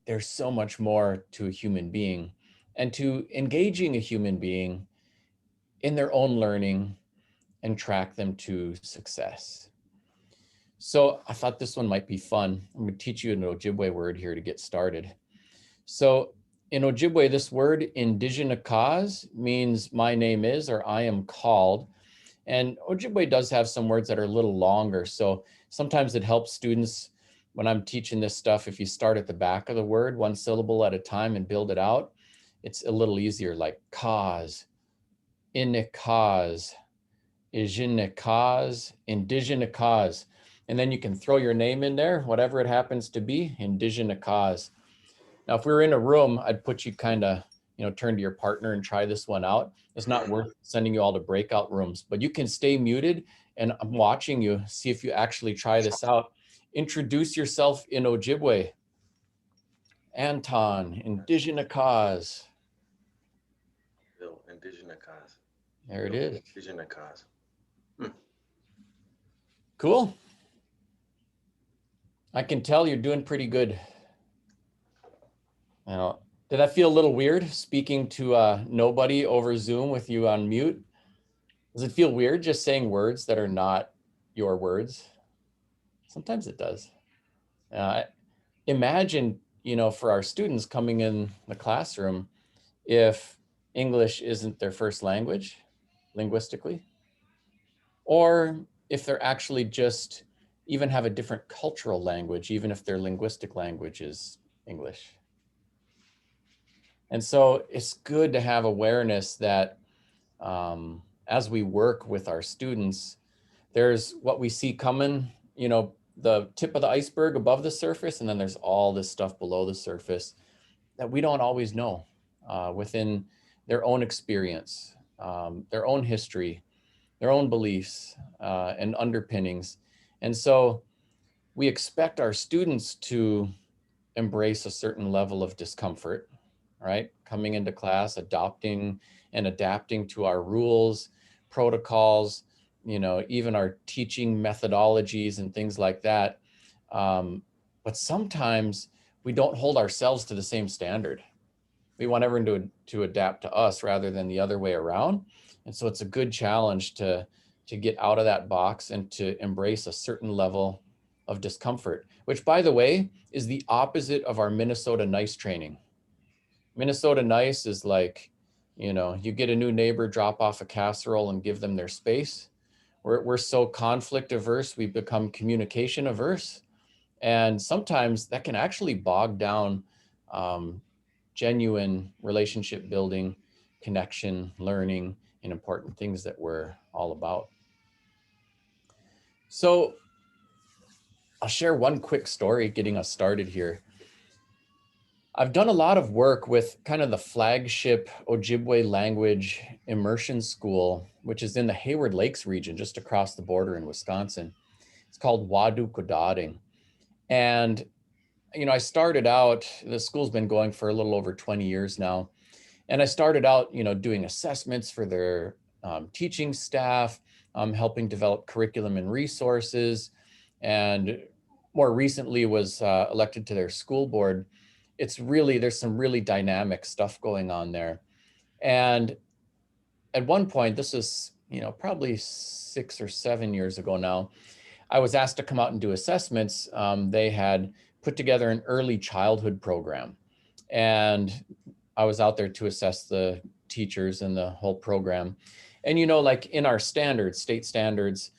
there's so much more to a human being and to engaging a human being in their own learning and track them to success. So I thought this one might be fun. I'm going to teach you an Ojibwe word here to get started. So in Ojibwe, this word indigenous cause means my name is or I am called. And Ojibwe does have some words that are a little longer. So sometimes it helps students when I'm teaching this stuff, if you start at the back of the word, one syllable at a time and build it out, it's a little easier, like cause, cause, cause, indigenous cause. And then you can throw your name in there, whatever it happens to be, indigenous cause. Now, if we were in a room, I'd put you kind of, turn to your partner and try this one out. It's not worth sending you all to breakout rooms, but you can stay muted and I'm watching you, see if you actually try this out. Introduce yourself in Ojibwe. Anton, indigenous cause. Indigenous cause. There it is. Indigenous cause. Cool. I can tell you're doing pretty good. Did that feel a little weird speaking to nobody over Zoom with you on mute? Does it feel weird just saying words that are not your words? Sometimes it does. Imagine, for our students coming in the classroom, if English isn't their first language linguistically, or if they're actually just even have a different cultural language, even if their linguistic language is English. And so it's good to have awareness that as we work with our students, there's what we see coming, the tip of the iceberg above the surface, and then there's all this stuff below the surface that we don't always know within their own experience, their own history, their own beliefs and underpinnings. And so we expect our students to embrace a certain level of discomfort, right? Coming into class, adopting and adapting to our rules, protocols, even our teaching methodologies and things like that. But sometimes we don't hold ourselves to the same standard. We want everyone to adapt to us rather than the other way around. And so it's a good challenge to get out of that box and to embrace a certain level of discomfort, which, by the way, is the opposite of our Minnesota nice training. Minnesota nice is like, you get a new neighbor, drop off a casserole and give them their space. We're so conflict averse, we become communication averse. And sometimes that can actually bog down genuine relationship building, connection, learning, and important things that we're all about. So I'll share one quick story getting us started here. I've done a lot of work with kind of the flagship Ojibwe language immersion school, which is in the Hayward Lakes region, just across the border in Wisconsin. It's called Wadu Kodading. And, I started out, the school's been going for a little over 20 years now. And I started out, doing assessments for their teaching staff, helping develop curriculum and resources, and more recently was elected to their school board. There's some really dynamic stuff going on there. And at one point, this is, probably 6 or 7 years ago now, I was asked to come out and do assessments. They had put together an early childhood program. And I was out there to assess the teachers and the whole program. And, like in our standards, state standards,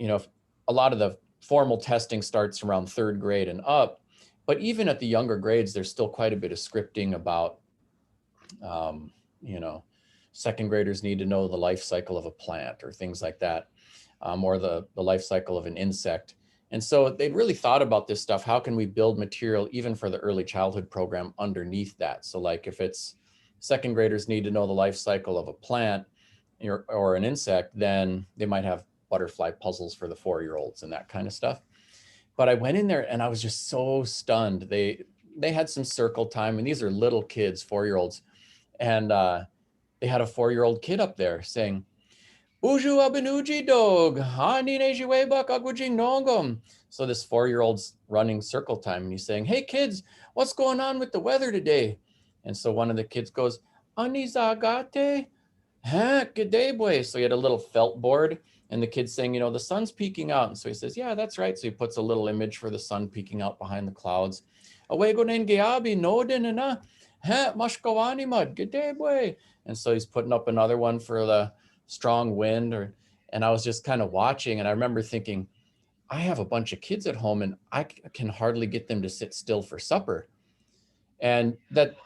a lot of the formal testing starts around 3rd grade and up. But even at the younger grades, there's still quite a bit of scripting about, 2nd graders need to know the life cycle of a plant or things like that, or the life cycle of an insect. And so they really thought about this stuff. How can we build material even for the early childhood program underneath that? So like if it's 2nd graders need to know the life cycle of a plant or an insect, then they might have butterfly puzzles for the 4-year-olds and that kind of stuff. But I went in there and I was just so stunned. They had some circle time, and these are little kids, 4-year-olds. And they had a 4-year-old kid up there saying, Uju abenuji dog, hani nejiwebak agwajing nongom. So this 4-year-old's running circle time and he's saying, hey kids, what's going on with the weather today? And so one of the kids goes, Anizagate? Huh, good day, boy. So he had a little felt board and the kid's saying, the sun's peeking out. And so he says, yeah, that's right. So he puts a little image for the sun peeking out behind the clouds. Away go nengeabi, no dinana. Huh, mashkawani mud. Good day, boy. And so he's putting up another one for the strong wind. And I was just kind of watching. And I remember thinking, I have a bunch of kids at home and I can hardly get them to sit still for supper. And that,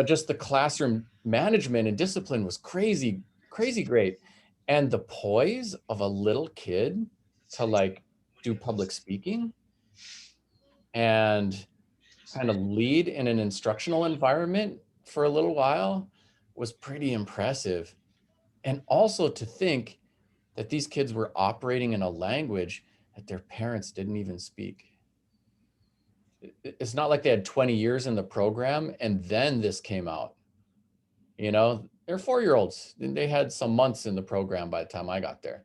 just the classroom management and discipline was crazy, crazy great. And the poise of a little kid to like do public speaking and kind of lead in an instructional environment for a little while was pretty impressive. And also to think that these kids were operating in a language that their parents didn't even speak. It's not like they had 20 years in the program and then this came out. They're 4-year-olds and they had some months in the program by the time I got there.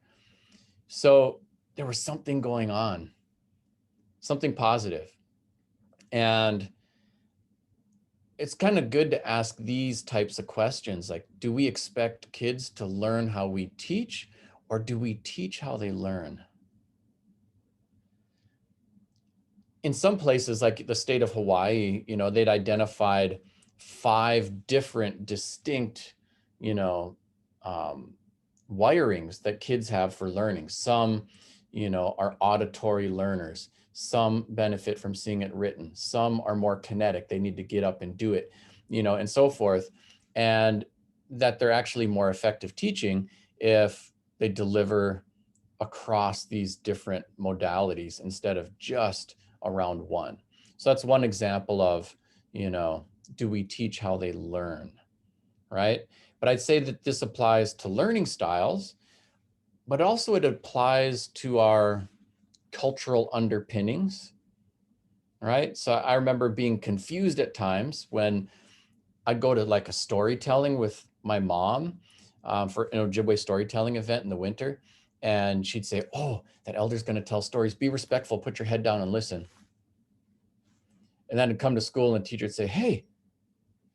So there was something going on, something positive. And it's kind of good to ask these types of questions. Like, do we expect kids to learn how we teach, or do we teach how they learn? In some places, like the state of Hawaii, they'd identified 5 different distinct, wirings that kids have for learning. Some, are auditory learners. Some benefit from seeing it written. Some are more kinetic. They need to get up and do it, and so forth. And that they're actually more effective teaching if they deliver across these different modalities instead of just around one. So that's one example of, do we teach how they learn, right? But I'd say that this applies to learning styles, but also it applies to our cultural underpinnings, right? So I remember being confused at times when I'd go to like a storytelling with my mom for an Ojibwe storytelling event in the winter. And she'd say, oh, that elder's going to tell stories. Be respectful, put your head down and listen. And then I'd come to school and the teacher would say, hey,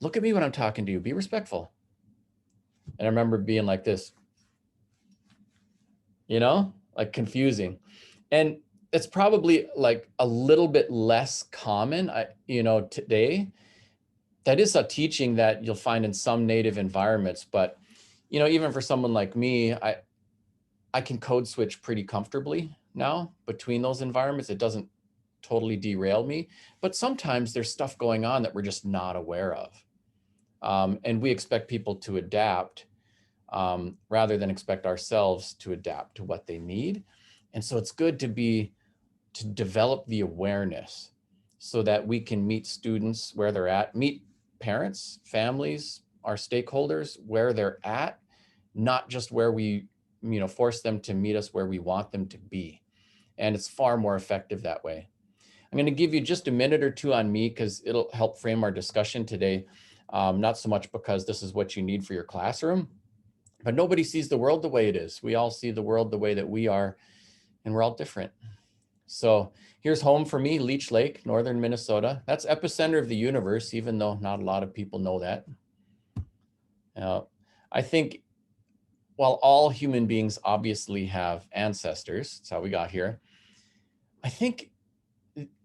look at me when I'm talking to you, be respectful. And I remember being like this, like confusing. And it's probably like a little bit less common, today. That is a teaching that you'll find in some native environments, but, even for someone like me, I can code switch pretty comfortably now between those environments. It doesn't totally derail me, but sometimes there's stuff going on that we're just not aware of. And we expect people to adapt rather than expect ourselves to adapt to what they need. And so it's good to develop the awareness so that we can meet students where they're at, meet parents, families, our stakeholders where they're at, not just where we, force them to meet us where we want them to be. And it's far more effective that way. I'm going to give you just a minute or two on me because it'll help frame our discussion today. Not so much because this is what you need for your classroom, but nobody sees the world the way it is. We all see the world the way that we are, and we're all different. So here's home for me, Leech Lake, northern Minnesota. That's epicenter of the universe, even though not a lot of people know that. I think while all human beings obviously have ancestors, that's how we got here, I think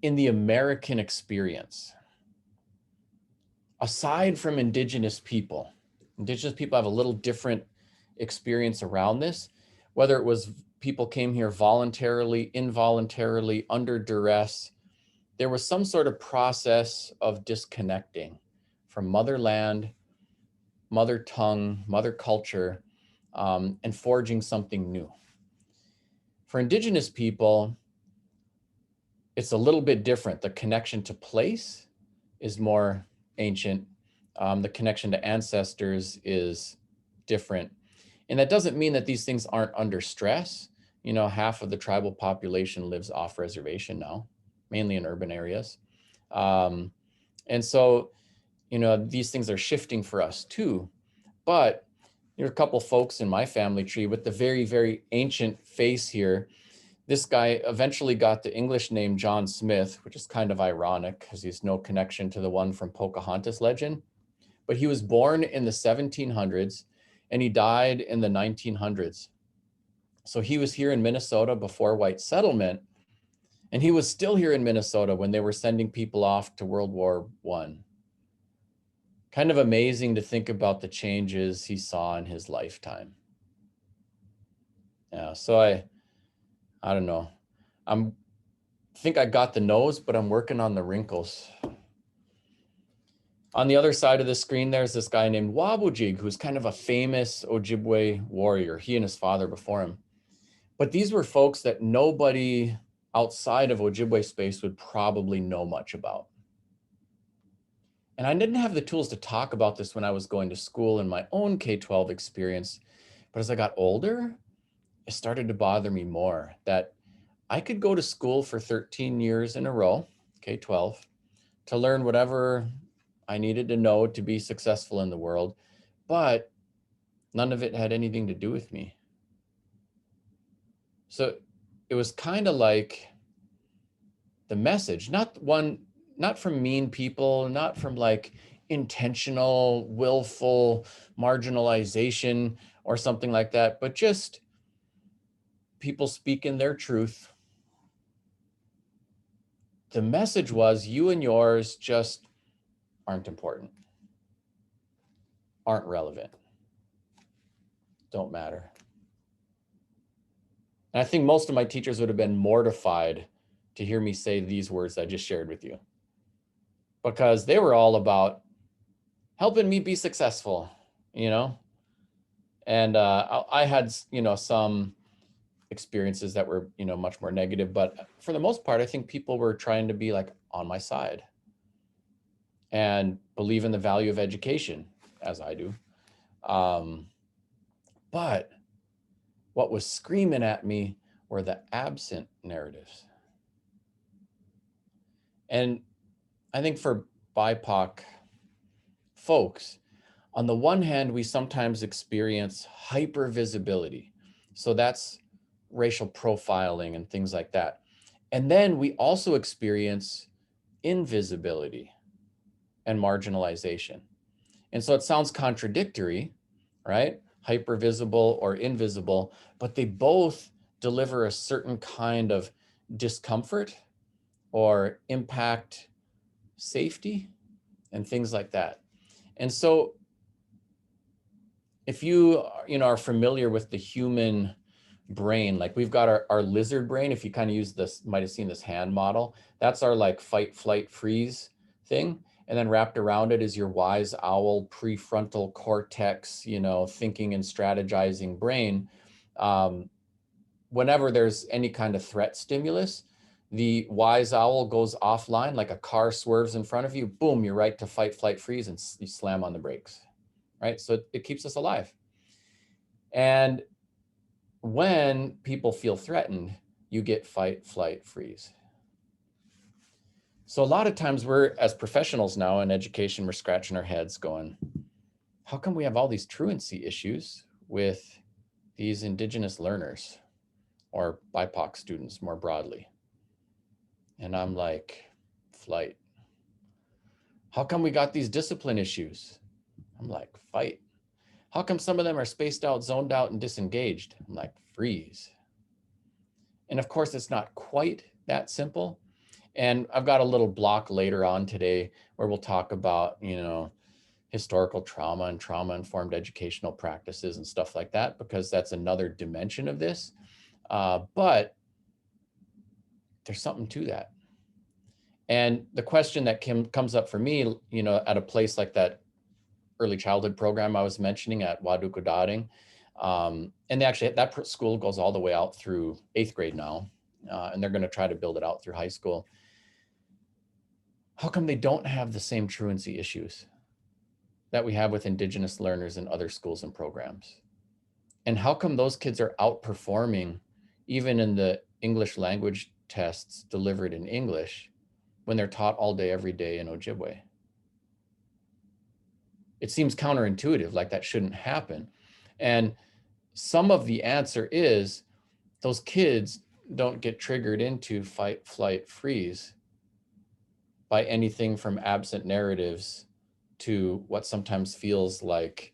in the American experience, aside from indigenous people have a little different experience around this, whether it was people came here voluntarily, involuntarily, under duress, there was some sort of process of disconnecting from motherland, mother tongue, mother culture, and forging something new. For indigenous people, it's a little bit different. The connection to place is more ancient. The connection to ancestors is different. And that doesn't mean that these things aren't under stress. Half of the tribal population lives off reservation now, mainly in urban areas. And so, these things are shifting for us too. But there are a couple folks in my family tree with the very, very ancient face here This guy eventually got the English name John Smith, which is kind of ironic because he's no connection to the one from Pocahontas legend. But he was born in the 1700s and he died in the 1900s. So he was here in Minnesota before white settlement, and he was still here in Minnesota when they were sending people off to World War I. Kind of amazing to think about the changes he saw in his lifetime. Yeah, so I don't know. I think I got the nose, but I'm working on the wrinkles. On the other side of the screen, there's this guy named Wabujig, who's kind of a famous Ojibwe warrior, he and his father before him. But these were folks that nobody outside of Ojibwe space would probably know much about. And I didn't have the tools to talk about this when I was going to school in my own K-12 experience. But as I got older, it started to bother me more that I could go to school for 13 years in a row, K-12, to learn whatever I needed to know to be successful in the world, but none of it had anything to do with me. So it was kind of like the message, not from mean people, not from like intentional, willful marginalization or something like that, but just people speaking their truth. The message was, you and yours just aren't important, aren't relevant, don't matter. And I think most of my teachers would have been mortified to hear me say these words I just shared with you, because they were all about helping me be successful, you know? And I had, some experiences that were, much more negative, but for the most part, I think people were trying to be like on my side and believe in the value of education, as I do. But what was screaming at me were the absent narratives. And I think for BIPOC folks, on the one hand, we sometimes experience hypervisibility. So that's racial profiling and things like that. And then we also experience invisibility and marginalization. And so it sounds contradictory, right? Hypervisible or invisible, but they both deliver a certain kind of discomfort or impact safety and things like that. And so if you are familiar with the human brain, like we've got our lizard brain, if you kind of use this, might have seen this hand model, that's our like fight, flight, freeze thing. And then wrapped around it is your wise owl prefrontal cortex, thinking and strategizing brain. Whenever there's any kind of threat stimulus, the wise owl goes offline, like a car swerves in front of you, boom, you're right to fight, flight, freeze, and you slam on the brakes, right? So it keeps us alive. And when people feel threatened, you get fight, flight, freeze. So a lot of times we're, as professionals now in education, we're scratching our heads going, how come we have all these truancy issues with these Indigenous learners or BIPOC students more broadly? And I'm like, flight. How come we got these discipline issues? I'm like, fight. How come some of them are spaced out, zoned out, and disengaged? I'm like, freeze. And of course, it's not quite that simple. And I've got a little block later on today where we'll talk about, historical trauma and trauma-informed educational practices and stuff like that, because that's another dimension of this. But there's something to that. And the question that comes up for me, at a place like that early childhood program I was mentioning at Wadukudaring, and that school goes all the way out through 8th grade now, and they're going to try to build it out through high school. How come they don't have the same truancy issues that we have with Indigenous learners in other schools and programs? And how come those kids are outperforming even in the English language tests delivered in English when they're taught all day, every day in Ojibwe? It seems counterintuitive, like that shouldn't happen. And some of the answer is those kids don't get triggered into fight, flight, freeze by anything from absent narratives to what sometimes feels like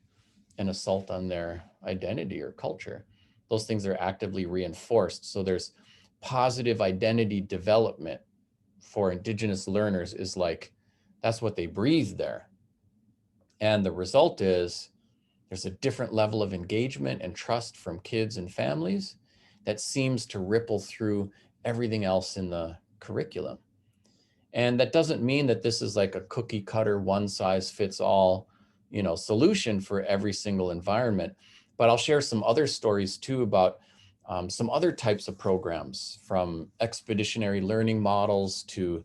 an assault on their identity or culture. Those things are actively reinforced. So there's positive identity development for Indigenous learners is like, that's what they breathe there. And the result is there's a different level of engagement and trust from kids and families that seems to ripple through everything else in the curriculum. And that doesn't mean that this is like a cookie cutter, one size fits all, solution for every single environment. But I'll share some other stories too about some other types of programs, from expeditionary learning models to,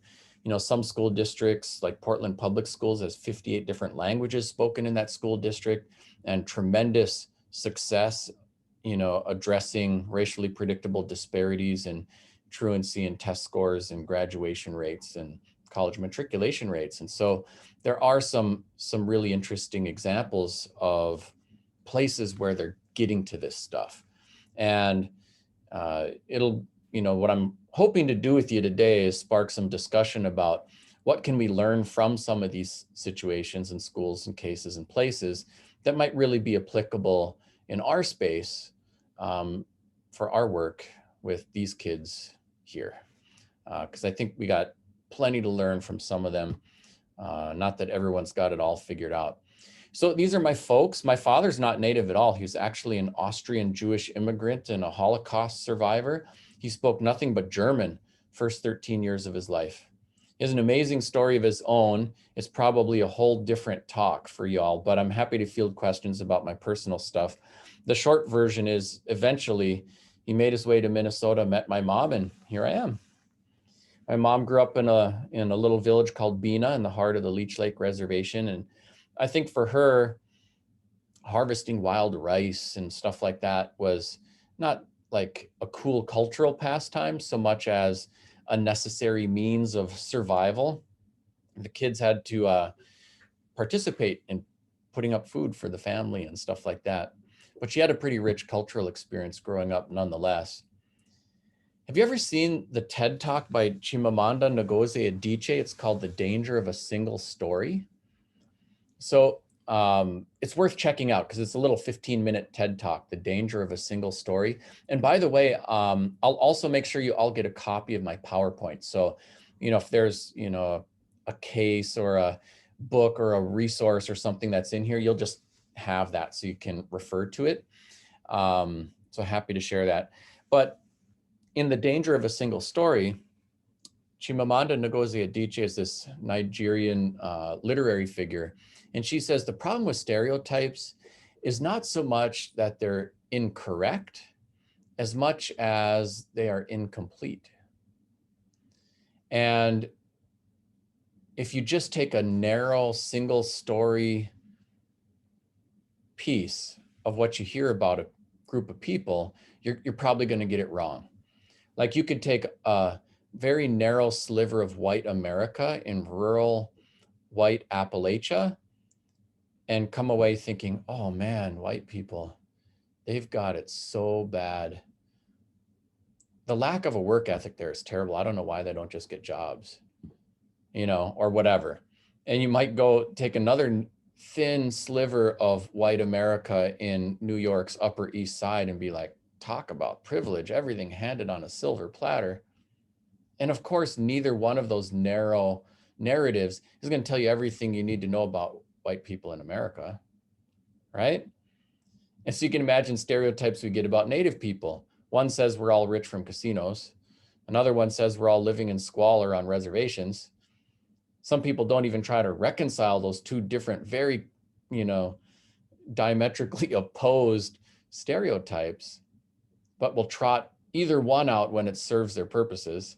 some school districts like Portland Public Schools has 58 different languages spoken in that school district, and tremendous success, addressing racially predictable disparities in truancy and test scores and graduation rates and college matriculation rates. And so there are some really interesting examples of places where they're getting to this stuff. And what I'm hoping to do with you today is spark some discussion about what can we learn from some of these situations in schools and cases and places that might really be applicable in our space for our work with these kids here. Because I think we got plenty to learn from some of them. Not that everyone's got it all figured out. So these are my folks. My father's not Native at all. He was actually an Austrian Jewish immigrant and a Holocaust survivor. He spoke nothing but German first 13 years of his life. He has an amazing story of his own. It's probably a whole different talk for y'all, but I'm happy to field questions about my personal stuff. The short version is eventually he made his way to Minnesota, met my mom, and here I am. My mom grew up in a little village called Bena in the heart of the Leech Lake Reservation. And I think for her, harvesting wild rice and stuff like that was not like a cool cultural pastime so much as a necessary means of survival. The kids had to participate in putting up food for the family and stuff like that. But she had a pretty rich cultural experience growing up nonetheless. Have you ever seen the TED Talk by Chimamanda Ngozi Adichie? It's called The Danger of a Single Story. So it's worth checking out because it's a little 15-minute TED Talk, The Danger of a Single Story. And by the way, I'll also make sure you all get a copy of my PowerPoint. So, if there's, a case or a book or a resource or something that's in here, you'll just have that so you can refer to it. So happy to share that. But in The Danger of a Single Story, Chimamanda Ngozi Adichie is this Nigerian literary figure. And she says the problem with stereotypes is not so much that they're incorrect as much as they are incomplete. And if you just take a narrow single story piece of what you hear about a group of people, you're probably going to get it wrong. Like you could take a very narrow sliver of white America in rural white Appalachia and come away thinking, oh man, white people, they've got it so bad. The lack of a work ethic there is terrible. I don't know why they don't just get jobs, or whatever. And you might go take another thin sliver of white America in New York's Upper East Side and be like, talk about privilege, everything handed on a silver platter. And of course, neither one of those narrow narratives is going to tell you everything you need to know about white people in America, right? And so you can imagine stereotypes we get about Native people. One says we're all rich from casinos. Another one says we're all living in squalor on reservations. Some people don't even try to reconcile those two different, very, diametrically opposed stereotypes, but will trot either one out when it serves their purposes.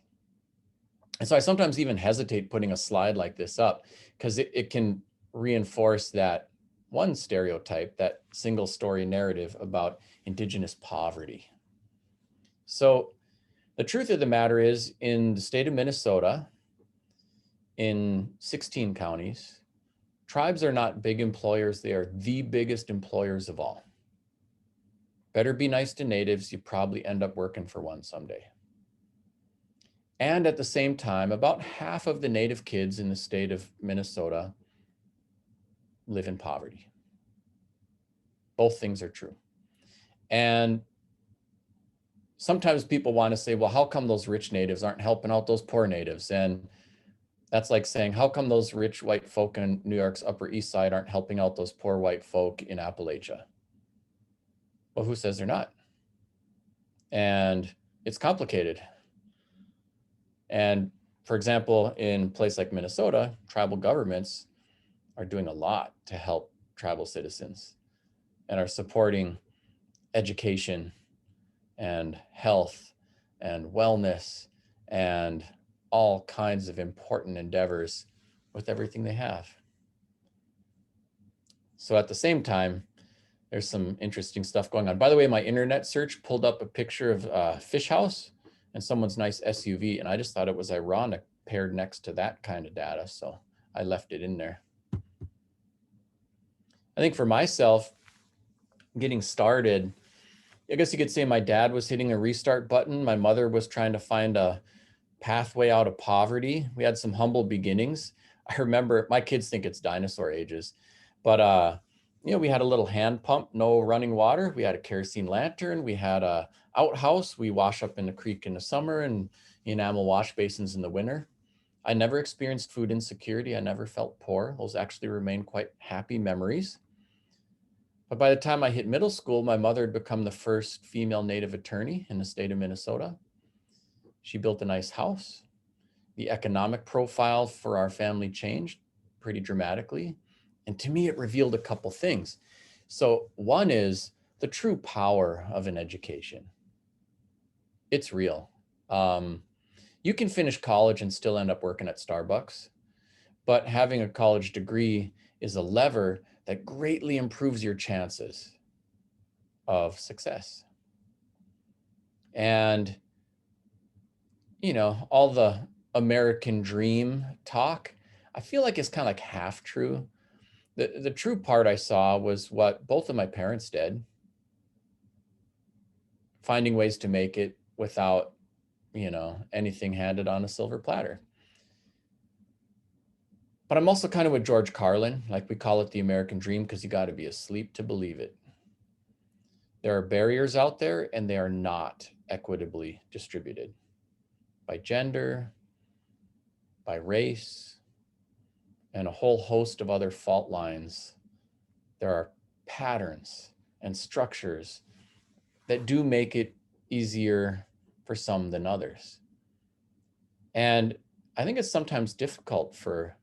And so I sometimes even hesitate putting a slide like this up because it can reinforce that one stereotype, that single story narrative about Indigenous poverty. So the truth of the matter is, in the state of Minnesota, in 16 counties, tribes are not big employers. They are the biggest employers of all. Better be nice to natives. You probably end up working for one someday. And at the same time, about half of the Native kids in the state of Minnesota live in poverty. Both things are true. And sometimes people want to say, well, how come those rich natives aren't helping out those poor natives? And that's like saying, how come those rich white folk in New York's Upper East Side aren't helping out those poor white folk in Appalachia? Well, who says they're not? And it's complicated. And for example, in a place like Minnesota, tribal governments are doing a lot to help tribal citizens and are supporting education and health and wellness and all kinds of important endeavors with everything they have. So at the same time, there's some interesting stuff going on. By the way, my internet search pulled up a picture of a fish house and someone's nice SUV, and I just thought it was ironic paired next to that kind of data, so I left it in there. I think for myself, getting started, I guess you could say my dad was hitting a restart button. My mother was trying to find a pathway out of poverty. We had some humble beginnings. I remember, my kids think it's dinosaur ages, but we had a little hand pump, no running water. We had a kerosene lantern. We had a outhouse. We wash up in the creek in the summer and enamel wash basins in the winter. I never experienced food insecurity. I never felt poor. Those actually remain quite happy memories. But by the time I hit middle school, my mother had become the first female Native attorney in the state of Minnesota. She built a nice house. The economic profile for our family changed pretty dramatically. And to me, it revealed a couple things. So one is the true power of an education. It's real. You can finish college and still end up working at Starbucks, but having a college degree is a lever that greatly improves your chances of success. And, all the American dream talk, I feel like it's kind of like half true. The true part I saw was what both of my parents did, finding ways to make it without, anything handed on a silver platter. But I'm also kind of with George Carlin, like we call it the American dream, because you got to be asleep to believe it. There are barriers out there and they are not equitably distributed by gender, by race, and a whole host of other fault lines. There are patterns and structures that do make it easier for some than others. And I think it's sometimes difficult for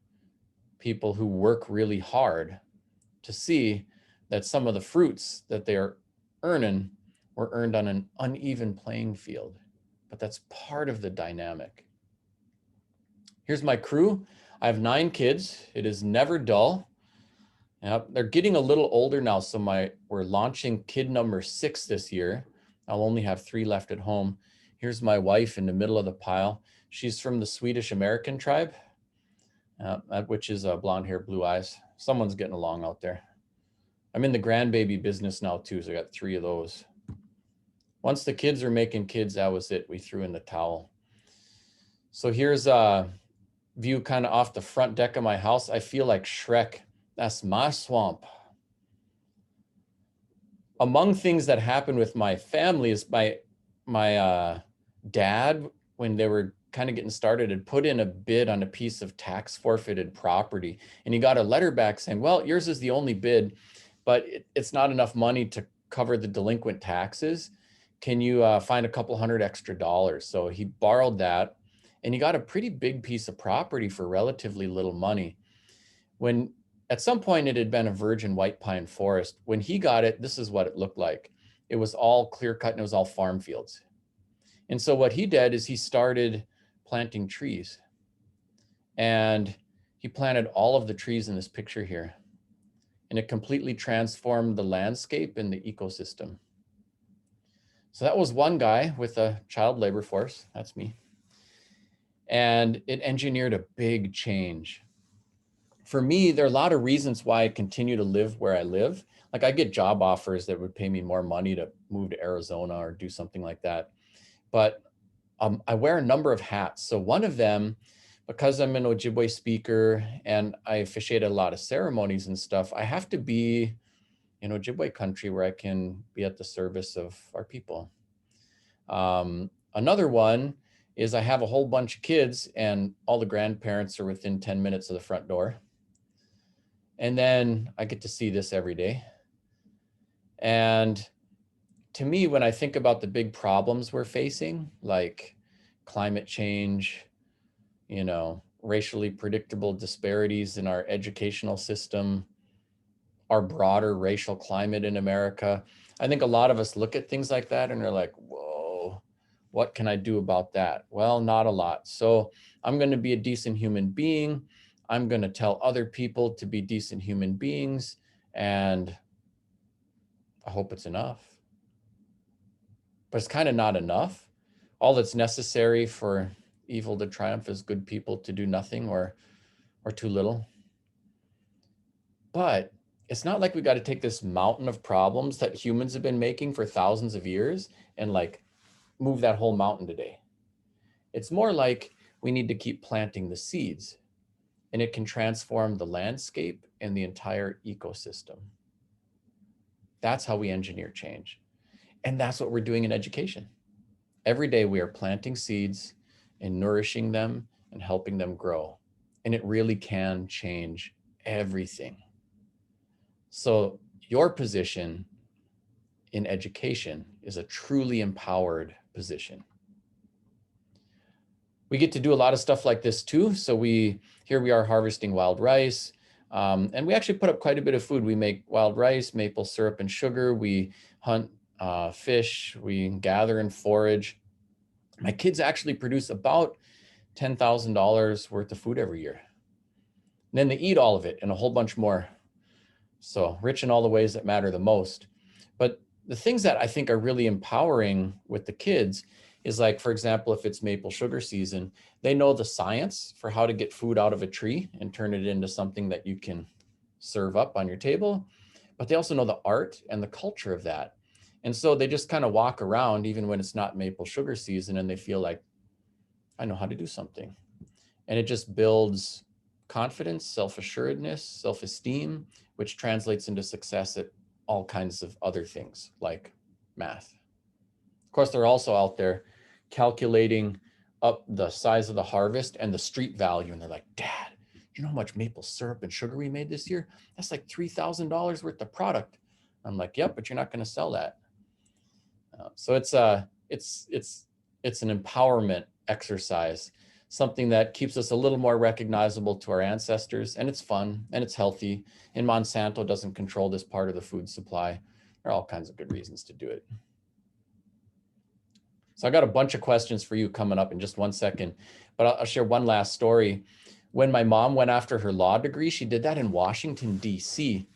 people who work really hard to see that some of the fruits that they are earning were earned on an uneven playing field. But that's part of the dynamic. Here's my crew. I have 9 kids. It is never dull. They're getting a little older now, so we're launching kid number 6 this year. I'll only have 3 left at home. Here's my wife in the middle of the pile. She's from the Swedish American tribe, which is blonde hair, blue eyes. Someone's getting along out there. I'm in the grandbaby business now too, so I got 3 of those. Once the kids were making kids, that was it. We threw in the towel. So here's a view kind of off the front deck of my house. I feel like Shrek. That's my swamp. Among things that happened with my family is my dad, when they were kind of getting started, had put in a bid on a piece of tax forfeited property. And he got a letter back saying, well, yours is the only bid, but it's not enough money to cover the delinquent taxes. Can you find a couple $100 extra? So he borrowed that and he got a pretty big piece of property for relatively little money. When at some point it had been a virgin white pine forest, when he got it, this is what it looked like. It was all clear cut and it was all farm fields. And so what he did is he started planting trees, and he planted all of the trees in this picture here, and it completely transformed the landscape and the ecosystem. So that was one guy with a child labor force. That's me. And it engineered a big change. For me, there are a lot of reasons why I continue to live where I live. Like I get job offers that would pay me more money to move to Arizona or do something like that. But I wear a number of hats. So one of them, because I'm an Ojibwe speaker and I officiate a lot of ceremonies and stuff, I have to be in Ojibwe country where I can be at the service of our people. Another one is I have a whole bunch of kids and all the grandparents are within 10 minutes of the front door. And then I get to see this every day. And to me, when I think about the big problems we're facing, like climate change, racially predictable disparities in our educational system, our broader racial climate in America, I think a lot of us look at things like that and are like, whoa, what can I do about that? Well, not a lot. So I'm going to be a decent human being. I'm going to tell other people to be decent human beings. And I hope it's enough. But it's kind of not enough. All that's necessary for evil to triumph is good people to do nothing or too little. But it's not like we got to take this mountain of problems that humans have been making for thousands of years and like move that whole mountain today. It's more like we need to keep planting the seeds, and it can transform the landscape and the entire ecosystem. That's how we engineer change. And that's what we're doing in education. Every day we are planting seeds and nourishing them and helping them grow. And it really can change everything. So your position in education is a truly empowered position. We get to do a lot of stuff like this too. So here we are harvesting wild rice. And we actually put up quite a bit of food. We make wild rice, maple syrup and sugar. We hunt fish. We gather and forage. My kids actually produce about $10,000 worth of food every year. And then they eat all of it and a whole bunch more. So rich in all the ways that matter the most. But the things that I think are really empowering with the kids is like, for example, if it's maple sugar season, they know the science for how to get food out of a tree and turn it into something that you can serve up on your table. But they also know the art and the culture of that. And so they just kind of walk around even when it's not maple sugar season and they feel like, I know how to do something. And it just builds confidence, self-assuredness, self-esteem, which translates into success at all kinds of other things like math. Of course, they're also out there calculating up the size of the harvest and the street value. And they're like, Dad, you know how much maple syrup and sugar we made this year? That's like $3,000 worth of product. I'm like, yep, but you're not going to sell that. So it's an empowerment exercise, something that keeps us a little more recognizable to our ancestors, and it's fun and it's healthy. And Monsanto doesn't control this part of the food supply. There are all kinds of good reasons to do it. So I got a bunch of questions for you coming up in just 1 second, but I'll share one last story. When my mom went after her law degree, she did that in Washington, D.C.,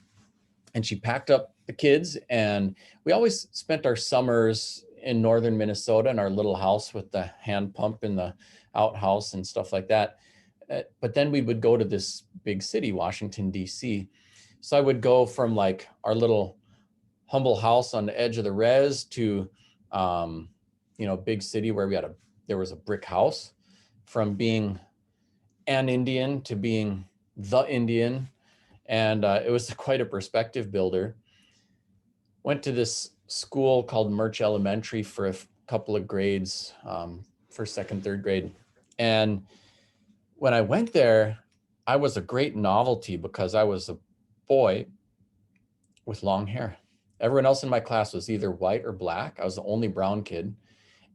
and she packed up the kids, and we always spent our summers in northern Minnesota in our little house with the hand pump in the outhouse and stuff like that. But then we would go to this big city, Washington, D.C. So I would go from like our little humble house on the edge of the res to, big city where there was a brick house, from being an Indian to being the Indian. And it was quite a perspective builder. Went to this school called Murch Elementary for a couple of grades, first, second, third grade. And when I went there, I was a great novelty because I was a boy with long hair. Everyone else in my class was either white or black. I was the only brown kid.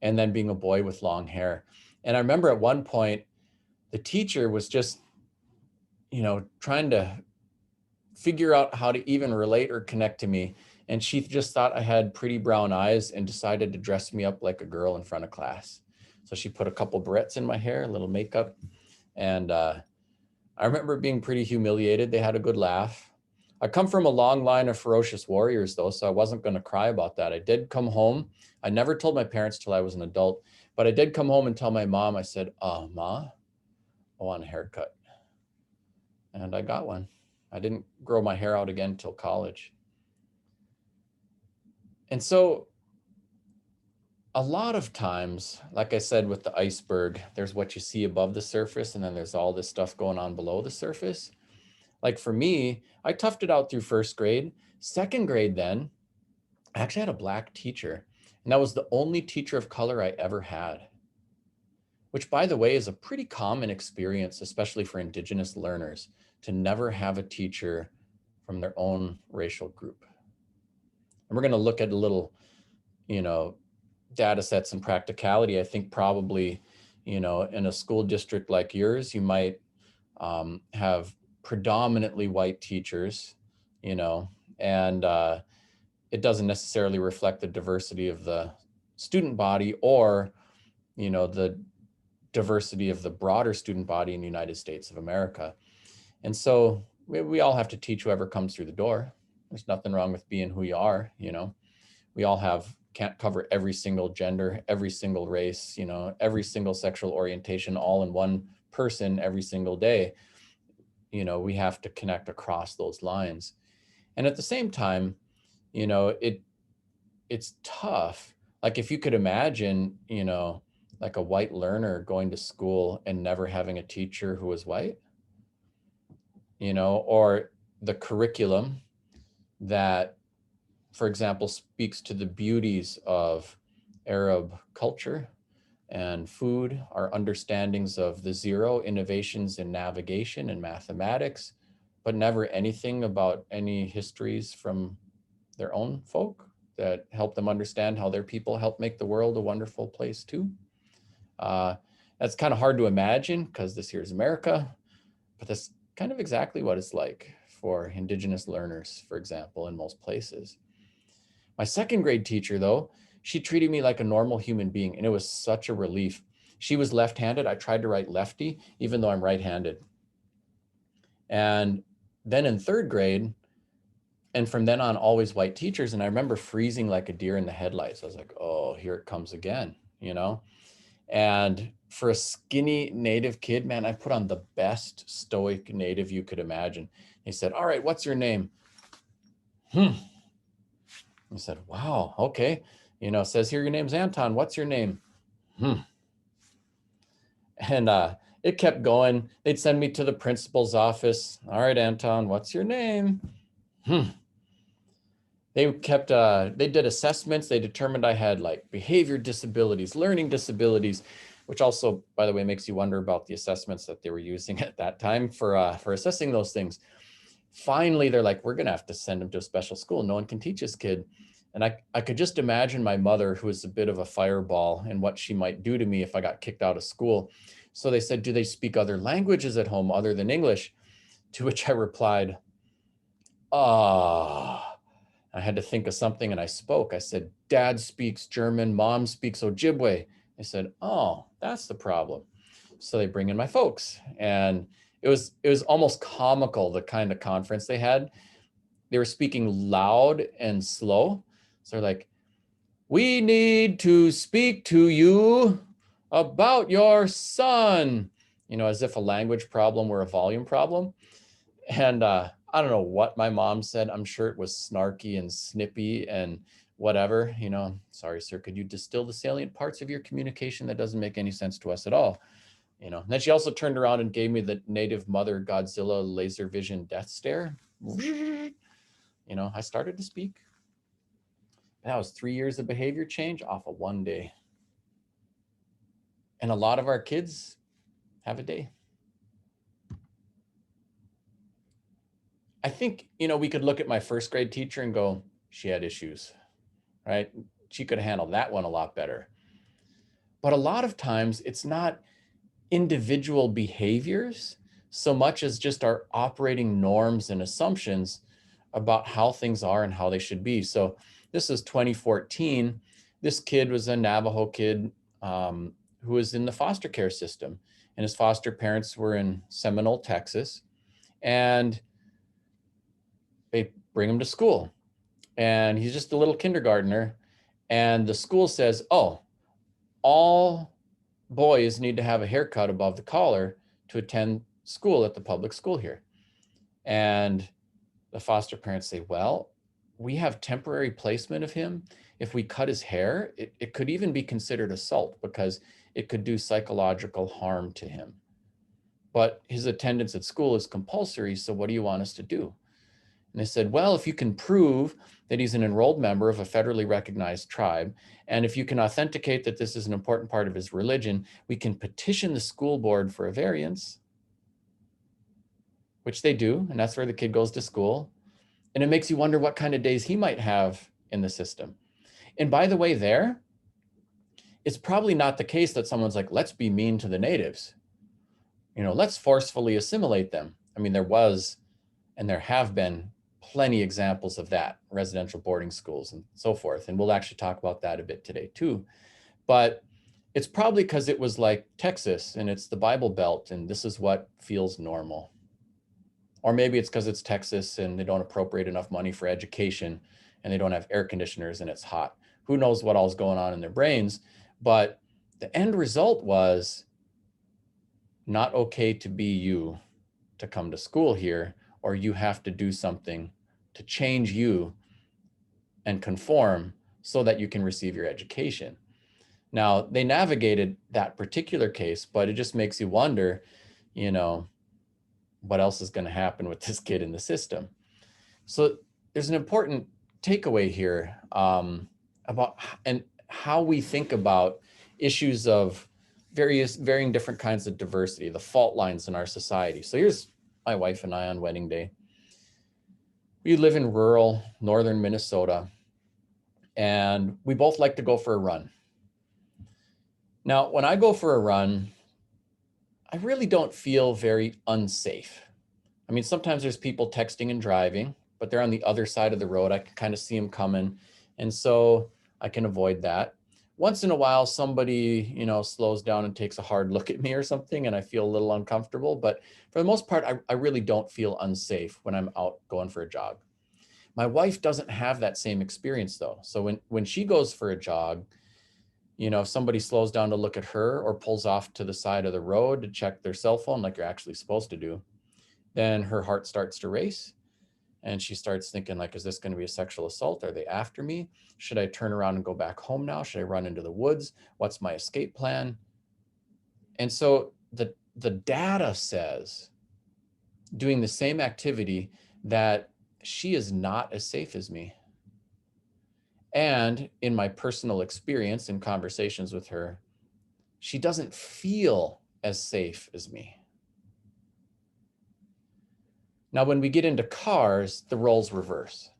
And then being a boy with long hair. And I remember at one point, the teacher was just, trying to figure out how to even relate or connect to me. And she just thought I had pretty brown eyes and decided to dress me up like a girl in front of class. So she put a couple barrettes in my hair, a little makeup. And I remember being pretty humiliated. They had a good laugh. I come from a long line of ferocious warriors, though, so I wasn't going to cry about that. I did come home. I never told my parents till I was an adult, but I did come home and tell my mom. I said, Ma, I want a haircut. And I got one. I didn't grow my hair out again till college. And so a lot of times, like I said, with the iceberg, there's what you see above the surface, and then there's all this stuff going on below the surface. Like for me, I toughed it out through first grade. Second grade, then, I actually had a black teacher, and that was the only teacher of color I ever had, which, by the way, is a pretty common experience, especially for Indigenous learners, to never have a teacher from their own racial group. And we're going to look at a little, data sets and practicality. I think probably, in a school district like yours, you might have predominantly white teachers, and it doesn't necessarily reflect the diversity of the student body or, the diversity of the broader student body in the United States of America. And so we all have to teach whoever comes through the door. There's nothing wrong with being who you are, We all can't cover every single gender, every single race, every single sexual orientation all in one person every single day. We have to connect across those lines. And at the same time, it's tough. Like if you could imagine, like a white learner going to school and never having a teacher who was white, or the curriculum that, for example, speaks to the beauties of Arab culture and food, our understandings of the zero, innovations in navigation and mathematics, but never anything about any histories from their own folk that help them understand how their people help make the world a wonderful place too. That's kind of hard to imagine because this here is America, but that's kind of exactly what it's like for Indigenous learners, for example, in most places. My second grade teacher, though, she treated me like a normal human being, and it was such a relief. She was left-handed. I tried to write lefty, even though I'm right-handed. And then in third grade, and from then on, always white teachers. And I remember freezing like a deer in the headlights. I was like, oh, here it comes again, And for a skinny Native kid, man, I put on the best stoic Native you could imagine. He said, all right, what's your name? I said, wow, okay. Says here, your name's Anton. What's your name? And it kept going. They'd send me to the principal's office. All right, Anton, what's your name? They kept, they did assessments. They determined I had like behavior disabilities, learning disabilities, which also, by the way, makes you wonder about the assessments that they were using at that time for assessing those things. Finally, they're like, we're going to have to send him to a special school. No one can teach this kid. And I could just imagine my mother, who was a bit of a fireball, and what she might do to me if I got kicked out of school. So they said, do they speak other languages at home other than English? To which I replied, I had to think of something and I spoke. I said, Dad speaks German, Mom speaks Ojibwe. They said, oh, that's the problem. So they bring in my folks. And it was almost comical, the kind of conference they had. They were speaking loud and slow. So they're like, we need to speak to you about your son, as if a language problem were a volume problem. And I don't know what my mom said. I'm sure it was snarky and snippy and whatever, sorry, sir, could you distill the salient parts of your communication? That doesn't make any sense to us at all. And then she also turned around and gave me the Native Mother Godzilla laser vision death stare. I started to speak. That was 3 years of behavior change off of one day. And a lot of our kids have a day. I think, we could look at my first grade teacher and go, she had issues, right? She could handle that one a lot better. But a lot of times it's not individual behaviors so much as just our operating norms and assumptions about how things are and how they should be. So this is 2014. This kid was a Navajo kid who was in the foster care system, and his foster parents were in Seminole, Texas, and they bring him to school, and he's just a little kindergartner, and the school says, oh, all boys need to have a haircut above the collar to attend school at the public school here. And the foster parents say, well, we have temporary placement of him. If we cut his hair, it could even be considered assault because it could do psychological harm to him. But his attendance at school is compulsory, so what do you want us to do? And they said, well, if you can prove that he's an enrolled member of a federally recognized tribe, and if you can authenticate that this is an important part of his religion, we can petition the school board for a variance, which they do, and that's where the kid goes to school. And it makes you wonder what kind of days he might have in the system. And by the way, it's probably not the case that someone's like, let's be mean to the natives. Let's forcefully assimilate them. I mean, there was, and there have been plenty examples of that, residential boarding schools and so forth. And we'll actually talk about that a bit today too. But it's probably because it was like Texas and it's the Bible Belt and this is what feels normal. Or maybe it's because it's Texas and they don't appropriate enough money for education and they don't have air conditioners and it's hot. Who knows what all's going on in their brains? But the end result was not okay to be you, to come to school here, or you have to do something to change you and conform so that you can receive your education. Now, they navigated that particular case, but it just makes you wonder, what else is going to happen with this kid in the system? So there's an important takeaway here about and how we think about issues of varying different kinds of diversity, the fault lines in our society. So here's my wife and I on wedding day. We live in rural northern Minnesota, and we both like to go for a run. Now, when I go for a run, I really don't feel very unsafe. I mean, sometimes there's people texting and driving, but they're on the other side of the road. I can kind of see them coming, and so I can avoid that. Once in a while, somebody, slows down and takes a hard look at me or something, and I feel a little uncomfortable. But for the most part, I really don't feel unsafe when I'm out going for a jog. My wife doesn't have that same experience, though. So when she goes for a jog, if somebody slows down to look at her or pulls off to the side of the road to check their cell phone like you're actually supposed to do, then her heart starts to race. And she starts thinking like, is this going to be a sexual assault? Are they after me? Should I turn around and go back home now? Should I run into the woods? What's my escape plan? And so the data says, doing the same activity, that she is not as safe as me. And in my personal experience in conversations with her, she doesn't feel as safe as me. Now, when we get into cars, the roles reverse,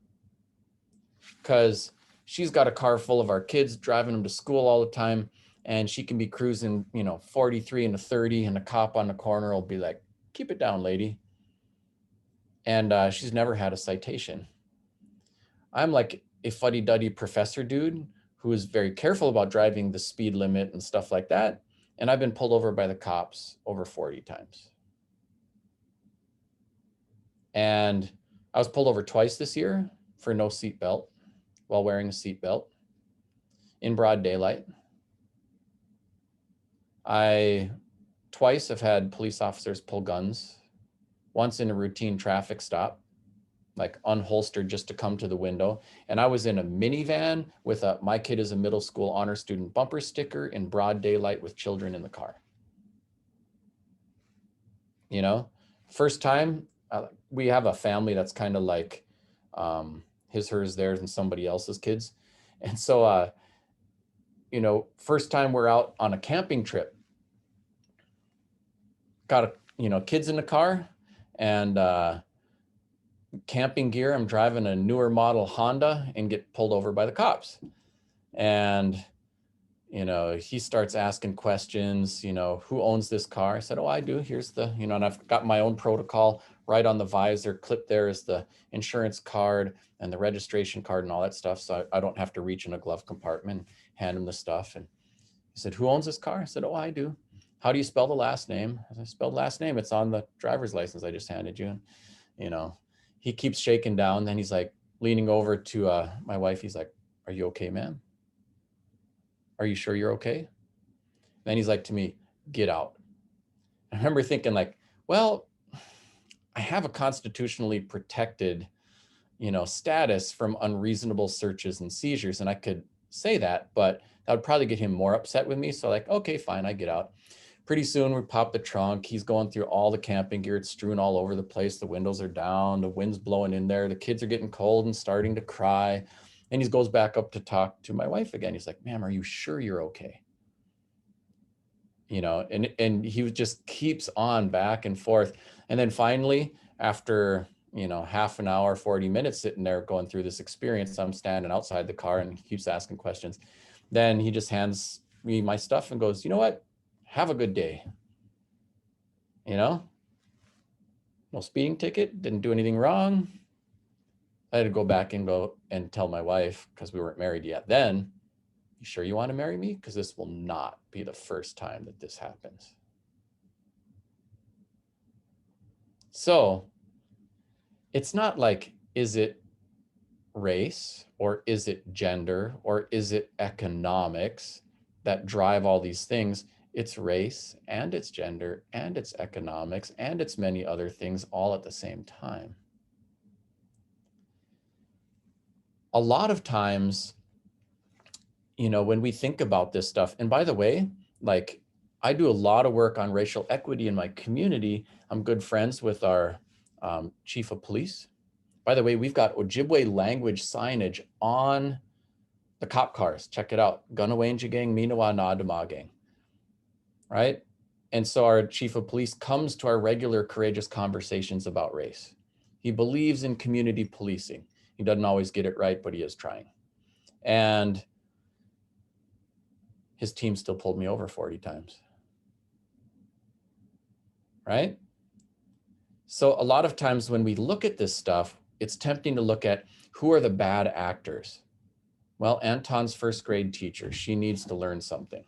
because she's got a car full of our kids, driving them to school all the time, and she can be cruising, 43 and a 30, and a cop on the corner will be like, keep it down, lady. And she's never had a citation. I'm like a fuddy-duddy professor dude who is very careful about driving the speed limit and stuff like that, and I've been pulled over by the cops over 40 times. And I was pulled over twice this year for no seatbelt while wearing a seatbelt in broad daylight. I twice have had police officers pull guns, once in a routine traffic stop, like unholstered just to come to the window. And I was in a minivan with a "my kid is a middle school honor student" bumper sticker in broad daylight with children in the car. First time, we have a family that's kind of like his, hers, theirs, and somebody else's kids. And so, first time we're out on a camping trip, got kids in the car and camping gear. I'm driving a newer model Honda and get pulled over by the cops. And, he starts asking questions, who owns this car? I said, oh, I do. Here's the, and I've got my own protocol right on the visor. Clip there is the insurance card and the registration card and all that stuff. So I don't have to reach in a glove compartment, hand him the stuff. And he said, who owns this car? I said, oh, I do. How do you spell the last name? I spelled last name. It's on the driver's license I just handed you. And, he keeps shaking down. Then he's like leaning over to my wife. He's like, are you okay, ma'am? Are you sure you're okay? Then he's like to me, get out. I remember thinking like, well, I have a constitutionally protected status from unreasonable searches and seizures. And I could say that, but that would probably get him more upset with me. So like, okay, fine, I get out. Pretty soon we pop the trunk. He's going through all the camping gear. It's strewn all over the place. The windows are down. The wind's blowing in there. The kids are getting cold and starting to cry. And he goes back up to talk to my wife again. He's like, ma'am, are you sure you're okay? And he just keeps on back and forth. And then finally, after, half an hour, 40 minutes sitting there going through this experience, I'm standing outside the car and he keeps asking questions. Then he just hands me my stuff and goes, you know what? Have a good day. No speeding ticket, didn't do anything wrong. I had to go back and tell my wife, because we weren't married yet then, you sure you want to marry me? Because this will not be the first time that this happens. So it's not like, is it race or is it gender or is it economics that drive all these things? It's race and it's gender and it's economics and it's many other things all at the same time. A lot of times, when we think about this stuff, and by the way, like I do a lot of work on racial equity in my community. I'm good friends with our chief of police. By the way, we've got Ojibwe language signage on the cop cars. Check it out. Gunawanjigang, Minawa, Nadamagang. Right? And so our chief of police comes to our regular courageous conversations about race. He believes in community policing. He doesn't always get it right, but he is trying. And his team still pulled me over 40 times. Right? So a lot of times when we look at this stuff, it's tempting to look at who are the bad actors. Well, Anton's first grade teacher, she needs to learn something.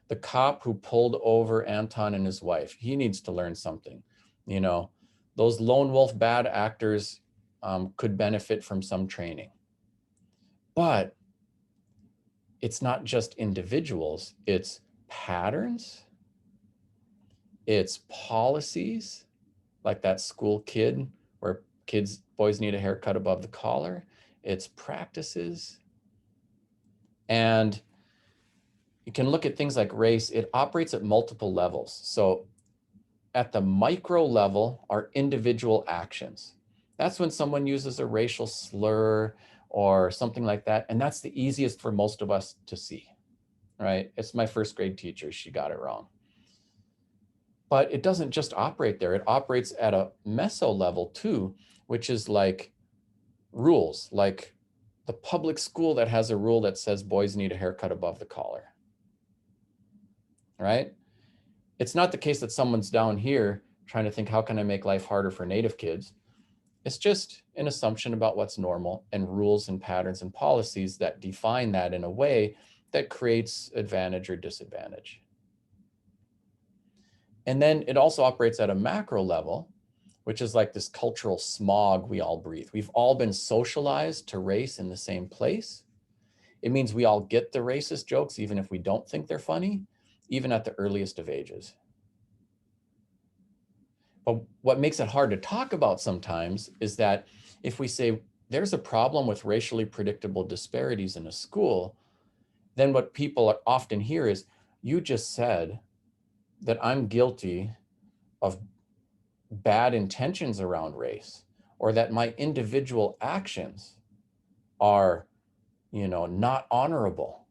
The cop who pulled over Anton and his wife, he needs to learn something. Those lone wolf bad actors could benefit from some training. But it's not just individuals, it's patterns, it's policies, like that school kid where boys need a haircut above the collar, it's practices. And you can look at things like race, it operates at multiple levels. So at the micro level are individual actions. That's when someone uses a racial slur or something like that. And that's the easiest for most of us to see, right? It's my first grade teacher, she got it wrong. But it doesn't just operate there. It operates at a meso level too, which is like rules, like the public school that has a rule that says boys need a haircut above the collar, right? It's not the case that someone's down here trying to think, how can I make life harder for Native kids? It's just an assumption about what's normal and rules and patterns and policies that define that in a way that creates advantage or disadvantage. And then it also operates at a macro level, which is like this cultural smog we all breathe. We've all been socialized to race in the same place. It means we all get the racist jokes, even if we don't think they're funny, even at the earliest of ages. But what makes it hard to talk about sometimes is that if we say there's a problem with racially predictable disparities in a school, then what people often hear is, you just said that I'm guilty of bad intentions around race, or that my individual actions are, not honorable.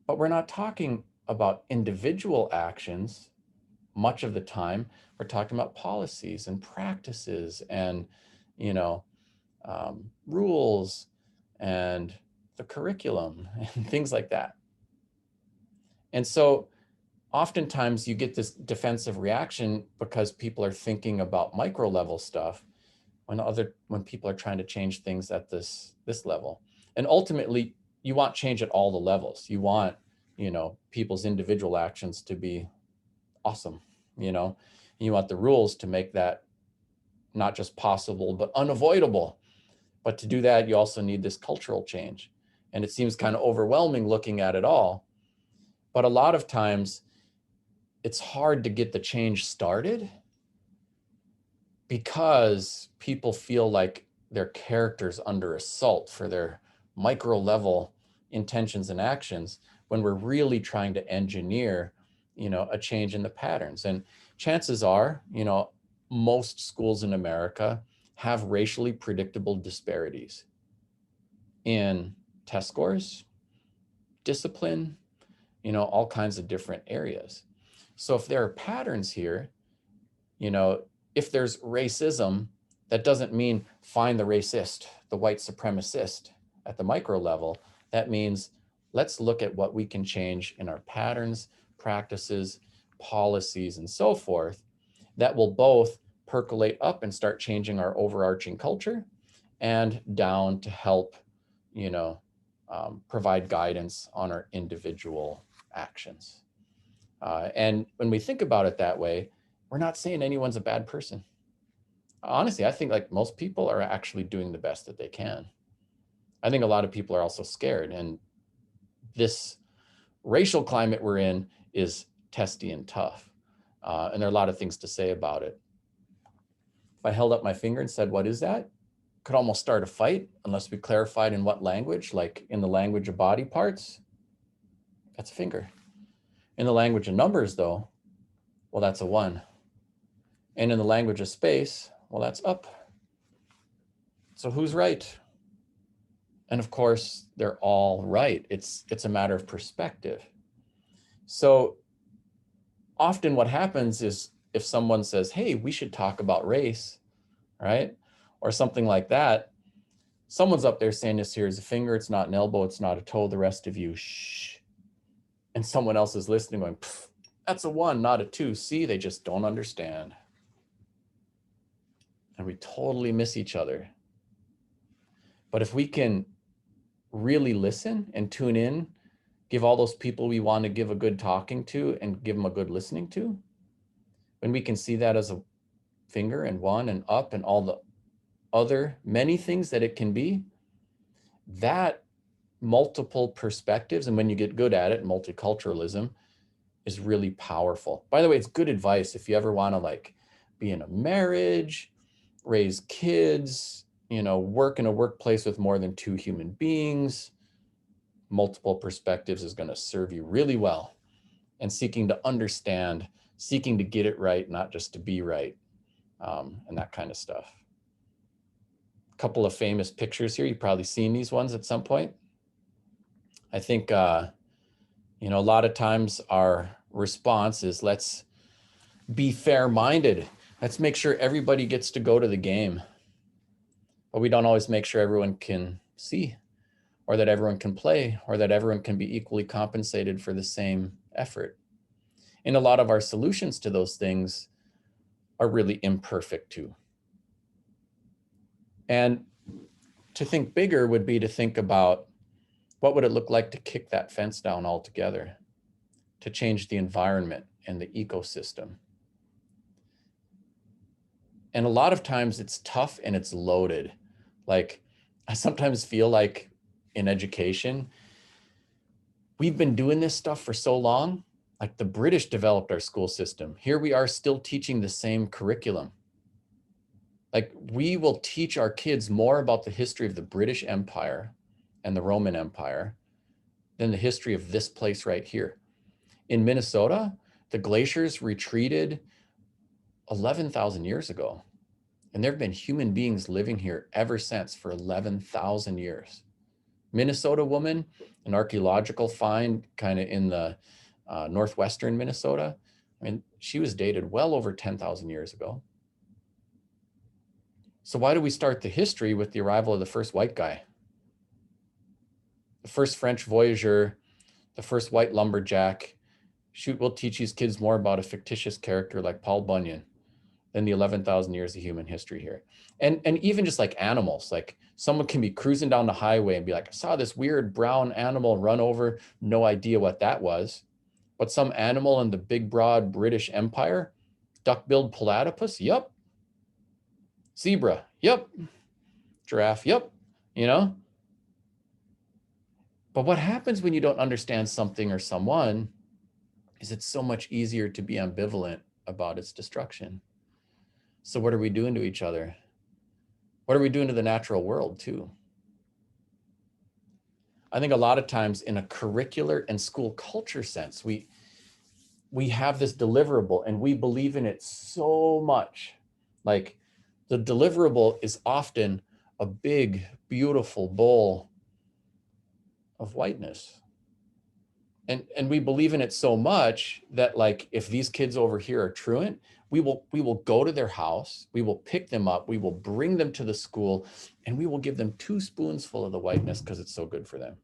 But we're not talking about individual actions much of the time. We're talking about policies and practices and, rules and the curriculum and things like that. And so oftentimes you get this defensive reaction because people are thinking about micro level stuff when people are trying to change things at this level. And ultimately you want change at all the levels. You want, people's individual actions to be awesome, and you want the rules to make that not just possible, but unavoidable. But to do that, you also need this cultural change. And it seems kind of overwhelming looking at it all. But a lot of times it's hard to get the change started because people feel like their character's under assault for their micro level intentions and actions, when we're really trying to engineer, a change in the patterns. And chances are, most schools in America have racially predictable disparities in test scores, discipline, all kinds of different areas. So if there are patterns here, if there's racism, that doesn't mean find the racist, the white supremacist at the micro level. That means let's look at what we can change in our patterns, practices, policies, and so forth that will both percolate up and start changing our overarching culture, and down to help, provide guidance on our individual actions. And when we think about it that way, we're not saying anyone's a bad person. Honestly, I think like most people are actually doing the best that they can. I think a lot of people are also scared, and this racial climate we're in is testy and tough. And there are a lot of things to say about it. If I held up my finger and said, what is that? Could almost start a fight unless we clarified in what language, like in the language of body parts, that's a finger. In the language of numbers though, well, that's a 1. And in the language of space, well, that's up. So who's right? And of course, they're all right. It's a matter of perspective. So often what happens is if someone says, hey, we should talk about race, right? Or something like that, someone's up there saying this here is a finger, it's not an elbow, it's not a toe, the rest of you, shh. And someone else is listening going, that's a 1, not a 2. See, they just don't understand. And we totally miss each other. But if we can really listen and tune in, give all those people we want to give a good talking to and give them a good listening to, when we can see that as a finger and 1 and up and all the other many things that it can be, that multiple perspectives, and when you get good at it, multiculturalism is really powerful. By the way, it's good advice if you ever want to like be in a marriage, raise kids, work in a workplace with more than 2 human beings. Multiple perspectives is going to serve you really well. And seeking to understand, seeking to get it right, not just to be right, and that kind of stuff. A couple of famous pictures here. You've probably seen these ones at some point. I think, a lot of times our response is let's be fair-minded. Let's make sure everybody gets to go to the game. But we don't always make sure everyone can see, or that everyone can play, or that everyone can be equally compensated for the same effort. And a lot of our solutions to those things are really imperfect too. And to think bigger would be to think about what would it look like to kick that fence down altogether, to change the environment and the ecosystem. And a lot of times it's tough and it's loaded. Like I sometimes feel like in education, we've been doing this stuff for so long. Like the British developed our school system. Here we are still teaching the same curriculum. Like we will teach our kids more about the history of the British Empire and the Roman Empire than the history of this place right here. In Minnesota, the glaciers retreated 11,000 years ago. And there have been human beings living here ever since for 11,000 years. Minnesota woman, an archaeological find kind of in the northwestern Minnesota. I mean, she was dated well over 10,000 years ago. So why do we start the history with the arrival of the first white guy? The first French voyageur, the first white lumberjack. Shoot, we'll teach these kids more about a fictitious character like Paul Bunyan than the 11,000 years of human history here. And even just like animals, like someone can be cruising down the highway and be like, I saw this weird brown animal run over, no idea what that was. But some animal in the big, broad British Empire, duck-billed platypus, yep. Zebra, yep. Giraffe, yep. But what happens when you don't understand something or someone is it's so much easier to be ambivalent about its destruction. So what are we doing to each other? What are we doing to the natural world too? I think a lot of times in a curricular and school culture sense, we have this deliverable and we believe in it so much. Like the deliverable is often a big, beautiful bowl of whiteness. And we believe in it so much that, like, if these kids over here are truant, we will go to their house, we will pick them up, we will bring them to the school, and we will give them 2 spoonsful of the whiteness because it's so good for them.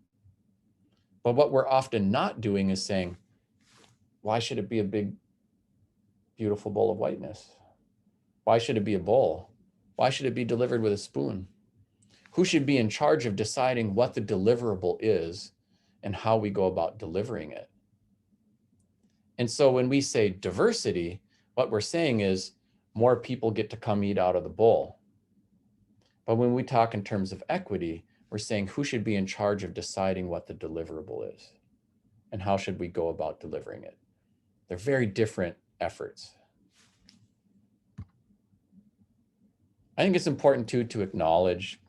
But what we're often not doing is saying, why should it be a big, beautiful bowl of whiteness? Why should it be a bowl? Why should it be delivered with a spoon? Who should be in charge of deciding what the deliverable is and how we go about delivering it? And so when we say diversity, what we're saying is more people get to come eat out of the bowl. But when we talk in terms of equity, we're saying who should be in charge of deciding what the deliverable is and how should we go about delivering it? They're very different efforts. I think it's important too to acknowledge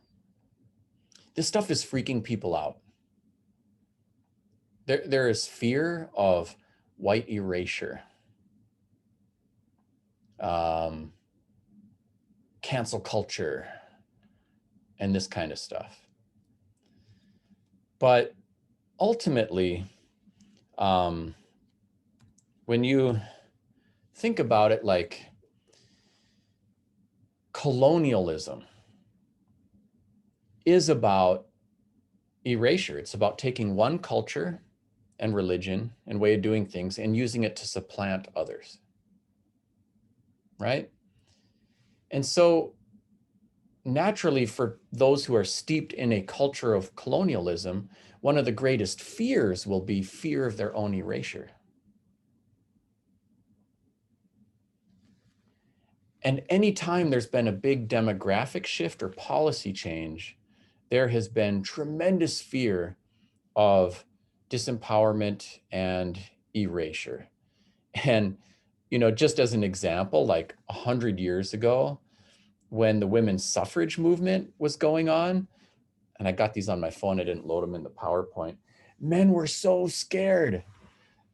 this stuff is freaking people out. There is fear of white erasure, cancel culture, and this kind of stuff. But ultimately, when you think about it, like colonialism is about erasure. It's about taking one culture and religion and way of doing things and using it to supplant others, right? And so naturally, for those who are steeped in a culture of colonialism, one of the greatest fears will be fear of their own erasure. And anytime there's been a big demographic shift or policy change, there has been tremendous fear of disempowerment and erasure. And, you know, just as an example, like 100 years ago, when the women's suffrage movement was going on, and I got these on my phone, I didn't load them in the PowerPoint, men were so scared.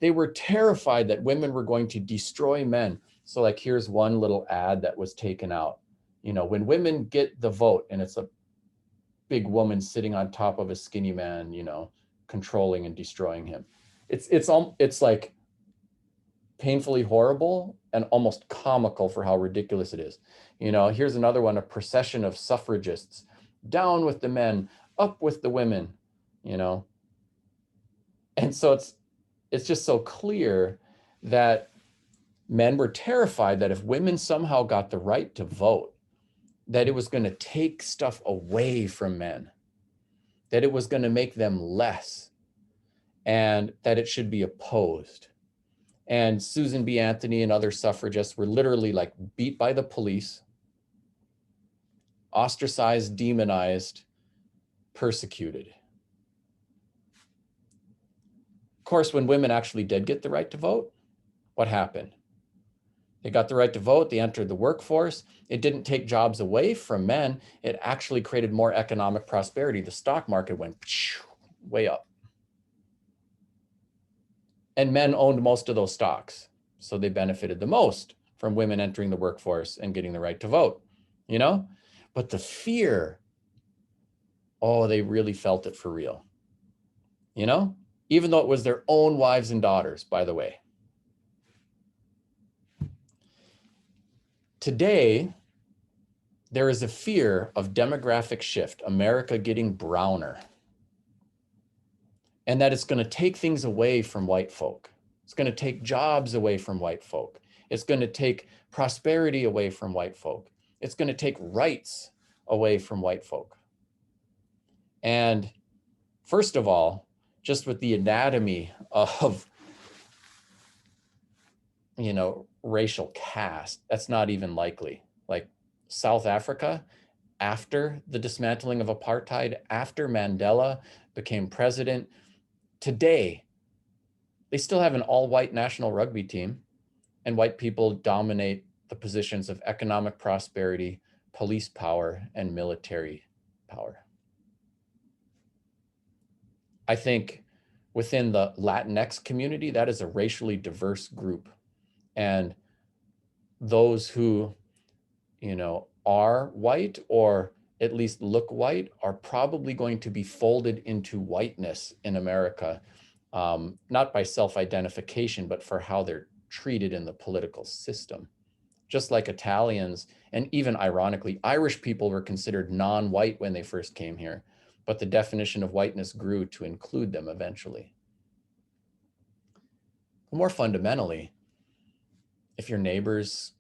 They were terrified that women were going to destroy men. So like, here's one little ad that was taken out. You know, when women get the vote, and it's a big woman sitting on top of a skinny man, you know, controlling and destroying him. It's like painfully horrible and almost comical for how ridiculous it is. You know, here's another one, a procession of suffragists, down with the men, up with the women, you know. And so it's just so clear that men were terrified that if women somehow got the right to vote, that it was going to take stuff away from men, that it was going to make them less, and that it should be opposed. And Susan B. Anthony and other suffragists were literally like beat by the police, ostracized, demonized, persecuted. Of course, when women actually did get the right to vote, what happened? They got the right to vote, they entered the workforce. It didn't take jobs away from men. It actually created more economic prosperity. The stock market went way up. And men owned most of those stocks. So they benefited the most from women entering the workforce and getting the right to vote, you know? But the fear, oh, they really felt it for real, you know? Even though it was their own wives and daughters, by the way. Today, there is a fear of demographic shift, America getting browner, and that it's going to take things away from white folk. It's going to take jobs away from white folk. It's going to take prosperity away from white folk. It's going to take rights away from white folk. And first of all, just with the anatomy of, you know, racial caste, that's not even likely. Like South Africa, after the dismantling of apartheid, after Mandela became president, today, they still have an all-white national rugby team, and white people dominate the positions of economic prosperity, police power, and military power. I think within the Latinx community, that is a racially diverse group. And those who, are white or at least look white are probably going to be folded into whiteness in America, not by self-identification, but for how they're treated in the political system. Just like Italians, and even ironically, Irish people were considered non-white when they first came here, but the definition of whiteness grew to include them eventually. More fundamentally, if your neighbors,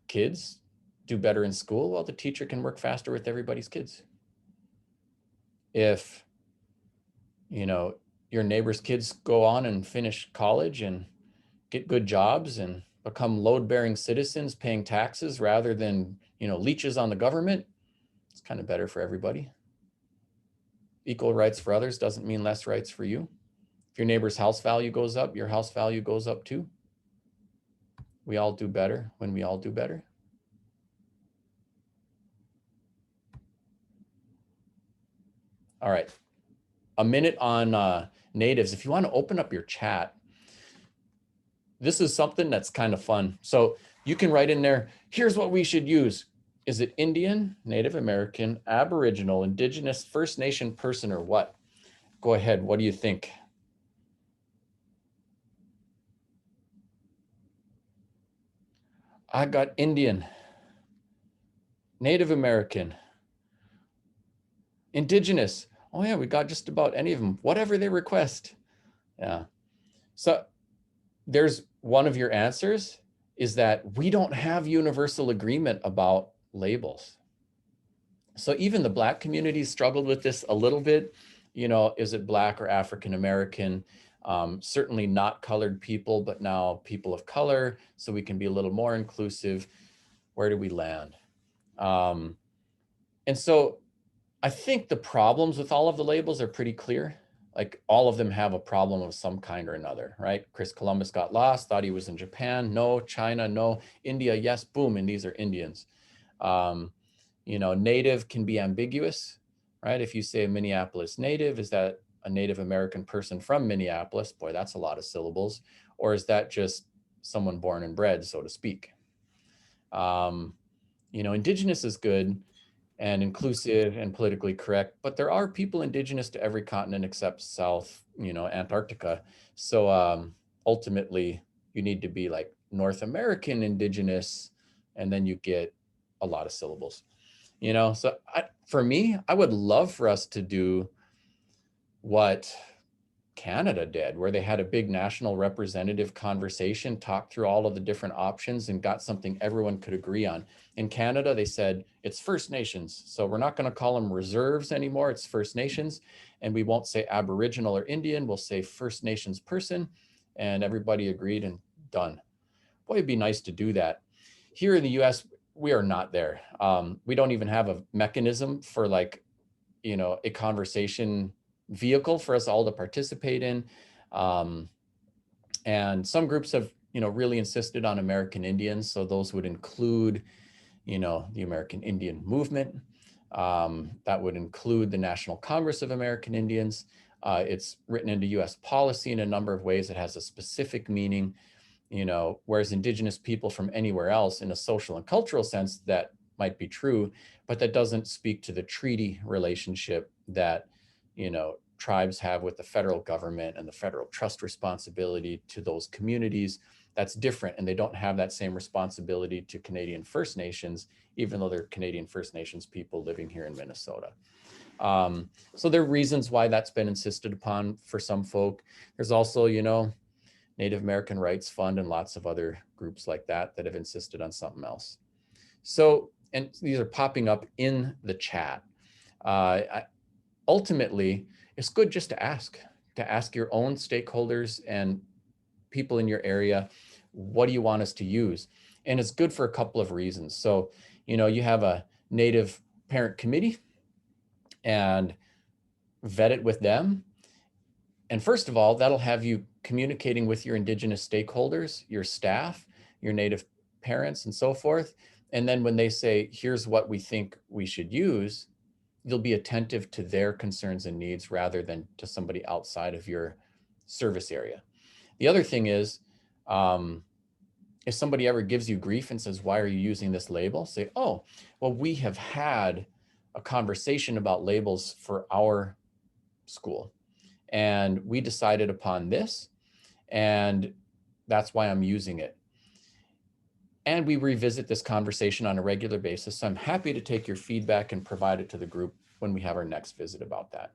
kids do better in school, well, the teacher can work faster with everybody's kids. If, your neighbor's kids go on and finish college and get good jobs and become load-bearing citizens paying taxes rather than, leeches on the government, it's kind of better for everybody. Equal rights for others doesn't mean less rights for you. If your neighbor's house value goes up, your house value goes up too. We all do better when we all do better. All right, a minute on natives. If you want to open up your chat, this is something that's kind of fun. So you can write in there, here's what we should use. Is it Indian, Native American, Aboriginal, Indigenous, First Nation person, or what? Go ahead, what do you think? I got Indian, Native American, Indigenous. Oh yeah, we got just about any of them, whatever they request. Yeah. So there's one of your answers is that we don't have universal agreement about labels. So even the Black community struggled with this a little bit. Is it Black or African American? Certainly not colored people, but now people of color, so we can be a little more inclusive. Where do we land? And so I think the problems with all of the labels are pretty clear. Like all of them have a problem of some kind or another, right? Chris Columbus got lost, thought he was in Japan. No. China, no. India, yes, boom, and these are Indians. Native can be ambiguous, right? If you say a Minneapolis native, is that a Native American person from Minneapolis? Boy, that's a lot of syllables. Or is that just someone born and bred, so to speak? Indigenous is good and inclusive and politically correct, but there are people indigenous to every continent except South, Antarctica. So ultimately, you need to be like North American indigenous, and then you get a lot of syllables. So for me, I would love for us to do what Canada did, where they had a big national representative conversation, talked through all of the different options and got something everyone could agree on. In Canada, they said it's First Nations. So we're not going to call them reserves anymore. It's First Nations. And we won't say Aboriginal or Indian. We'll say First Nations person. And everybody agreed and done. Boy, it'd be nice to do that. Here in the US, we are not there. We don't even have a mechanism for a conversation vehicle for us all to participate in. And some groups have, really insisted on American Indians. So those would include, the American Indian movement. That would include the National Congress of American Indians. It's written into US policy in a number of ways. It has a specific meaning, whereas Indigenous people from anywhere else in a social and cultural sense, that might be true, but that doesn't speak to the treaty relationship that, tribes have with the federal government and the federal trust responsibility to those communities. That's different. And they don't have that same responsibility to Canadian First Nations, even though they're Canadian First Nations people living here in Minnesota. So there are reasons why that's been insisted upon for some folk. There's also, Native American Rights Fund and lots of other groups like that have insisted on something else. So, and these are popping up in the chat. Ultimately, it's good just to ask your own stakeholders and people in your area, what do you want us to use? And it's good for a couple of reasons. So, you have a Native Parent Committee and vet it with them. And first of all, that'll have you communicating with your Indigenous stakeholders, your staff, your native parents and so forth. And then when they say, here's what we think we should use, you'll be attentive to their concerns and needs rather than to somebody outside of your service area. The other thing is, if somebody ever gives you grief and says, why are you using this label? Say, oh, well, we have had a conversation about labels for our school, and we decided upon this, and that's why I'm using it. And we revisit this conversation on a regular basis. So I'm happy to take your feedback and provide it to the group when we have our next visit about that.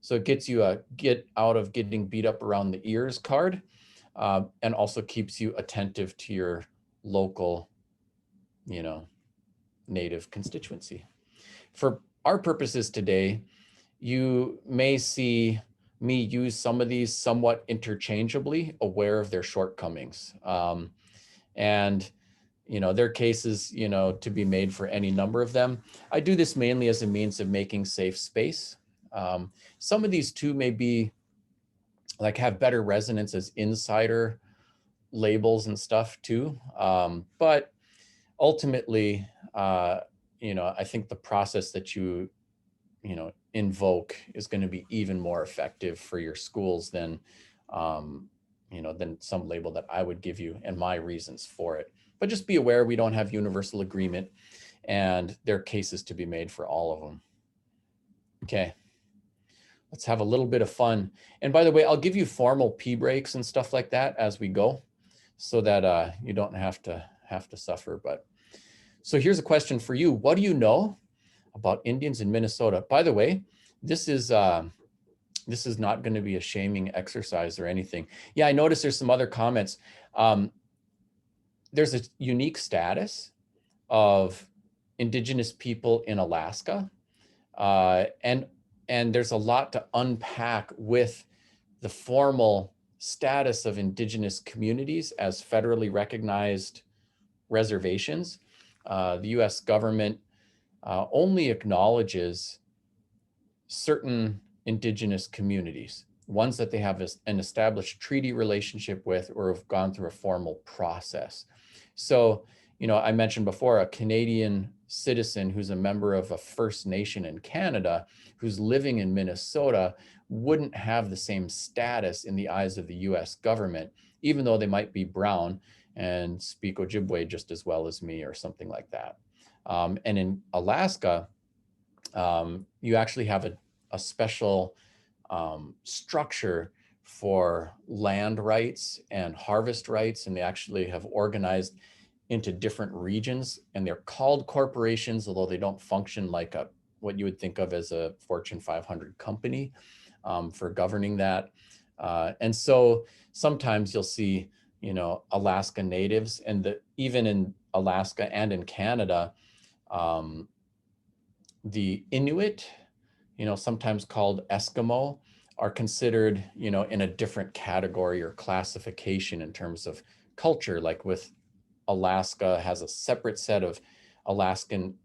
So it gets you a get out of getting beat up around the ears card, and also keeps you attentive to your local, native constituency. For our purposes today, you may see me use some of these somewhat interchangeably, aware of their shortcomings. And there are cases, to be made for any number of them. I do this mainly as a means of making safe space. Some of these too may be have better resonance as insider labels and stuff too. But ultimately, I think the process that you invoke is going to be even more effective for your schools than some label that I would give you and my reasons for it. But just be aware we don't have universal agreement, and there are cases to be made for all of them. Okay, let's have a little bit of fun. And by the way, I'll give you formal pee breaks and stuff like that as we go, so that you don't have to suffer. But so here's a question for you. What do you know about Indians in Minnesota? By the way, this is not going to be a shaming exercise or anything. Yeah, I noticed there's some other comments. There's a unique status of Indigenous people in Alaska, and there's a lot to unpack with the formal status of Indigenous communities as federally recognized reservations. The U.S. government only acknowledges certain Indigenous communities, ones that they have an established treaty relationship with or have gone through a formal process. So, I mentioned before, a Canadian citizen who's a member of a First Nation in Canada who's living in Minnesota wouldn't have the same status in the eyes of the US government, even though they might be brown and speak Ojibwe just as well as me or something like that. And in Alaska, you actually have a special structure for land rights and harvest rights, and they actually have organized into different regions, and they're called corporations, although they don't function like what you would think of as a Fortune 500 company for governing that. And so sometimes you'll see, Alaska natives, and even in Alaska and in Canada, the Inuit, sometimes called Eskimo, are considered, in a different category or classification in terms of culture. Like with Alaska has a separate set of Alaskan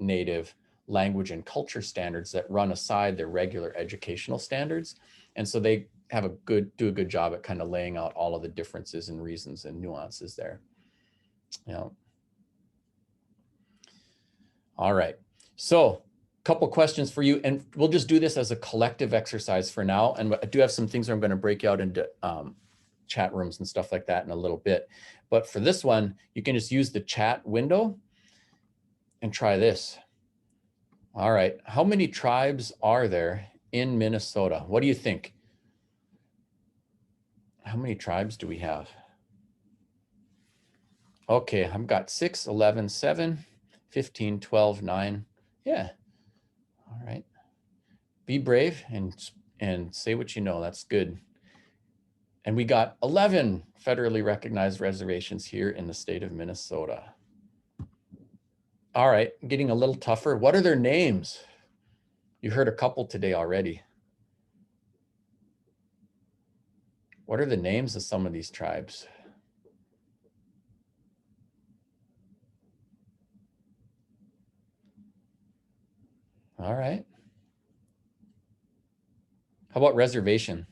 Native language and culture standards that run aside their regular educational standards. And so they have do a good job at kind of laying out all of the differences and reasons and nuances there. Yeah. All right. So a couple questions for you, and we'll just do this as a collective exercise for now. And I do have some things where I'm going to break out into chat rooms and stuff like that in a little bit. But for this one, you can just use the chat window and try this. All right. How many tribes are there in Minnesota? What do you think? How many tribes do we have? Okay, I've got 6, 11, 7, 15, 12, 9. Yeah. All right. Be brave and say what you know. That's good. And we got 11 federally recognized reservations here in the state of Minnesota. All right, getting a little tougher. What are their names? You heard a couple today already. What are the names of some of these tribes? All right. How about reservation?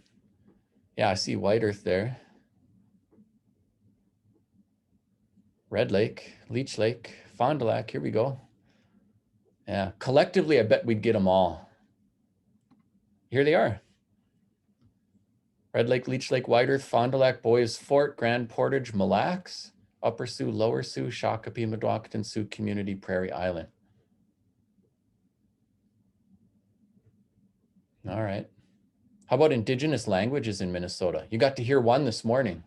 Yeah, I see White Earth there. Red Lake, Leech Lake, Fond du Lac, here we go. Yeah, collectively, I bet we'd get them all. Here they are. Red Lake, Leech Lake, White Earth, Fond du Lac, Boys Fort, Grand Portage, Mille Lacs, Upper Sioux, Lower Sioux, Shakopee, Mdewakanton, Sioux Community, Prairie Island. All right. How about Indigenous languages in Minnesota? You got to hear one this morning.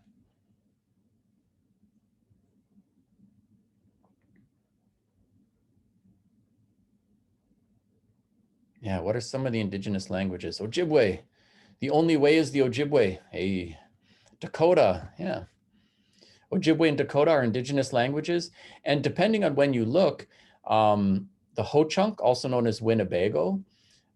Yeah, what are some of the Indigenous languages? Ojibwe. The only way is the Ojibwe. Hey, Dakota. Yeah. Ojibwe and Dakota are Indigenous languages. And depending on when you look, the Ho-Chunk, also known as Winnebago,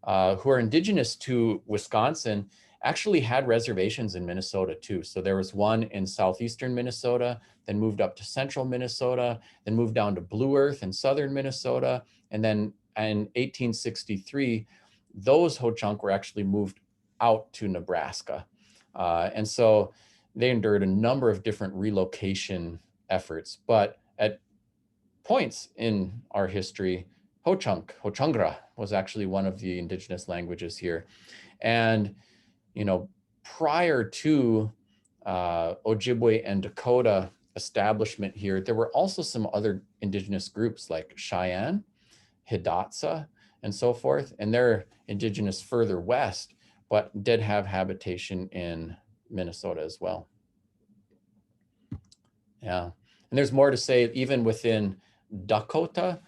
who are indigenous to Wisconsin, actually had reservations in Minnesota too. So there was one in southeastern Minnesota, then moved up to central Minnesota, then moved down to Blue Earth in southern Minnesota. And then in 1863, those Ho-Chunk were actually moved out to Nebraska. And so they endured a number of different relocation efforts. But at points in our history, Ho-Chunk, Ho-Chungra was actually one of the indigenous languages here. And, you know, prior to Ojibwe and Dakota establishment here, there were also some other indigenous groups like Cheyenne, Hidatsa, and so forth. And they're indigenous further west, but did have habitation in Minnesota as well. Yeah. And there's more to say even within Dakota,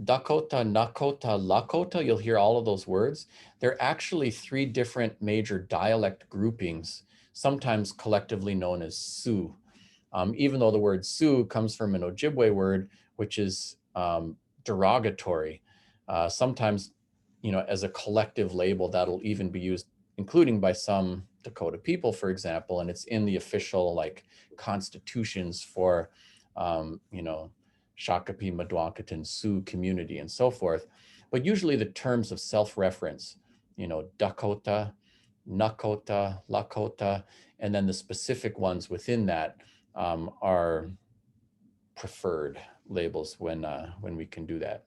Nakota, Lakota, you'll hear all of those words. They're actually three different major dialect groupings, sometimes collectively known as Sioux. Even though the word Sioux comes from an Ojibwe word, which is derogatory, sometimes, you know, as a collective label that'll even be used, including by some Dakota people, for example, and it's in the official like constitutions for, you know, Shakopee, Mdewakanton, Sioux community and so forth. But usually the terms of self-reference, you know, Dakota, Nakota, Lakota, and then the specific ones within that are preferred labels when we can do that.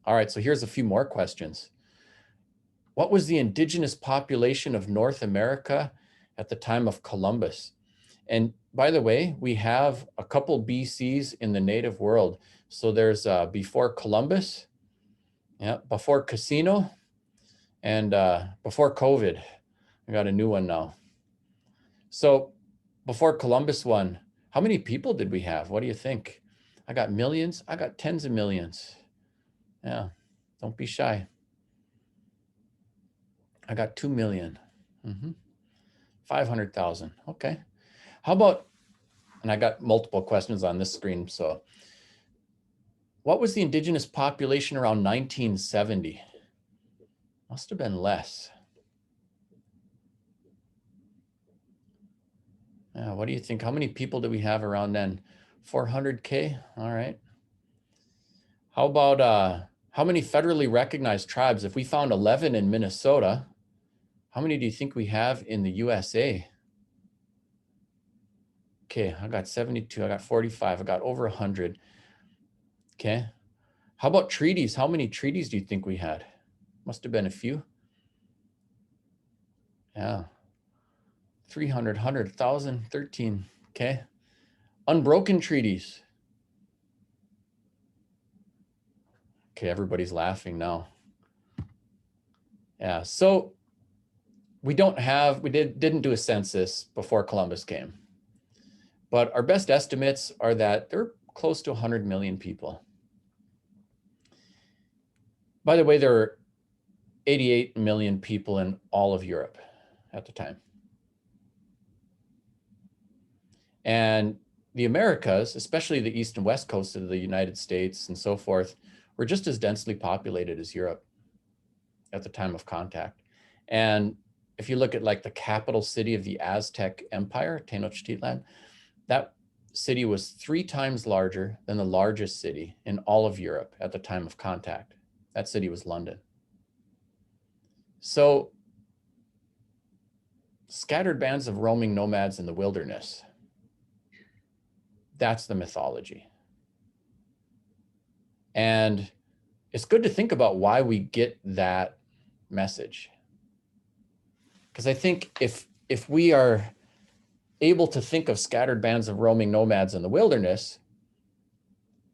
All right, so here's a few more questions. What was the indigenous population of North America at the time of Columbus? And by the way, we have a couple BCs in the native world. So there's before Columbus, yeah, before Casino, and before COVID. I got a new one now. So before Columbus one, how many people did we have? What do you think? I got millions. I got tens of millions. Yeah, don't be shy. I got 2 million. 500,000. Okay. How about, and I got multiple questions on this screen. So what was the indigenous population around 1970? Must have been less. Yeah, what do you think? How many people do we have around then? 400K? All right. How about how many federally recognized tribes? If we found 11 in Minnesota, how many do you think we have in the USA? Okay, I got 72, I got 45, I got over 100. Okay. How about treaties? How many treaties do you think we had? Must have been a few. Yeah. 300, 100, 1,000, 13. Okay. Unbroken treaties. Okay, everybody's laughing now. Yeah, so we didn't do a census before Columbus came. But our best estimates are that there are close to 100 million people. By the way, there are 88 million people in all of Europe at the time. And the Americas, especially the east and west coast of the United States and so forth, were just as densely populated as Europe at the time of contact. And if you look at like the capital city of the Aztec Empire, Tenochtitlan, that city was 3 times larger than the largest city in all of Europe at the time of contact. That city was London. So scattered bands of roaming nomads in the wilderness, that's the mythology. And it's good to think about why we get that message. Because I think if we are able to think of scattered bands of roaming nomads in the wilderness,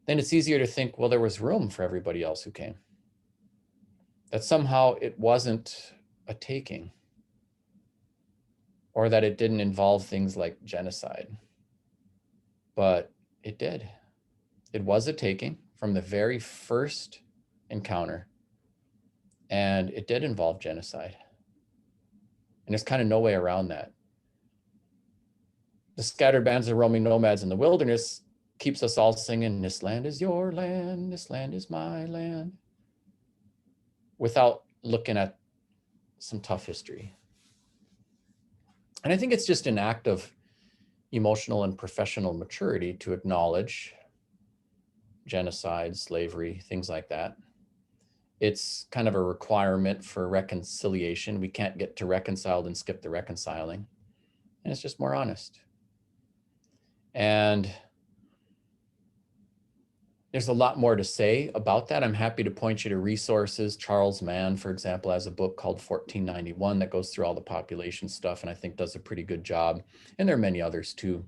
then it's easier to think, well, there was room for everybody else who came. That somehow it wasn't a taking, or that it didn't involve things like genocide. But it did. It was a taking from the very first encounter, and it did involve genocide. And there's kind of no way around that. The scattered bands of roaming nomads in the wilderness keeps us all singing, "This land is your land, this land is my land," without looking at some tough history. And I think it's just an act of emotional and professional maturity to acknowledge genocide, slavery, things like that. It's kind of a requirement for reconciliation. We can't get to reconciled and skip the reconciling. And it's just more honest. And there's a lot more to say about that. I'm happy to point you to resources. Charles Mann, for example, has a book called 1491 that goes through all the population stuff, and I think does a pretty good job. And there are many others too.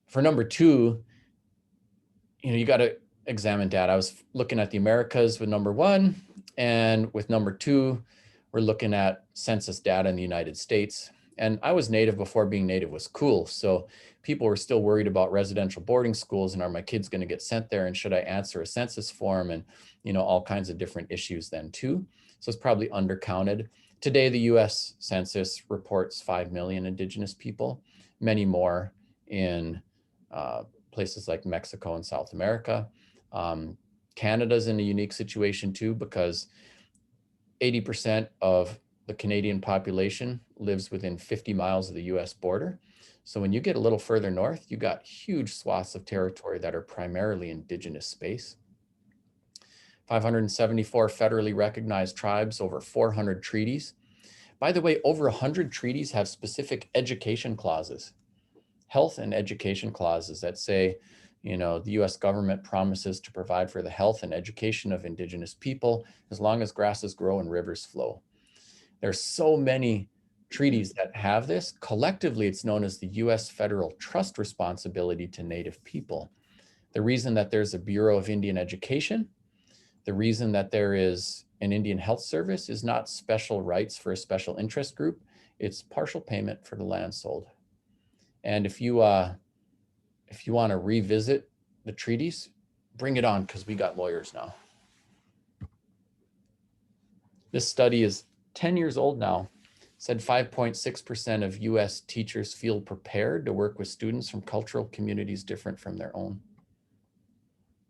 For number two, you got to examine data. I was looking at the Americas with number one, and with number two, we're looking at census data in the United States. And I was Native before being Native was cool. So people were still worried about residential boarding schools and are my kids going to get sent there? And should I answer a census form? And, all kinds of different issues then too. So it's probably undercounted. Today, the US Census reports 5 million Indigenous people, many more in places like Mexico and South America. Canada's in a unique situation too, because 80% of the Canadian population lives within 50 miles of the US border. So when you get a little further north, you got huge swaths of territory that are primarily Indigenous space. 574 federally recognized tribes, over 400 treaties. By the way, over 100 treaties have specific education clauses, health and education clauses that say, the US government promises to provide for the health and education of Indigenous people as long as grasses grow and rivers flow. There's so many treaties that have this. Collectively, it's known as the US Federal Trust Responsibility to Native People. The reason that there's a Bureau of Indian Education, the reason that there is an Indian Health Service is not special rights for a special interest group. It's partial payment for the land sold. And if you want to revisit the treaties, bring it on, because we got lawyers now. This study is 10 years old now. Said 5.6% of US teachers feel prepared to work with students from cultural communities different from their own.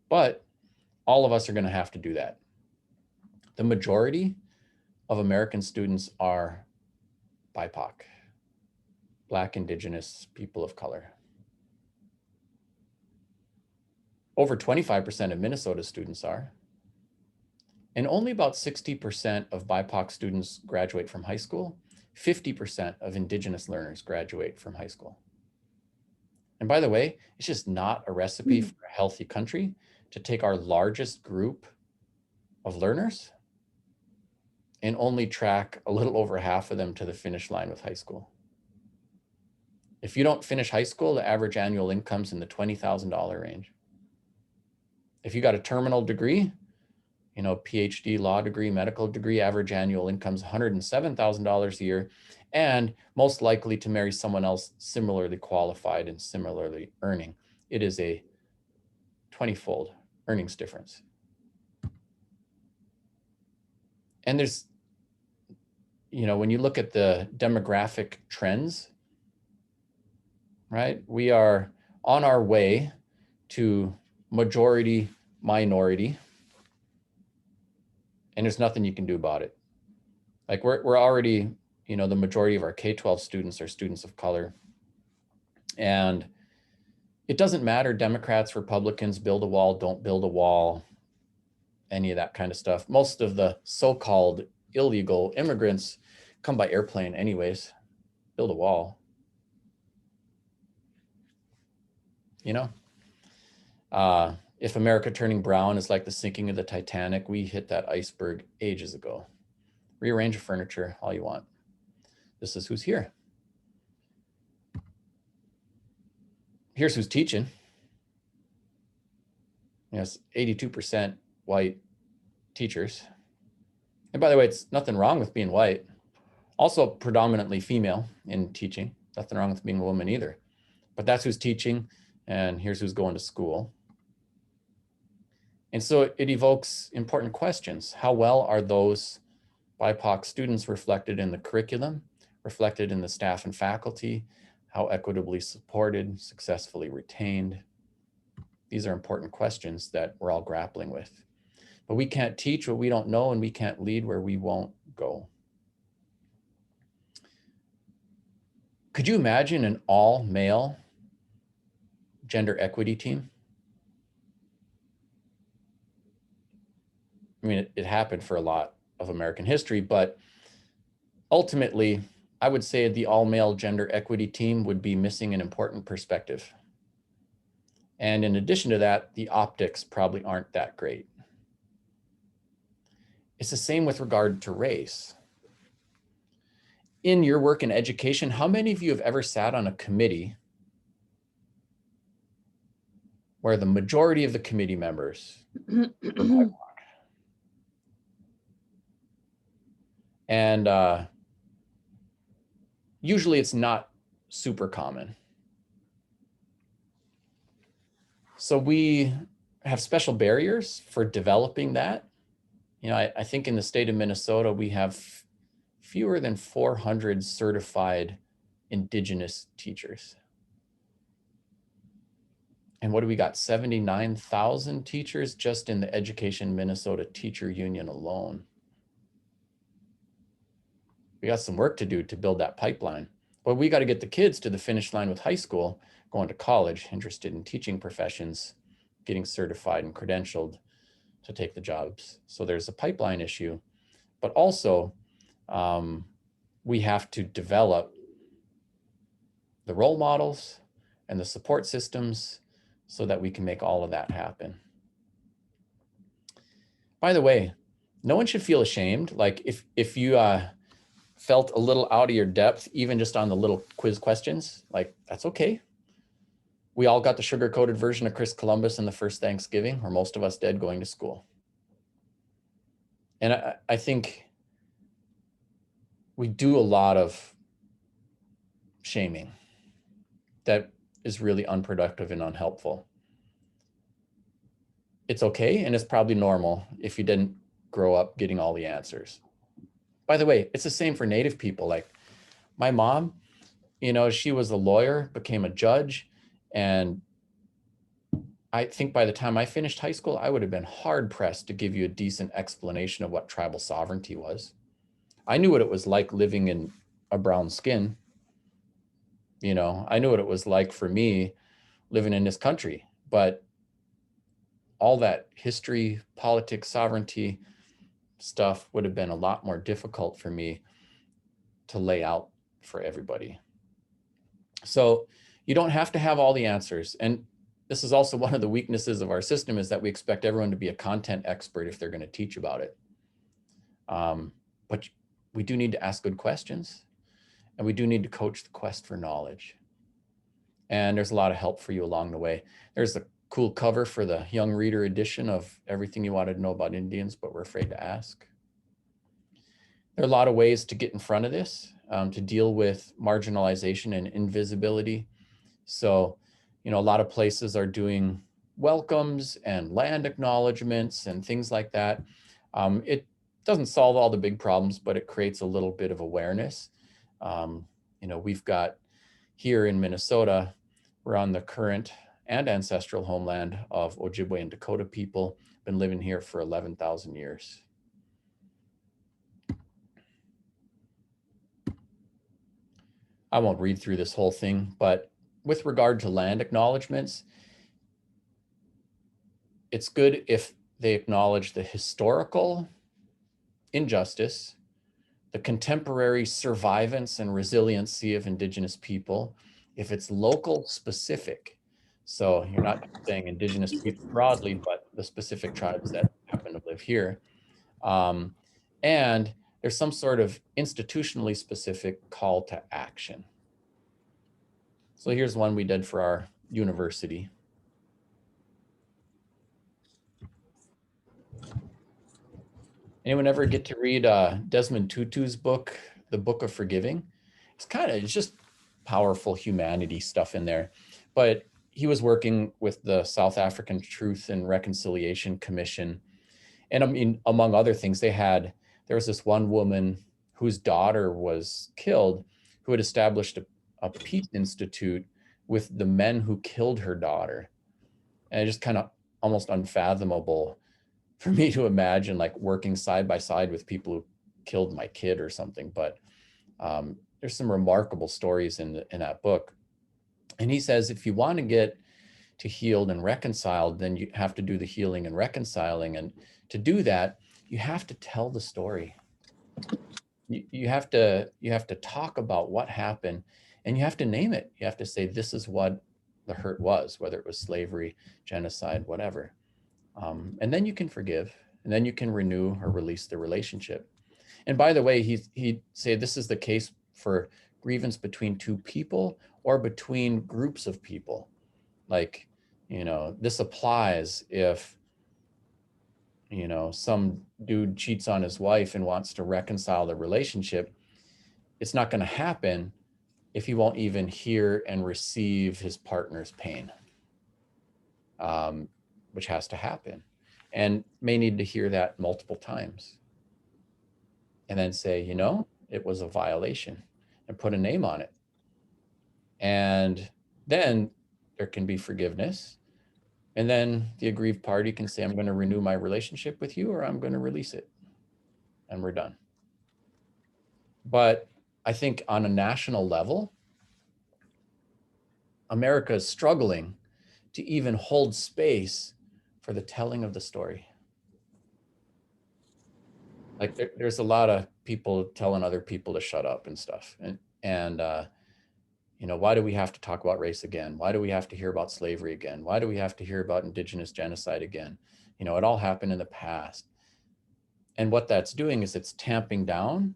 But all of us are going to have to do that. The majority of American students are BIPOC, Black, Indigenous, people of color. Over 25% of Minnesota students are. And only about 60% of BIPOC students graduate from high school. 50% of Indigenous learners graduate from high school. And by the way, it's just not a recipe for a healthy country to take our largest group of learners and only track a little over half of them to the finish line with high school. If you don't finish high school, the average annual income's in the $20,000 range. If you got a terminal degree, PhD, law degree, medical degree, average annual income's $107,000 a year, and most likely to marry someone else similarly qualified and similarly earning. It is a 20-fold earnings difference. And there's, when you look at the demographic trends, right, we are on our way to majority minority, and there's nothing you can do about it. Like we're already, the majority of our K-12 students are students of color. And it doesn't matter, Democrats, Republicans, build a wall, don't build a wall, any of that kind of stuff. Most of the so-called illegal immigrants come by airplane anyways. Build a wall. If America turning brown is like the sinking of the Titanic, we hit that iceberg ages ago. Rearrange your furniture all you want. This is who's here. Here's who's teaching. Yes, 82% white teachers. And by the way, it's nothing wrong with being white. Also predominantly female in teaching. Nothing wrong with being a woman either. But that's who's teaching, and here's who's going to school. And so it evokes important questions. How well are those BIPOC students reflected in the curriculum, reflected in the staff and faculty? How equitably supported, successfully retained? These are important questions that we're all grappling with. But we can't teach what we don't know, and we can't lead where we won't go. Could you imagine an all-male gender equity team? I mean, it happened for a lot of American history, but ultimately, I would say the all-male gender equity team would be missing an important perspective. And in addition to that, the optics probably aren't that great. It's the same with regard to race. In your work in education, how many of you have ever sat on a committee where the majority of the committee members were BIPOC? And usually it's not super common. So we have special barriers for developing that. You know, I think in the state of Minnesota, we have fewer than 400 certified Indigenous teachers. And what do we got? 79,000 teachers just in the Education Minnesota Teacher Union alone. We got some work to do to build that pipeline. But we got to get the kids to the finish line with high school, going to college, interested in teaching professions, getting certified and credentialed to take the jobs. So there's a pipeline issue, but also we have to develop the role models and the support systems so that we can make all of that happen. By the way, no one should feel ashamed. Like if you felt a little out of your depth, even just on the little quiz questions, like that's okay. We all got the sugar-coated version of Chris Columbus in the first Thanksgiving, or most of us did, going to school. And I think we do a lot of shaming that is really unproductive and unhelpful. It's okay, and it's probably normal if you didn't grow up getting all the answers. By the way, it's the same for Native people. Like my mom, you know, she was a lawyer, became a judge, and I think by the time I finished high school, I would have been hard pressed to give you a decent explanation of what tribal sovereignty was. I knew what it was like living in a brown skin. You know, I knew what it was like for me living in this country, but all that history, politics, sovereignty stuff would have been a lot more difficult for me to lay out for everybody. So you don't have to have all the answers. And this is also one of the weaknesses of our system, is that we expect everyone to be a content expert if they're going to teach about it. But we do need to ask good questions, and we do need to coach the quest for knowledge. And there's a lot of help for you along the way. There's a cool cover for the Young Reader edition of Everything You Wanted to Know About Indians, but we're afraid to ask. There are a lot of ways to get in front of this, to deal with marginalization and invisibility. So, you know, a lot of places are doing welcomes and land acknowledgements and things like that. It doesn't solve all the big problems, but it creates a little bit of awareness. You know, we've got here in Minnesota, we're on the current and ancestral homeland of Ojibwe and Dakota people, been living here for 11,000 years. I won't read through this whole thing, but with regard to land acknowledgements, it's good if they acknowledge the historical injustice, the contemporary survivance and resiliency of Indigenous people. If it's local specific, So you're not saying indigenous people broadly, but the specific tribes that happen to live here. Um, and there's some sort of institutionally specific call to action. So here's one we did for our university. Anyone ever get to read Desmond Tutu's book, The Book of Forgiving? It's just powerful humanity stuff in there. But he was working with the South African Truth and Reconciliation Commission. And I mean, among other things, there was this one woman whose daughter was killed, who had established a peace institute with the men who killed her daughter. And it just kind of almost unfathomable for me to imagine like working side by side with people who killed my kid or something. But there's some remarkable stories in that book. And he says, if you want to get to healed and reconciled, then you have to do the healing and reconciling. And to do that, you have to tell the story. You have to talk about what happened, and you have to name it. You have to say, this is what the hurt was, whether it was slavery, genocide, whatever. And then you can forgive, and then you can renew or release the relationship. And by the way, he'd say this is the case for grievance between two people or between groups of people. Like, this applies if, some dude cheats on his wife and wants to reconcile the relationship. It's not going to happen if he won't even hear and receive his partner's pain, which has to happen, and may need to hear that multiple times. And then say, it was a violation, and put a name on it. And then there can be forgiveness. And then the aggrieved party can say, I'm going to renew my relationship with you, or I'm going to release it. And we're done. But I think on a national level, America is struggling to even hold space for the telling of the story. Like there's a lot of people telling other people to shut up and stuff. And why do we have to talk about race again? Why do we have to hear about slavery again? Why do we have to hear about indigenous genocide again? It all happened in the past. And what that's doing is it's tamping down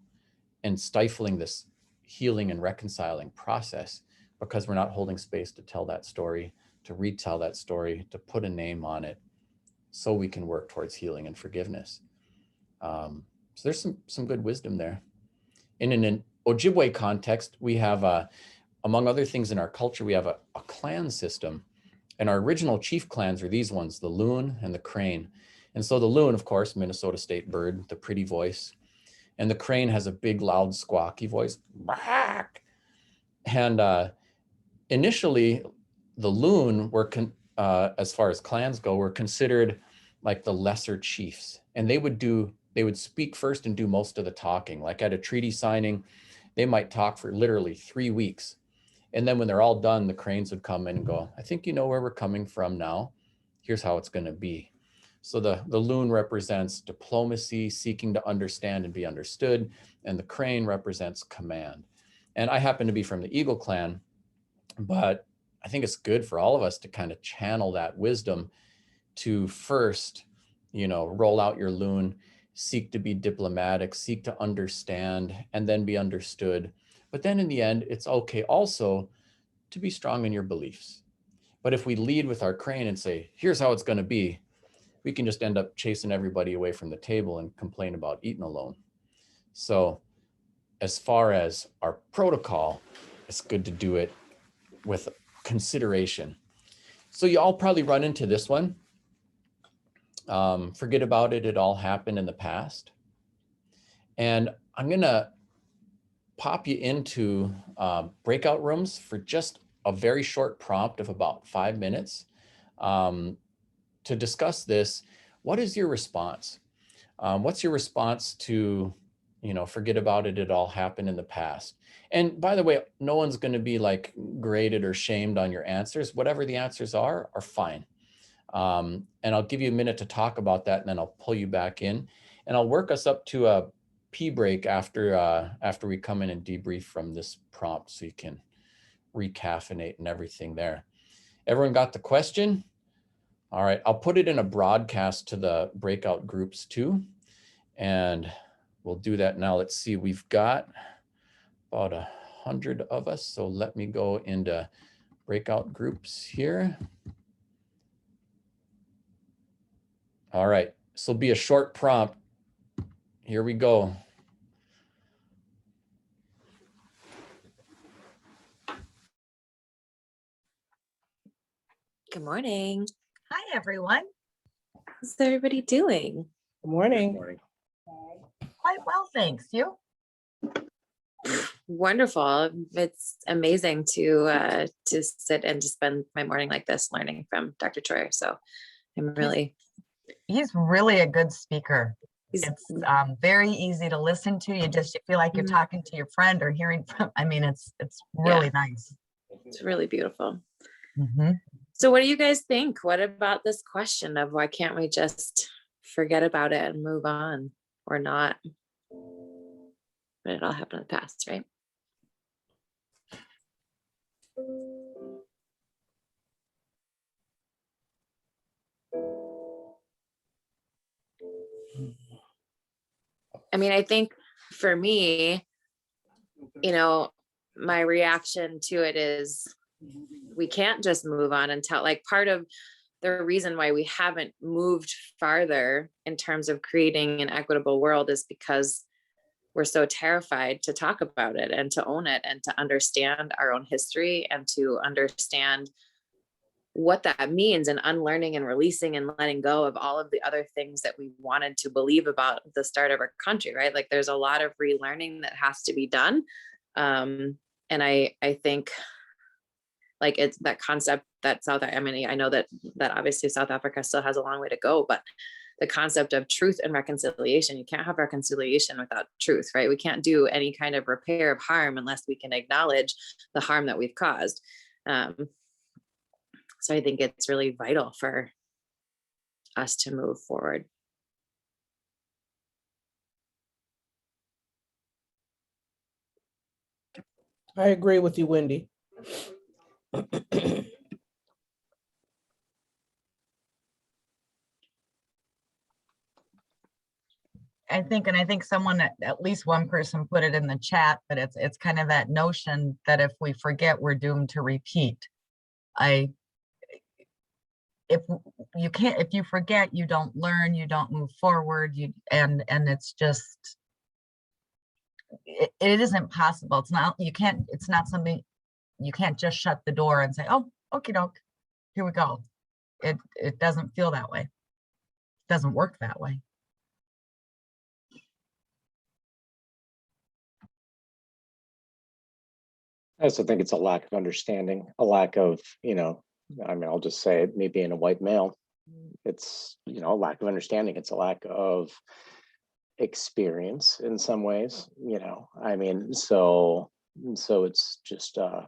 and stifling this healing and reconciling process, because we're not holding space to tell that story, to retell that story, to put a name on it, so we can work towards healing and forgiveness. So there's some good wisdom there. In an Ojibwe context, we have, among other things in our culture, we have a clan system. And our original chief clans are these ones, the loon and the crane. And so the loon, of course, Minnesota state bird, the pretty voice. And the crane has a big, loud, squawky voice. And initially, the loon were, as far as clans go, were considered like the lesser chiefs. And they would speak first and do most of the talking. Like at a treaty signing, they might talk for literally 3 weeks. And then when they're all done, the cranes would come in and go, I think you know where we're coming from now. Here's how it's going to be. So the loon represents diplomacy, seeking to understand and be understood. And the crane represents command. And I happen to be from the Eagle clan, but I think it's good for all of us to kind of channel that wisdom to first, roll out your loon, seek to be diplomatic, seek to understand, and then be understood. But then in the end, it's okay also to be strong in your beliefs. But if we lead with our crane and say, here's how it's going to be, we can just end up chasing everybody away from the table and complain about eating alone. So as far as our protocol, it's good to do it with consideration. So you all probably run into this one. Forget about it. It all happened in the past. And I'm going to pop you into breakout rooms for just a very short prompt of about 5 minutes to discuss this. What is your response? What's your response to, forget about it, it all happened in the past? And by the way, no one's going to be like graded or shamed on your answers. Whatever the answers are fine. And I'll give you a minute to talk about that, and then I'll pull you back in, and I'll work us up to a pee break after we come in and debrief from this prompt, so you can recaffeinate and everything there. Everyone got the question? All right, I'll put it in a broadcast to the breakout groups too. And we'll do that now. Let's see, we've got about 100 of us. So let me go into breakout groups here. All right, this will be a short prompt. Here we go. Good morning. Hi, everyone. How's everybody doing? Good morning. Good morning. Quite well, thanks. You? Wonderful. It's amazing to sit and to spend my morning like this learning from Dr. Treuer. So I'm really He's really a good speaker. he's It's very easy to listen to. You feel like you're talking to your friend or hearing from. I mean, it's really nice. it's really beautiful. Mm-hmm. So what do you guys think? What about this question of why can't we just forget about it and move on or not? But it all happened in the past, right? I mean, I think for me, my reaction to it is we can't just move on until, like, part of the reason why we haven't moved farther in terms of creating an equitable world is because we're so terrified to talk about it and to own it and to understand our own history and to understand what that means, and unlearning and releasing and letting go of all of the other things that we wanted to believe about the start of our country, right? Like there's a lot of relearning that has to be done. And I think like it's that concept that I know that obviously South Africa still has a long way to go, but the concept of truth and reconciliation, you can't have reconciliation without truth, right? We can't do any kind of repair of harm unless we can acknowledge the harm that we've caused. So I think it's really vital for us to move forward. I agree with you, Wendy. I think someone, at least one person put it in the chat, but it's kind of that notion that if we forget, we're doomed to repeat. If you forget, you don't learn, you don't move forward, and it's just, it isn't possible. It's not something, you can't just shut the door and say, oh, okie doke, here we go. It doesn't feel that way. It doesn't work that way. I also think it's a lack of understanding, a lack of, I'll just say it, me being a white male, it's, a lack of understanding. It's a lack of experience in some ways, so it's just, a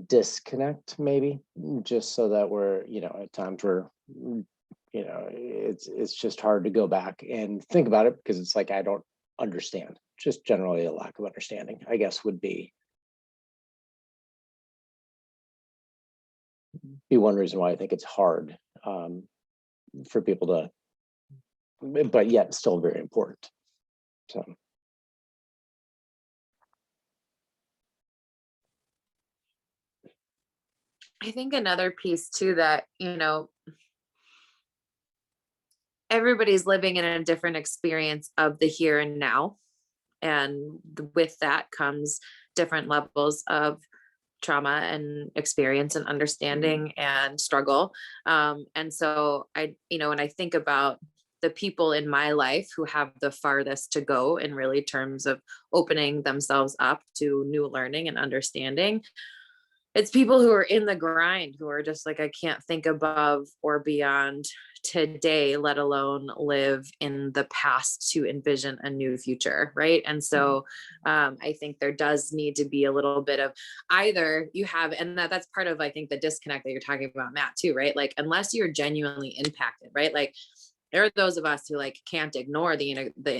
disconnect maybe, just so that we're, at times it's just hard to go back and think about it because it's like, I don't understand. Just generally a lack of understanding, I guess, would be one reason why I think it's hard for people to, but yet still very important. So. I think another piece too that, everybody's living in a different experience of the here and now. And with that comes different levels of trauma and experience and understanding and struggle. And so when I think about the people in my life who have the farthest to go in really terms of opening themselves up to new learning and understanding, it's people who are in the grind, who are just like, I can't think above or beyond today, let alone live in the past to envision a new future, right? And so I think there does need to be a little bit of either you have, and that's part of, I think, the disconnect that you're talking about, Matt, too, right? Like, unless you're genuinely impacted, right? Like, there are those of us who like can't ignore the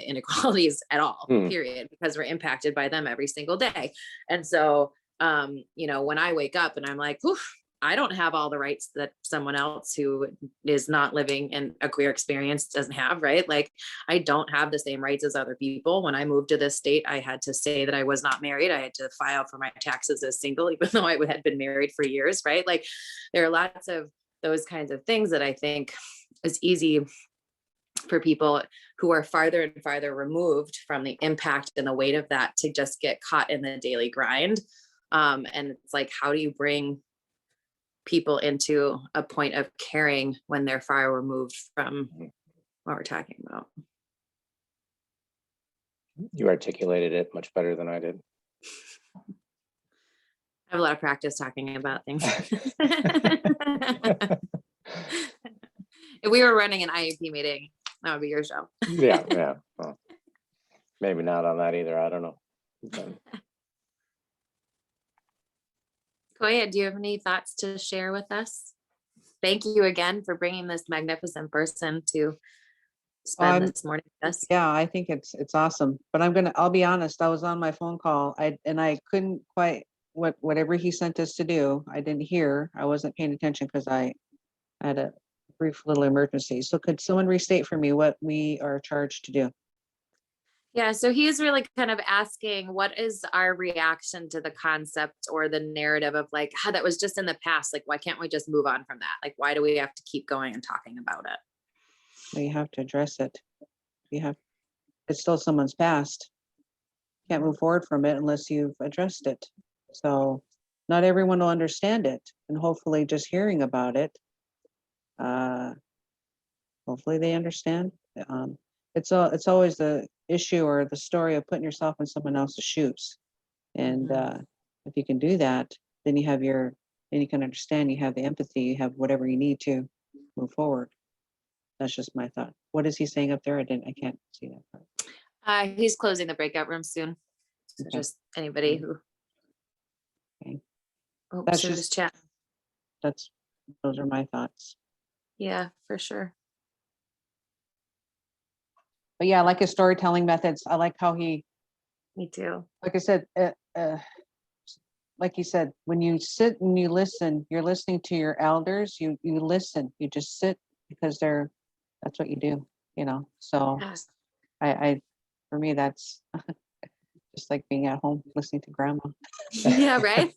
inequalities at all, period, because we're impacted by them every single day. And so, you know, when I wake up and I'm like, oof, I don't have all the rights that someone else who is not living in a queer experience doesn't have, right? Like, I don't have the same rights as other people. When I moved to this state, I had to say that I was not married. I had to file for my taxes as single, even though I had been married for years, right? Like, there are lots of those kinds of things that I think is easy for people who are farther and farther removed from the impact and the weight of that to just get caught in the daily grind. And it's like, how do you bring people into a point of caring when they're far removed from what we're talking about? You articulated it much better than I did. I have a lot of practice talking about things. If we were running an IEP meeting, that would be your show. Yeah. Well, maybe not on that either. I don't know. But Koya, do you have any thoughts to share with us? Thank you again for bringing this magnificent person to spend this morning with us. Yeah, I think it's awesome. But I'll be honest, I was on my phone call. I couldn't quite, whatever he sent us to do, I didn't hear. I wasn't paying attention because I had a brief little emergency. So could someone restate for me what we are charged to do? Yeah, so he's really kind of asking, what is our reaction to the concept or the narrative of like, how that was just in the past? Like, why can't we just move on from that? Like, why do we have to keep going and talking about it? Well, you have to address it. It's still someone's past. Can't move forward from it unless you've addressed it. So not everyone will understand it, and hopefully just hearing about it, hopefully they understand. It's always the issue or the story of putting yourself in someone else's shoes. And if you can do that, then you can understand, you have the empathy, you have whatever you need to move forward. That's just my thought. What is he saying up there? I can't see that part. He's closing the breakout room soon. So Okay. just anybody who Okay. That's just chat. Those are my thoughts. Yeah, for sure. But yeah, I like his storytelling methods. I like how he, Me too. like I said, like you said, when you sit and you listen, you're listening to your elders. You listen. You just sit because that's what you do. So Yes. for me, that's just like being at home listening to grandma. Yeah, right.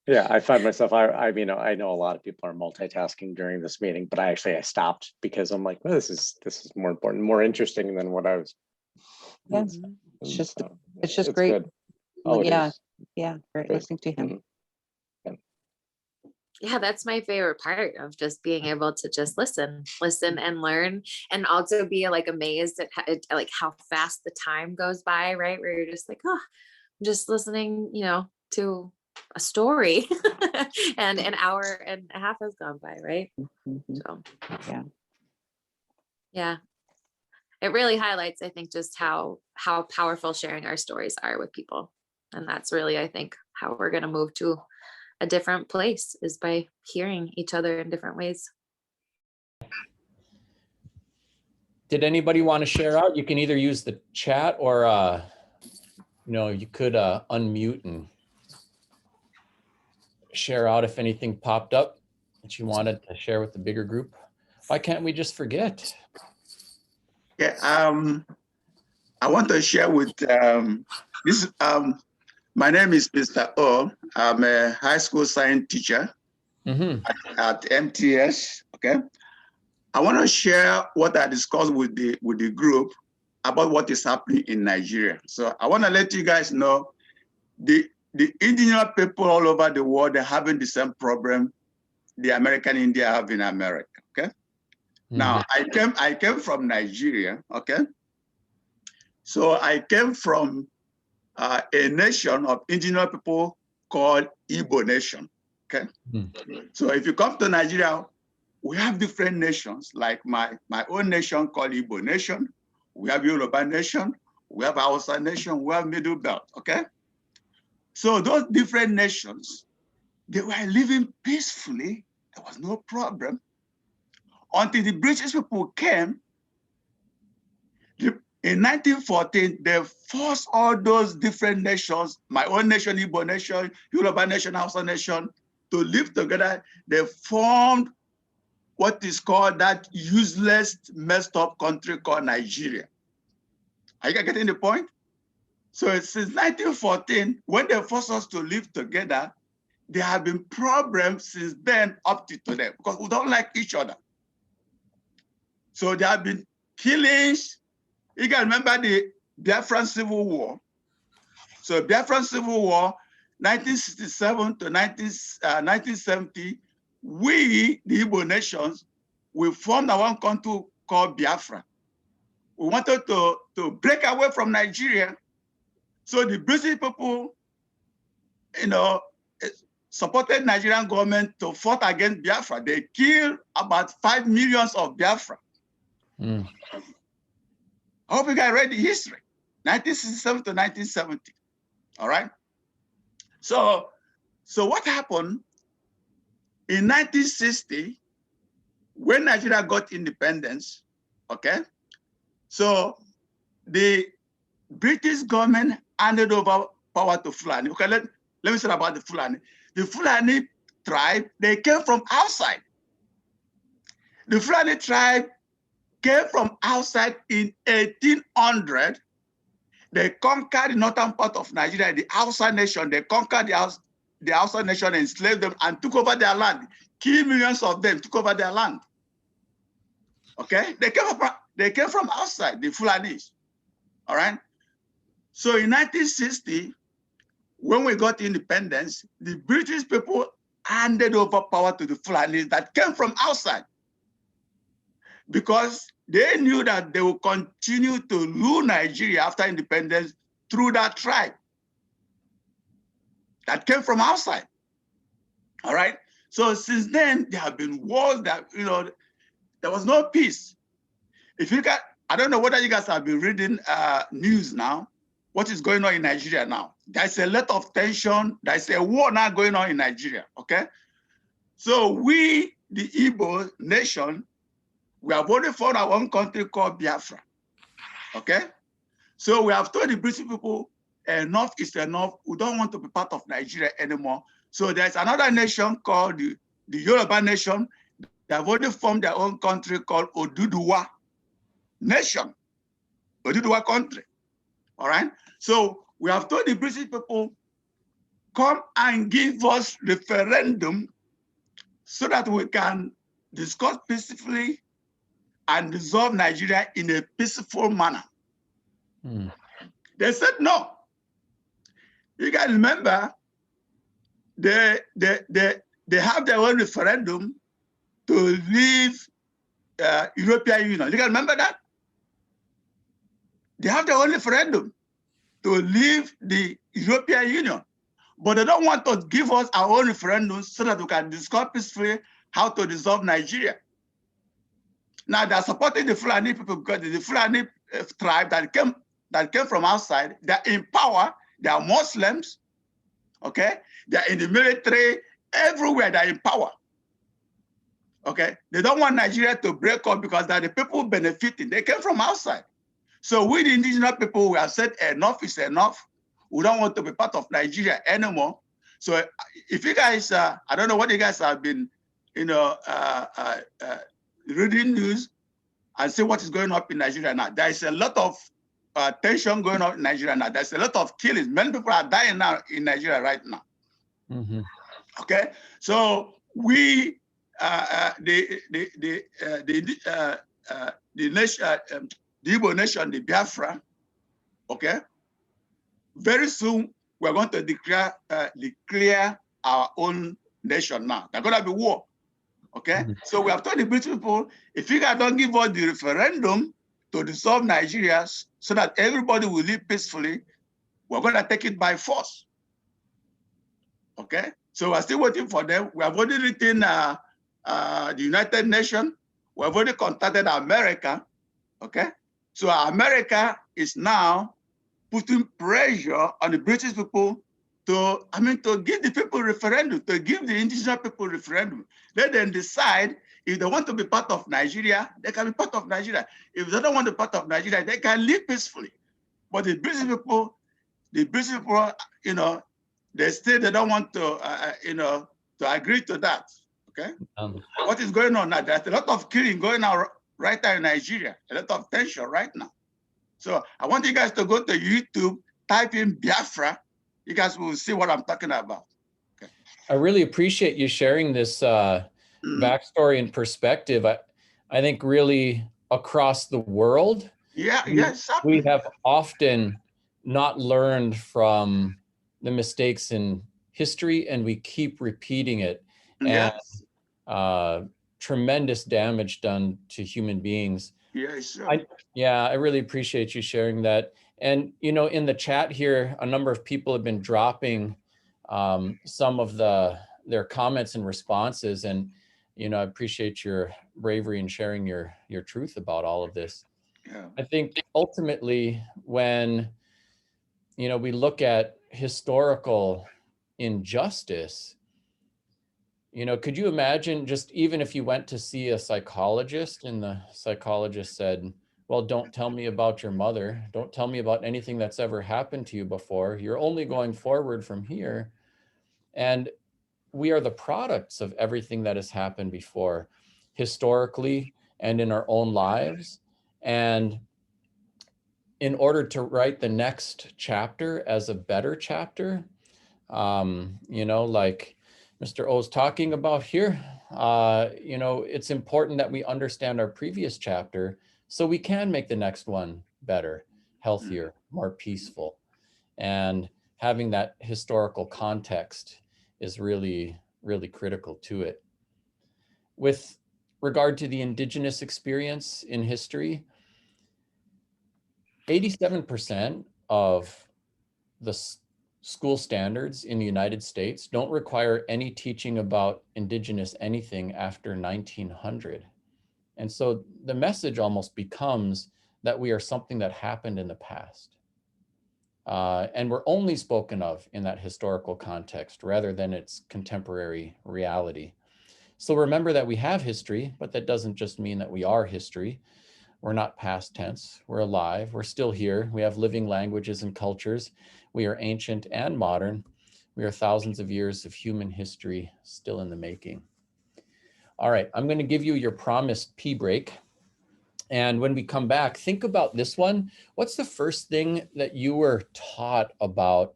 yeah, I find myself, I know a lot of people are multitasking during this meeting, but I stopped because I'm like, well, this is more important, more interesting than what I was. Yes. It's just it's great. good. Oh, yeah. it is. Yeah. Great Great. listening to him. Yeah, that's my favorite part of just being able to just listen and learn, and also be like amazed at how fast the time goes by, right? Where you're just like, oh, I'm just listening, to a story and an hour and a half has gone by, right? Mhm. So Yeah. yeah, it really highlights, I think, just how powerful sharing our stories are with people. And that's really, I think, how we're going to move to a different place, is by hearing each other in different ways. Did anybody want to share out? You can either use the chat or, you could unmute and share out if anything popped up that you wanted to share with the bigger group. Why can't we just forget? Yeah, I want to share with this. My name is Mr. O. I'm a high school science teacher at MTCS. Okay, I want to share what I discussed with the group about what is happening in Nigeria. So I want to let you guys know the indigenous people all over the world are having the same problem the American India have in America. Okay. Now I came from Nigeria. Okay. So I came from a nation of indigenous people called Igbo Nation. Okay. So if you come to Nigeria, we have different nations, like my own nation called Igbo Nation. We have Yoruba Nation. We have Hausa Nation. We have Middle Belt. Okay. So those different nations, they were living peacefully. There was no problem until the British people came. In 1914, they forced all those different nations, my own nation, Igbo nation, Yoruba nation, Hausa nation, to live together. They formed what is called that useless, messed up country called Nigeria. Are you getting the point? So since 1914, when they forced us to live together, there have been problems since then up to today because we don't like each other. So there have been killings. You can remember the Biafran Civil War. So Biafran Civil War, 1967 to 1970, we, the Igbo nations, we formed our own country called Biafra. We wanted to break away from Nigeria. So the British people, supported Nigerian government to fight against Biafra. They killed about 5 million of Biafra. Mm. I hope you guys read the history, 1967 to 1970. All right. So what happened in 1960 when Nigeria got independence? Okay. So the British government handed over power to Fulani. Okay, let me say about the Fulani. The Fulani tribe, they came from outside. The Fulani tribe came from outside in 1800. They conquered the northern part of Nigeria, the Hausa nation. They conquered the Hausa nation, enslaved them, and took over their land. Key millions of them took over their land. Okay, they came from outside, the Fulanis. All right. So in 1960, when we got independence, the British people handed over power to the Fulanis that came from outside because they knew that they would continue to rule Nigeria after independence through that tribe that came from outside. All right. So since then, there have been wars that, there was no peace. If you got, I don't know whether you guys have been reading news now, what is going on in Nigeria now. There's a lot of tension. There's a war now going on in Nigeria, okay? So we, the Igbo nation, we have only found our own country called Biafra, okay? So we have told the British people, enough is enough. We don't want to be part of Nigeria anymore. So there's another nation called the Yoruba nation. They have already formed their own country called Oduduwa nation, Oduduwa country, all right? So we have told the British people, come and give us referendum so that we can discuss peacefully and dissolve Nigeria in a peaceful manner. Mm. They said no. You can remember, they have their own referendum to leave European Union. You can remember that? They have their own referendum to leave the European Union, but they don't want to give us our own referendum so that we can discuss peacefully how to dissolve Nigeria. Now they're supporting the Fulani people because the Fulani tribe that came from outside, they're in power, they are Muslims, okay? They're in the military, everywhere they're in power, okay? They don't want Nigeria to break up because they're the people benefiting. They came from outside. So we, the indigenous people, we have said enough is enough. We don't want to be part of Nigeria anymore. So if you guys, I don't know what you guys have been, reading news and see what is going on in Nigeria now. There is a lot of tension going on in Nigeria now. There's a lot of killings. Many people are dying now in Nigeria right now. Mm-hmm. Okay, so we, the nation, the Igbo nation, the Biafra, okay? Very soon, we're going to declare our own nation now. There's going to be war, okay? Mm-hmm. So we have told the British people, if you guys don't give us the referendum to dissolve Nigeria so that everybody will live peacefully, we're going to take it by force, okay? So we're still waiting for them. We have already written the United Nations. We have already contacted America, okay? So America is now putting pressure on the British people to give the people referendum, to give the indigenous people referendum. Let them decide If they want to be part of Nigeria, they can be part of Nigeria. If they don't want to be part of Nigeria, they can live peacefully. But the British people, you know, they don't want to, you know, to agree to that. Okay. What is going on now? There's a lot of killing going on right now in Nigeria, a lot of tension right now. So I want you guys to go to YouTube, type in Biafra. You guys will see what I'm talking about. Okay. I really appreciate you sharing this backstory and perspective. I think really across the world, we have often not learned from the mistakes in history, and we keep repeating it. Yes. And tremendous damage done to human beings. Yes. I really appreciate you sharing that. And, you know, in the chat here, a number of people have been dropping some of their comments and responses. And, you know, I appreciate your bravery in sharing your truth about all of this. Yeah. I think ultimately when, you know, we look at historical injustice, you know, could you imagine just even if you went to see a psychologist and the psychologist said, well, don't tell me about your mother. Don't tell me about anything that's ever happened to you before. You're only going forward from here. And we are the products of everything that has happened before, historically and in our own lives. And in order to write the next chapter as a better chapter, you know, like Mr. O's talking about here, you know, it's important that we understand our previous chapter so we can make the next one better, healthier, more peaceful. And having that historical context is really, really critical to it. With regard to the indigenous experience in history, 87% of the school standards in the United States don't require any teaching about indigenous anything after 1900. And so the message almost becomes that we are something that happened in the past. And we're only spoken of in that historical context rather than its contemporary reality. So remember that we have history, but that doesn't just mean that we are history. We're not past tense, we're alive, we're still here. We have living languages and cultures. We are ancient and modern. We are thousands of years of human history still in the making. All right, I'm going to give you your promised pee break. And when we come back, think about this one. What's the first thing that you were taught about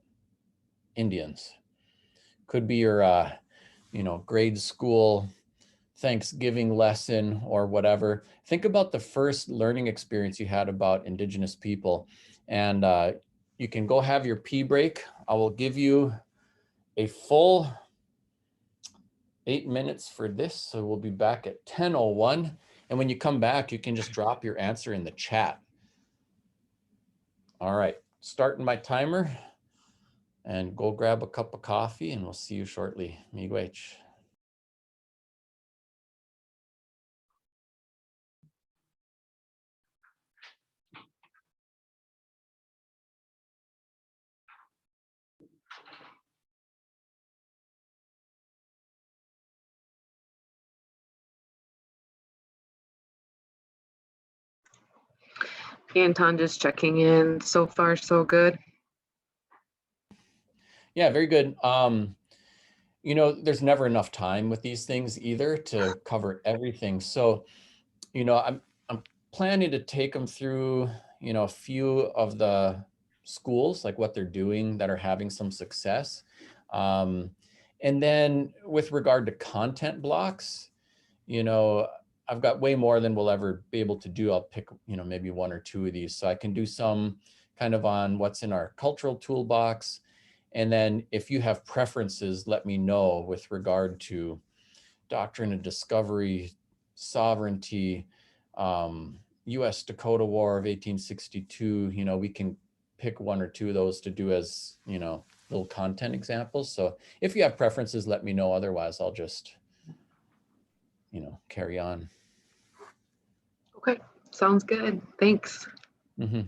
Indians? Could be your, you know, grade school Thanksgiving lesson or whatever. Think about the first learning experience you had about Indigenous people. And you can go have your pee break. I will give you a full 8 minutes for this. So we'll be back at 10:01. And when you come back, you can just drop your answer in the chat. All right, starting my timer and go grab a cup of coffee and we'll see you shortly. Miigwech. Anton, just checking in. So far, so good. Yeah, very good. You know, there's never enough time with these things either to cover everything. So, you know, I'm planning to take them through, you know, a few of the schools, like what they're doing that are having some success. And then with regard to content blocks, you know, I've got way more than we'll ever be able to do. I'll pick, you know, maybe 1 or 2 of these. So I can do some kind of on what's in our cultural toolbox. And then if you have preferences, let me know with regard to doctrine of discovery, sovereignty, US Dakota War of 1862, you know, we can pick 1 or 2 of those to do as, you know, little content examples. So if you have preferences, let me know. Otherwise, I'll just, you know, carry on. Okay, sounds good. Thanks. Mm-hmm.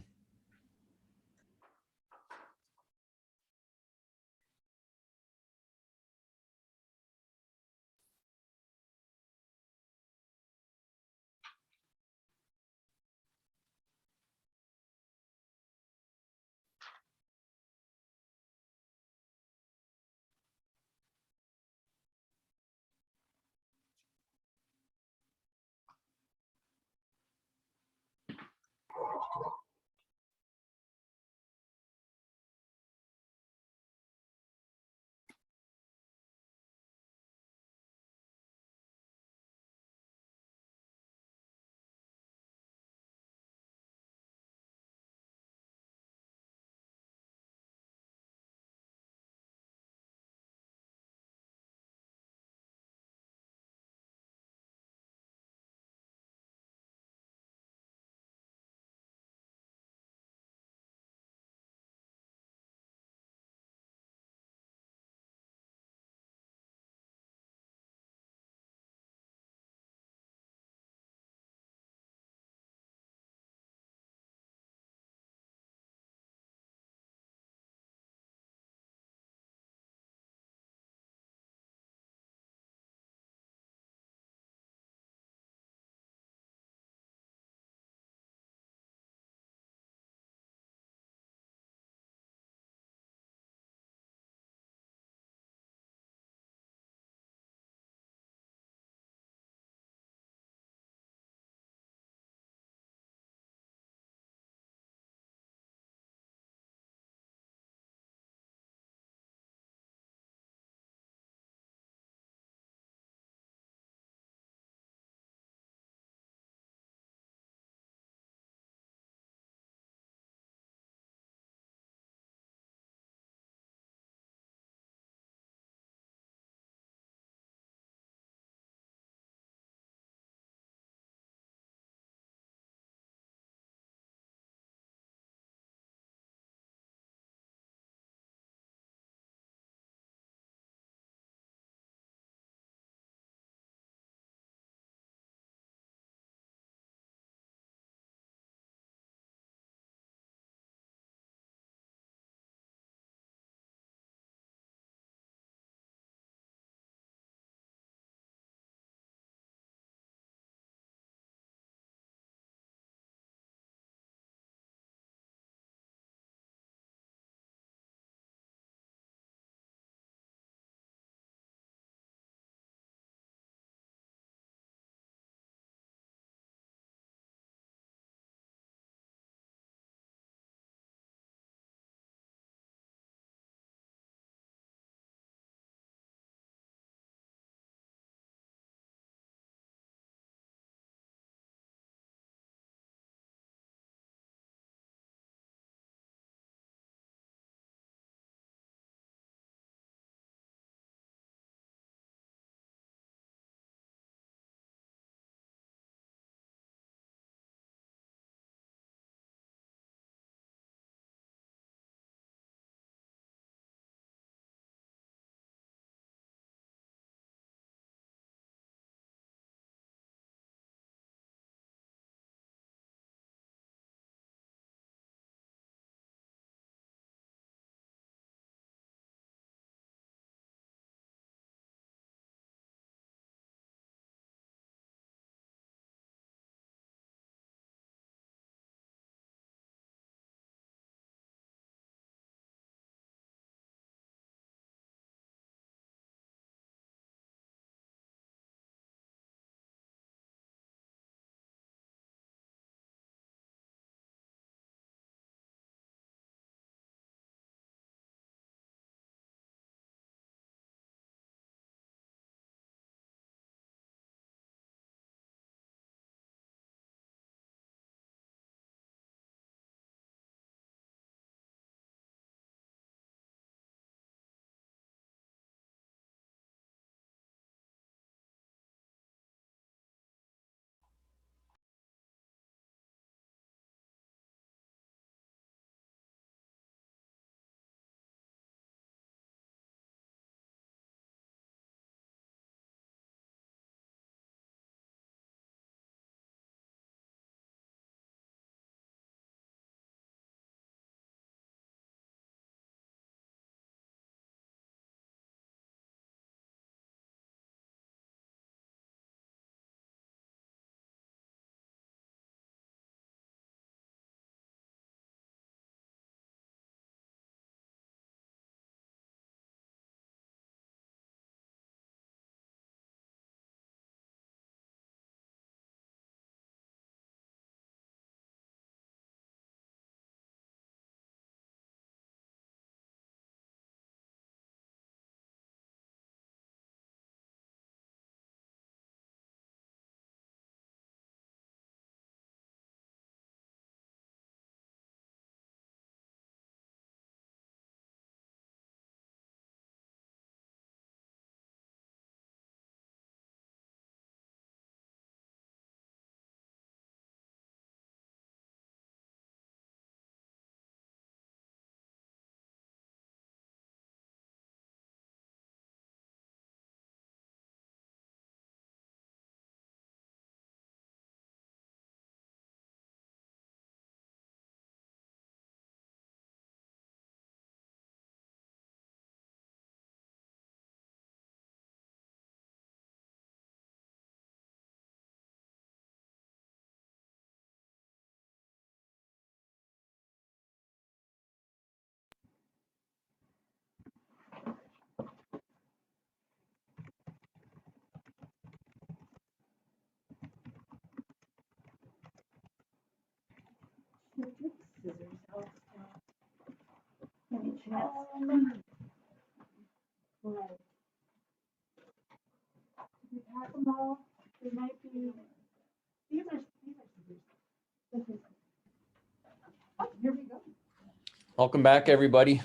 Welcome back, everybody.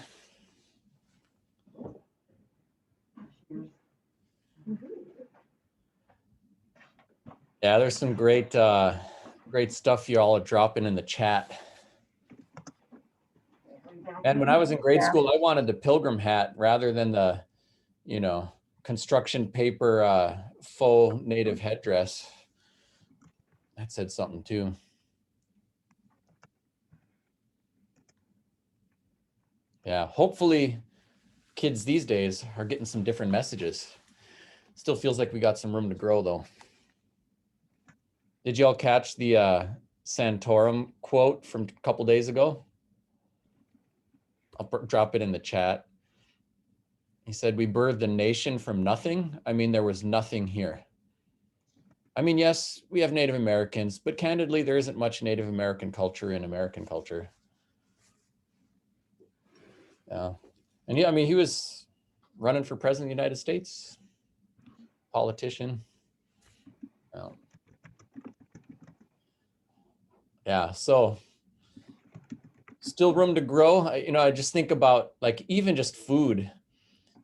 Yeah, there's some great stuff you all are dropping in the chat. And when I was in grade school, I wanted the pilgrim hat rather than the, construction paper faux native headdress. That said something too. Yeah, hopefully kids these days are getting some different messages. Still feels like we got some room to grow though. Did y'all catch the Santorum quote from a couple days ago? I'll drop it in the chat. He said, "We birthed a nation from nothing. I mean, there was nothing here." I mean, yes, we have Native Americans, but candidly, there isn't much Native American culture in American culture. Yeah. And yeah, I mean, he was running for president of the United States, politician. Yeah, so still room to grow. I just think about like even just food.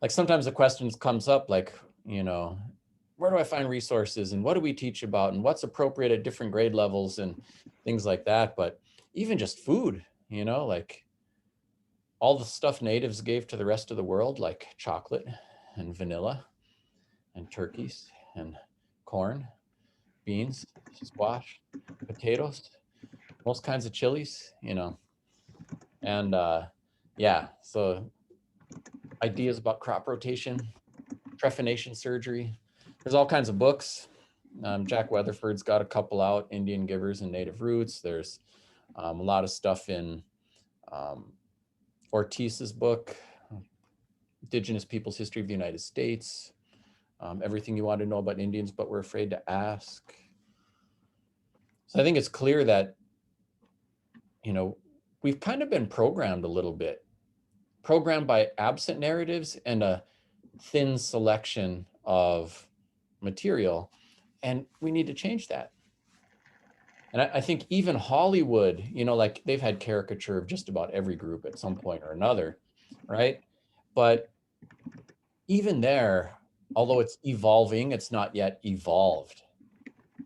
Like sometimes the questions comes up like, where do I find resources and what do we teach about and what's appropriate at different grade levels and things like that. But even just food, like all the stuff natives gave to the rest of the world, like chocolate and vanilla and turkeys and corn, beans, squash, potatoes, most kinds of chilies, and yeah, so ideas about crop rotation, trephination surgery. There's all kinds of books. Jack Weatherford's got a couple out, Indian Givers and Native Roots. There's a lot of stuff in Ortiz's book, Indigenous Peoples' History of the United States, Everything You Want to Know About Indians But We're Afraid to Ask. So I think it's clear that, we've kind of been programmed a little bit, programmed by absent narratives and a thin selection of material, and we need to change that. And I think even Hollywood, like they've had caricature of just about every group at some point or another, right? But even there, although it's evolving, it's not yet evolved,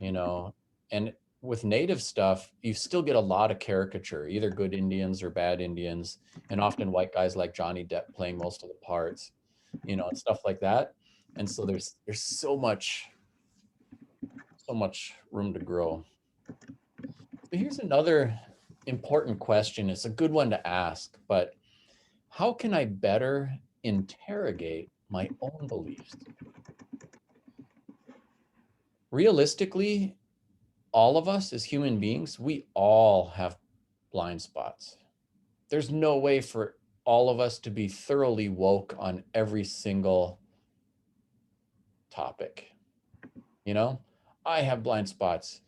and with native stuff, you still get a lot of caricature, either good Indians or bad Indians, and often white guys like Johnny Depp playing most of the parts, and stuff like that. And so there's so much room to grow. But here's another important question. It's a good one to ask, but how can I better interrogate my own beliefs? Realistically, all of us as human beings, we all have blind spots. There's no way for all of us to be thoroughly woke on every single topic. I have blind spots.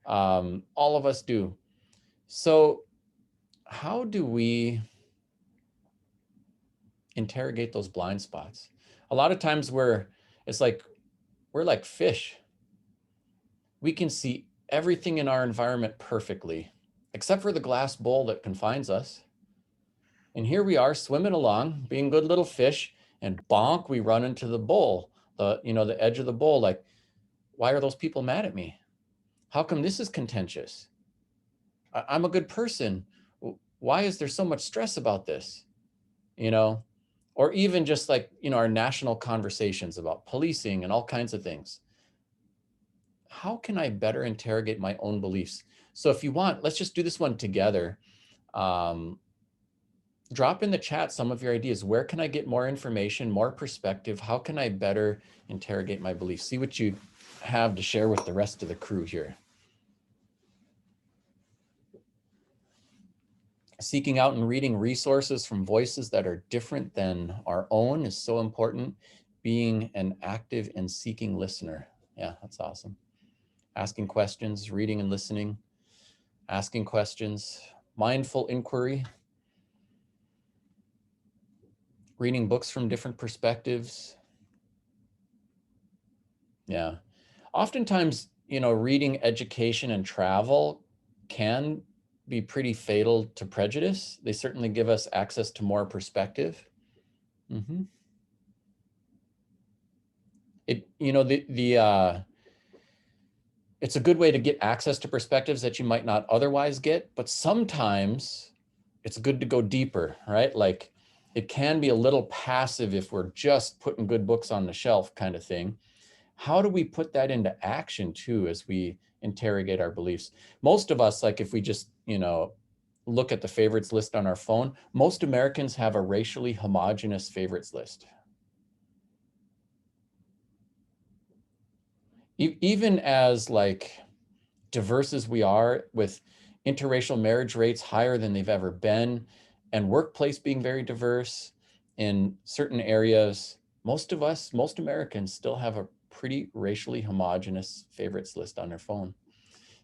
All of us do. So how do we interrogate those blind spots? A lot of times we're like fish. We can see everything in our environment perfectly, except for the glass bowl that confines us. And here we are swimming along, being good little fish, and bonk, we run into the bowl, the edge of the bowl. Like, why are those people mad at me? How come this is contentious? I'm a good person. Why is there so much stress about this? Or even just like, our national conversations about policing and all kinds of things. How can I better interrogate my own beliefs? So if you want, let's just do this one together. Drop in the chat some of your ideas. Where can I get more information, more perspective? How can I better interrogate my beliefs? See what you have to share with the rest of the crew here. Seeking out and reading resources from voices that are different than our own is so important. Being an active and seeking listener. Yeah, that's awesome. Asking questions, reading and listening, asking questions. mindful inquiry, reading books from different perspectives. Yeah. Oftentimes, reading education and travel can be pretty fatal to prejudice. They certainly give us access to more perspective. Mm-hmm. It's a good way to get access to perspectives that you might not otherwise get, but sometimes it's good to go deeper, right? Like it can be a little passive if we're just putting good books on the shelf kind of thing. How do we put that into action too as we interrogate our beliefs? Most of us, like if we just, look at the favorites list on our phone, most Americans have a racially homogenous favorites list. Even as like diverse as we are, with interracial marriage rates higher than they've ever been, and workplace being very diverse in certain areas, most Americans still have a pretty racially homogenous favorites list on their phone.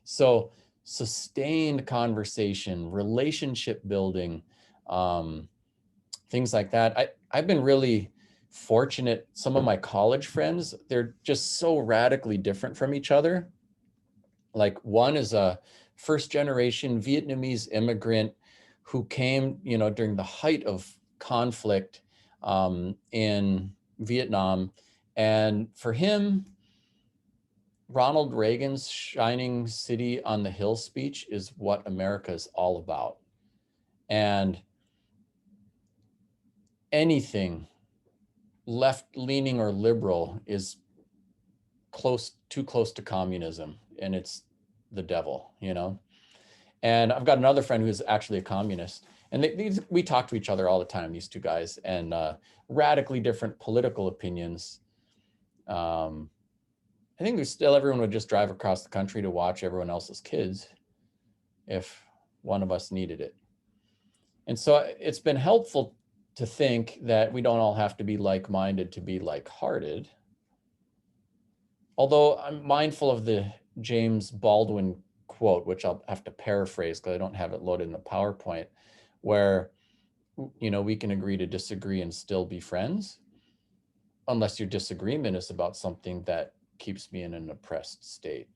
So sustained conversation, relationship building, things like that. I've been really fortunate. Some of my college friends, they're just so radically different from each other. Like one is a first generation Vietnamese immigrant who came, during the height of conflict in Vietnam. And for him, Ronald Reagan's shining city on the hill speech is what America is all about. And anything left-leaning or liberal is too close to communism, and it's the devil, And I've got another friend who's actually a communist, and we talk to each other all the time, these two guys, and radically different political opinions. I think everyone would just drive across the country to watch everyone else's kids if one of us needed it. And so it's been helpful to think that we don't all have to be like-minded to be like-hearted. Although I'm mindful of the James Baldwin quote, which I'll have to paraphrase because I don't have it loaded in the PowerPoint, where, we can agree to disagree and still be friends, unless your disagreement is about something that keeps me in an oppressed state.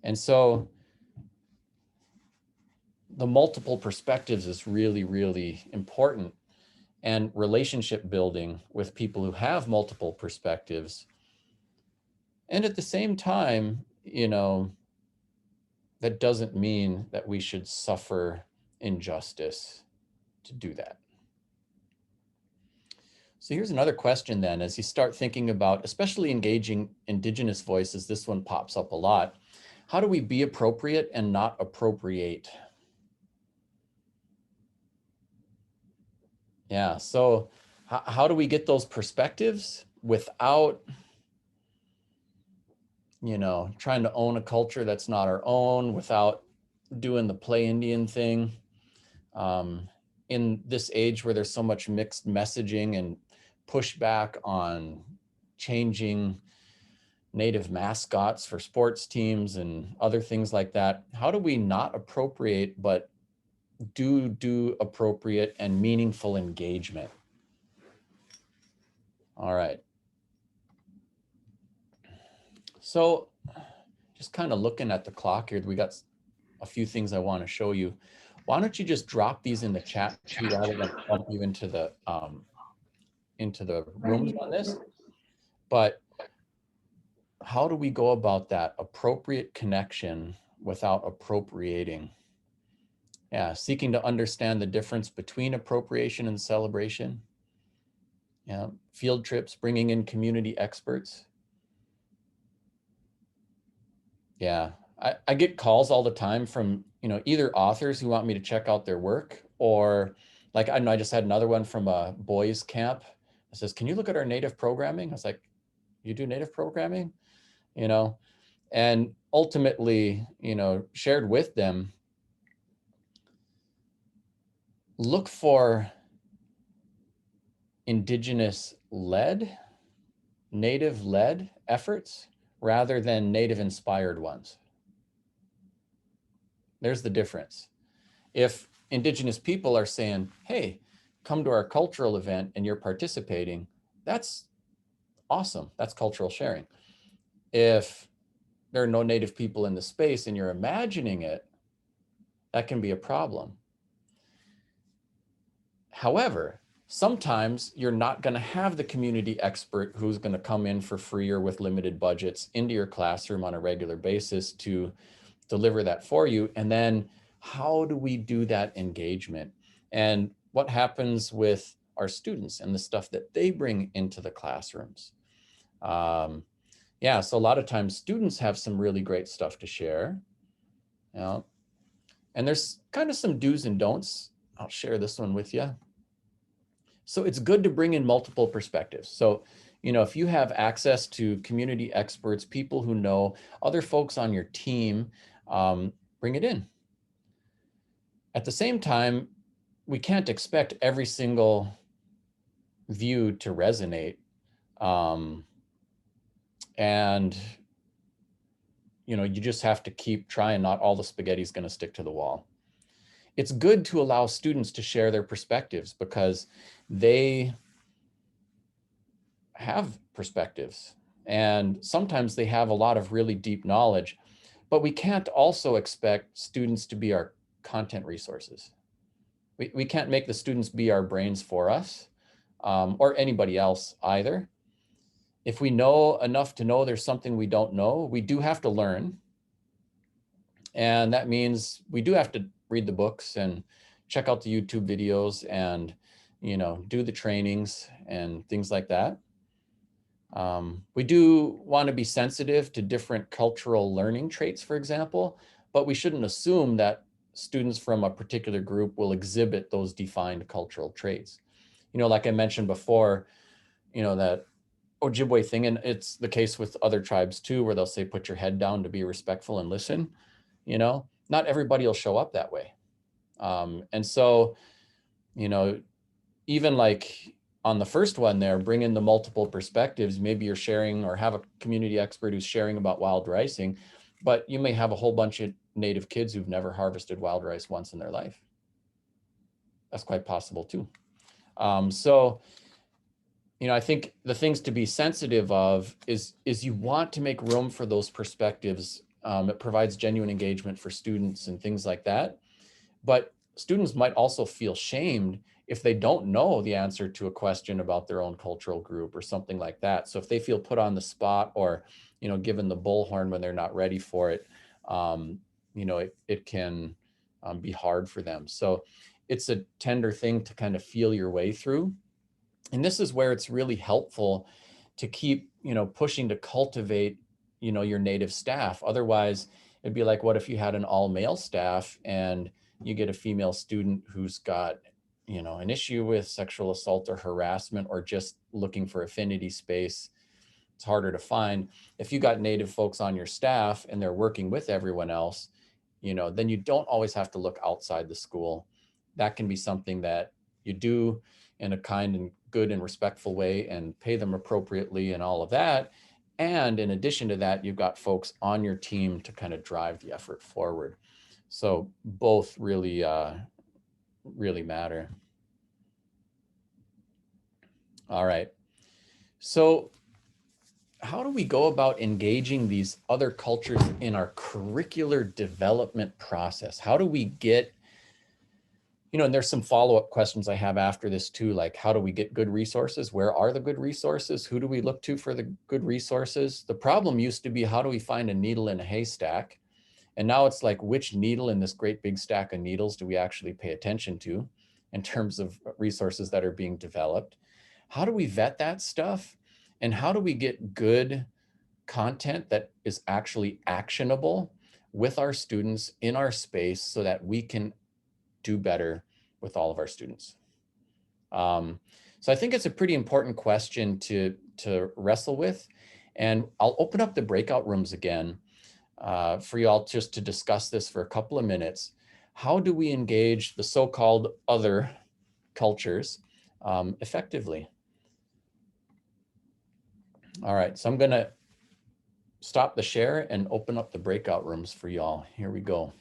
And so the multiple perspectives is really, really important. And relationship building with people who have multiple perspectives. And at the same time, that doesn't mean that we should suffer injustice to do that. So here's another question then, as you start thinking about, especially engaging Indigenous voices, this one pops up a lot. How do we be appropriate and not appropriate? Yeah, so how do we get those perspectives without, trying to own a culture that's not our own, without doing the play Indian thing? In this age where there's so much mixed messaging and pushback on changing native mascots for sports teams and other things like that, how do we not appropriate, but do appropriate and meaningful engagement? All right. So just kind of looking at the clock here, we got a few things I want to show you. Why don't you just drop these in the chat too, rather than bump you into the rooms on this? But how do we go about that appropriate connection without appropriating? Yeah, seeking to understand the difference between appropriation and celebration. Yeah, field trips, bringing in community experts. Yeah, I get calls all the time from, either authors who want me to check out their work, or like, I know I just had another one from a boys camp that says, can you look at our native programming? I was like, you do native programming? And ultimately, shared with them, look for Indigenous-led, native-led efforts rather than native-inspired ones. There's the difference. If Indigenous people are saying, hey, come to our cultural event and you're participating, that's awesome. That's cultural sharing. If there are no Native people in the space and you're imagining it, that can be a problem. However, sometimes you're not going to have the community expert who's going to come in for free or with limited budgets into your classroom on a regular basis to deliver that for you. And then how do we do that engagement? And what happens with our students and the stuff that they bring into the classrooms? Yeah, so a lot of times students have some really great stuff to share. You know, and there's kind of some do's and don'ts. I'll share this one with you. So it's good to bring in multiple perspectives. So, you know, if you have access to community experts, people who know, other folks on your team, bring it in. At the same time, we can't expect every single view to resonate. And, you know, you just have to keep trying. Not all the spaghetti is going to stick to the wall. It's good to allow students to share their perspectives because they have perspectives and sometimes they have a lot of really deep knowledge, but we can't also expect students to be our content resources. We can't make the students be our brains for us, or anybody else either. If we know enough to know there's something we don't know, we do have to learn. And that means we do have to read the books and check out the YouTube videos and, you know, do the trainings and things like that. We do want to be sensitive to different cultural learning traits, for example, but we shouldn't assume that students from a particular group will exhibit those defined cultural traits. You know, like I mentioned before, you know, that Ojibwe thing, and it's the case with other tribes too, where they'll say, put your head down to be respectful and listen. You know, not everybody will show up that way. And so, you know, even like on the first one there, bring in the multiple perspectives. Maybe you're sharing or have a community expert who's sharing about wild ricing, but you may have a whole bunch of Native kids who've never harvested wild rice once in their life. That's quite possible too. So, you know, I think the things to be sensitive of is you want to make room for those perspectives. It provides genuine engagement for students and things like that. But students might also feel shamed if they don't know the answer to a question about their own cultural group or something like that. So if they feel put on the spot or, you know, given the bullhorn when they're not ready for it, you know, it can be hard for them. So it's a tender thing to kind of feel your way through. And this is where it's really helpful to keep, you know, pushing to cultivate, you know, your Native staff. Otherwise, it'd be like, what if you had an all male staff and you get a female student who's got, you know, an issue with sexual assault or harassment or just looking for affinity space? It's harder to find. If you got Native folks on your staff and they're working with everyone else, you know, then you don't always have to look outside the school. That can be something that you do in a kind and good and respectful way and pay them appropriately and all of that. And in addition to that, you've got folks on your team to kind of drive the effort forward. So both really, really matter. All right. So how do we go about engaging these other cultures in our curricular development process? How do we get, you know, and there's some follow-up questions I have after this too, like how do we get good resources? Where are the good resources? Who do we look to for the good resources? The problem used to be, how do we find a needle in a haystack? And now it's like, which needle in this great big stack of needles do we actually pay attention to in terms of resources that are being developed? How do we vet that stuff? And how do we get good content that is actually actionable with our students in our space so that we can do better with all of our students? So I think it's a pretty important question to wrestle with. And I'll open up the breakout rooms again for you all just to discuss this for a couple of minutes. How do we engage the so-called other cultures effectively? All right, so I'm gonna stop the share and open up the breakout rooms for y'all. Here we go.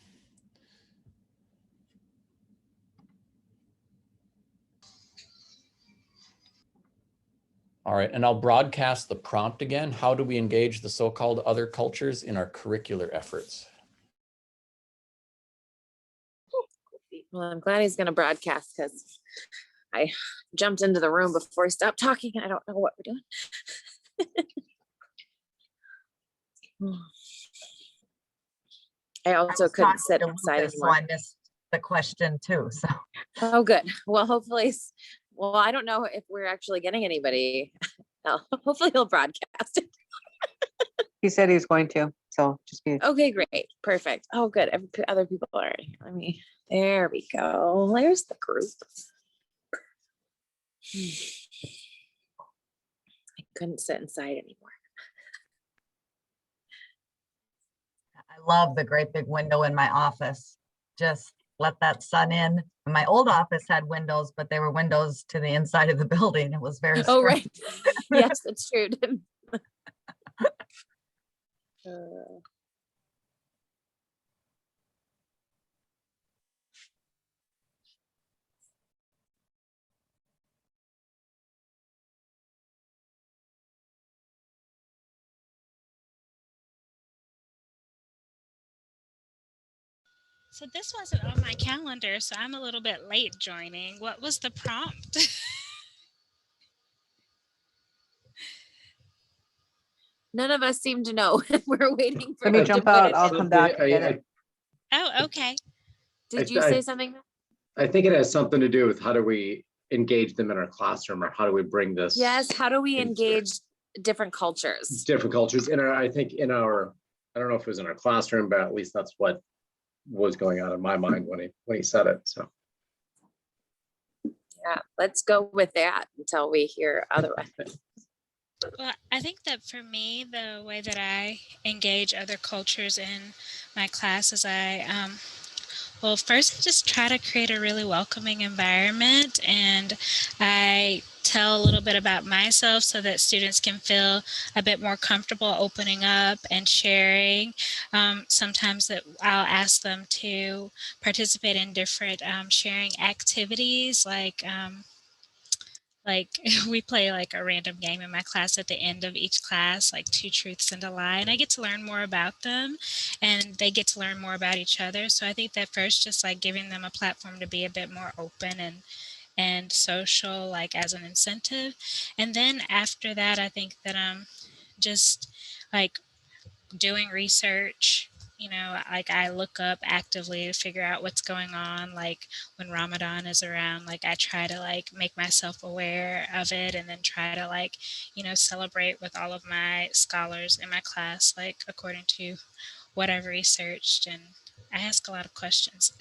All right, and I'll broadcast the prompt again. How do we engage the so-called other cultures in our curricular efforts? Well, I'm glad he's going to broadcast because I jumped into the room before he stopped talking. I don't know what we're doing. I also was couldn't talking sit to inside Lucas, so anymore. I missed the question too, so. Oh, good. Well, hopefully, well, I don't know if we're actually getting anybody. No, hopefully he'll broadcast it. He said he was going to, so just be, Okay, great. Perfect. Oh, good. Other people are in here. There we go. There's the group. I couldn't sit inside anymore. I love the great big window in my office. Just let that sun in. My old office had windows, but they were windows to the inside of the building. It was very Oh, strange. right. Yes, that's true. So this wasn't on my calendar, so I'm a little bit late joining. What was the prompt? None of us seem to know. We're waiting for let me him to jump put out, it I'll in. come back and get it. Oh, okay. Did you say something? I think it has something to do with how do we engage them in our classroom, or how do we bring this? Yes. How do we into engage different cultures? different cultures in our, I think in our, I don't know if it was in our classroom, but at least that's what was going on in my mind when he said it. So Yeah, let's go with that until we hear otherwise. Well, I think that for me, the way that I engage other cultures in my class is well, first I just try to create a really welcoming environment, and I tell a little bit about myself so that students can feel a bit more comfortable opening up and sharing. Sometimes that I'll ask them to participate in different sharing activities, like we play like a random game in my class at the end of each class, like 2 truths and a lie, and I get to learn more about them and they get to learn more about each other. So I think that first, just like giving them a platform to be a bit more open and social, like as an incentive. And then after that, I think that just like doing research, like I look up actively to figure out what's going on. Like when Ramadan is around, like I try to like make myself aware of it, and then try to like, celebrate with all of my scholars in my class, like according to what I've researched. And I ask a lot of questions.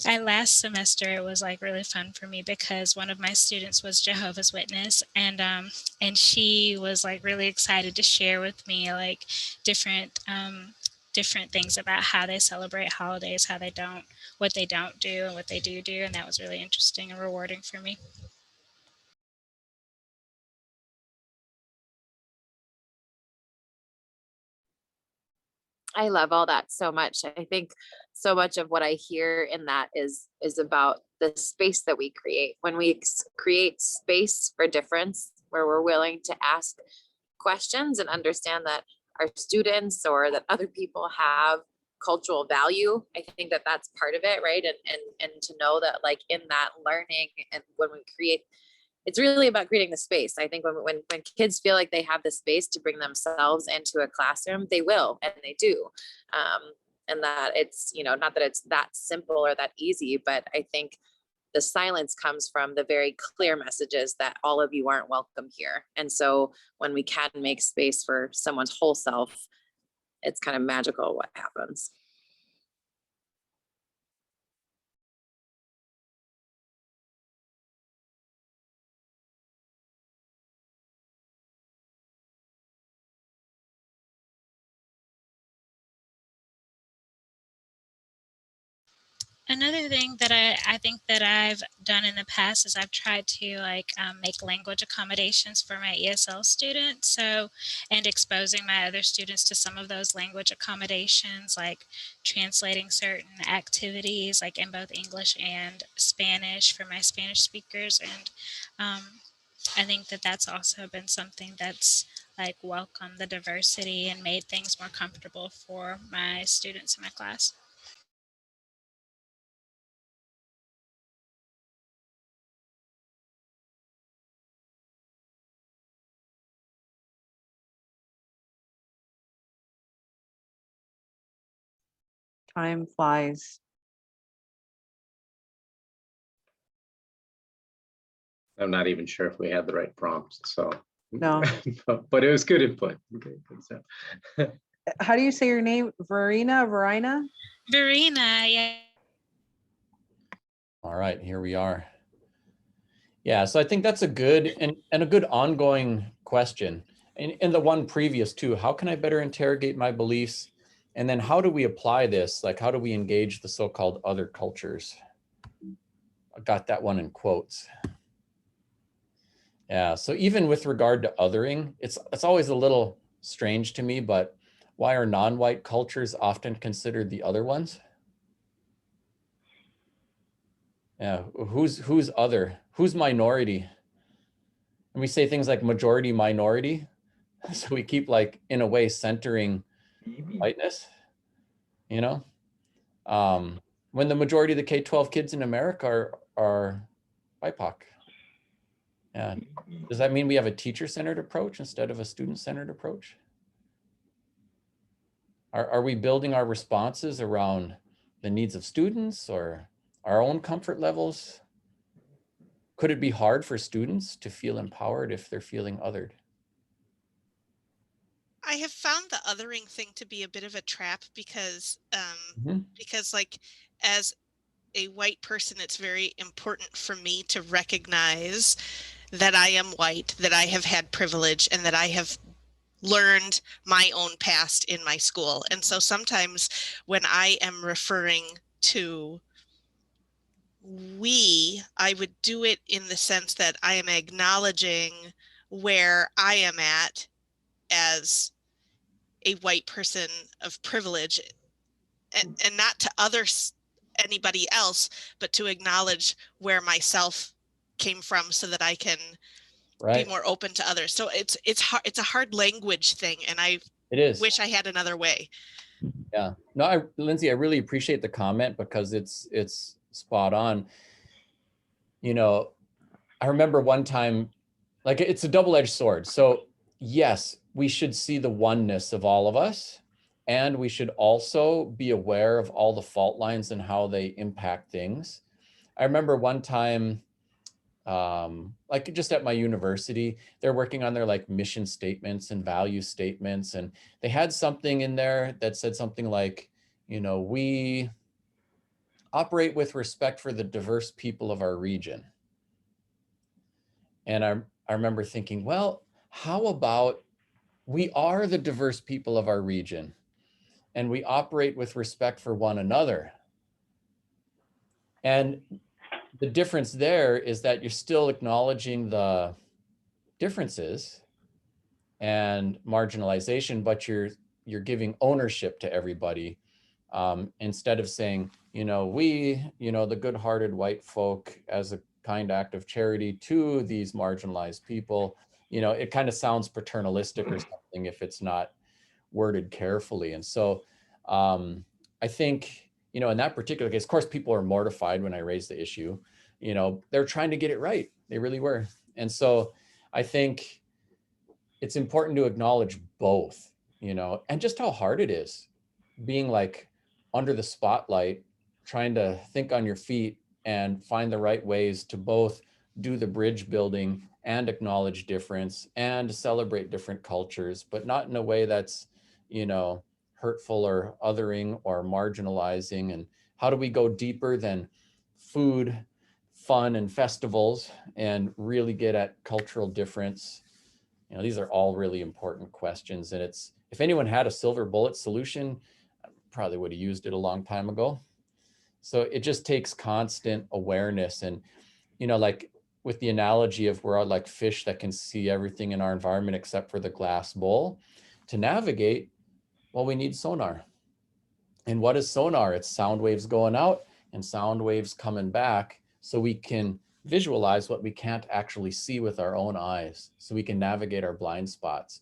Last semester it was like really fun for me because one of my students was Jehovah's Witness, and she was like really excited to share with me like different different things about how they celebrate holidays, how they don't, what they don't do, and what they do, and that was really interesting and rewarding for me. I love all that so much. I think so much of what I hear in that is about the space that we create. When we create space for difference, where we're willing to ask questions and understand that our students or that other people have cultural value, I think that that's part of it, right? And to know that like in that learning, and when we create, it's really about creating the space. I think when kids feel like they have the space to bring themselves into a classroom, they will, and they do. And that it's, not that it's that simple or that easy, but I think the silence comes from the very clear messages that all of you aren't welcome here. And so when we can make space for someone's whole self, it's kind of magical what happens. Another thing that I think that I've done in the past is I've tried to like make language accommodations for my ESL students. So, and exposing my other students to some of those language accommodations, like translating certain activities, like in both English and Spanish for my Spanish speakers. And I think that that's also been something that's like welcomed the diversity and made things more comfortable for my students in my class. Time flies. I'm not even sure if we had the right prompts, so. No. But it was good input. Okay, good stuff. How do you say your name? Verena? Verena, yeah. All right, here we are. Yeah, so I think that's a good and a good ongoing question. And the one previous too, how can I better interrogate my beliefs? And then how do we apply this? Like, how do we engage the so-called other cultures? I got that one in quotes. Yeah, so even with regard to othering, it's always a little strange to me, but why are non-white cultures often considered the other ones? Yeah, who's other? Who's minority? And we say things like majority, minority. So we keep like, in a way, centering whiteness, you know? When the majority of the K-12 kids in America are BIPOC. Yeah. Does that mean we have a teacher-centered approach instead of a student-centered approach? Are we building our responses around the needs of students or our own comfort levels? Could it be hard for students to feel empowered if they're feeling othered? I have found the othering thing to be a bit of a trap because like as a white person, it's very important for me to recognize that I am white, that I have had privilege, and that I have learned my own past in my school. And so sometimes when I am referring to we, I would do it in the sense that I am acknowledging where I am at as a white person of privilege, and not to anybody else, but to acknowledge where myself came from so that I can be more open to others. So it's hard, it's a hard language thing, and I wish I had another way. Yeah, no, Lindsay, I really appreciate the comment because it's spot on. You know, I remember one time, like, it's a double-edged sword. So yes, we should see the oneness of all of us, and we should also be aware of all the fault lines and how they impact things. I remember one time, like just at my university, they're working on their like mission statements and value statements. And they had something in there that said something like, you know, we operate with respect for the diverse people of our region. And I remember thinking, well, how about we are the diverse people of our region and we operate with respect for one another. And the difference there is that you're still acknowledging the differences and marginalization, but you're giving ownership to everybody, instead of saying, you know, we, you know, the good-hearted white folk, as a kind act of charity to these marginalized people. You know, it kind of sounds paternalistic or something if it's not worded carefully. And so I think, you know, in that particular case, of course, people are mortified when I raise the issue. You know, they're trying to get it right. They really were. And so I think it's important to acknowledge both, you know, and just how hard it is being like under the spotlight, trying to think on your feet and find the right ways to both do the bridge building and acknowledge difference and celebrate different cultures, but not in a way that's, you know, hurtful or othering or marginalizing. And how do we go deeper than food, fun, and festivals and really get at cultural difference? You know, these are all really important questions. And it's, if anyone had a silver bullet solution, I probably would have used it a long time ago. So it just takes constant awareness. And, you know, like with the analogy of we're like fish that can see everything in our environment except for the glass bowl. To navigate, well, we need sonar. And what is sonar? It's sound waves going out and sound waves coming back, so we can visualize what we can't actually see with our own eyes, so we can navigate our blind spots.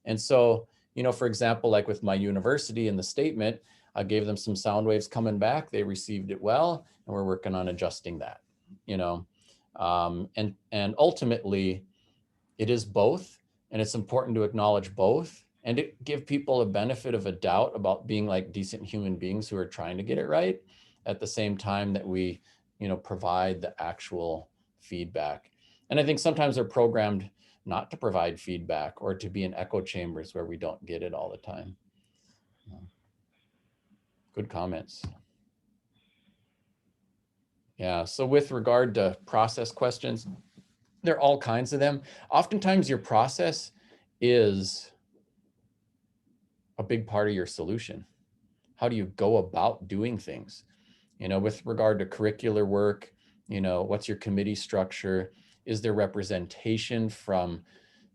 And so, you know, for example, like with my university in the statement, I gave them some sound waves coming back, they received it well, and we're working on adjusting that, you know. And ultimately, it is both, and it's important to acknowledge both and to give people a benefit of a doubt about being like decent human beings who are trying to get it right, at the same time that we, you know, provide the actual feedback. And I think sometimes they're programmed not to provide feedback, or to be in echo chambers where we don't get it all the time. Good comments. Yeah, so with regard to process questions, there are all kinds of them. Oftentimes your process is a big part of your solution. How do you go about doing things? You know, with regard to curricular work, you know, what's your committee structure? Is there representation from,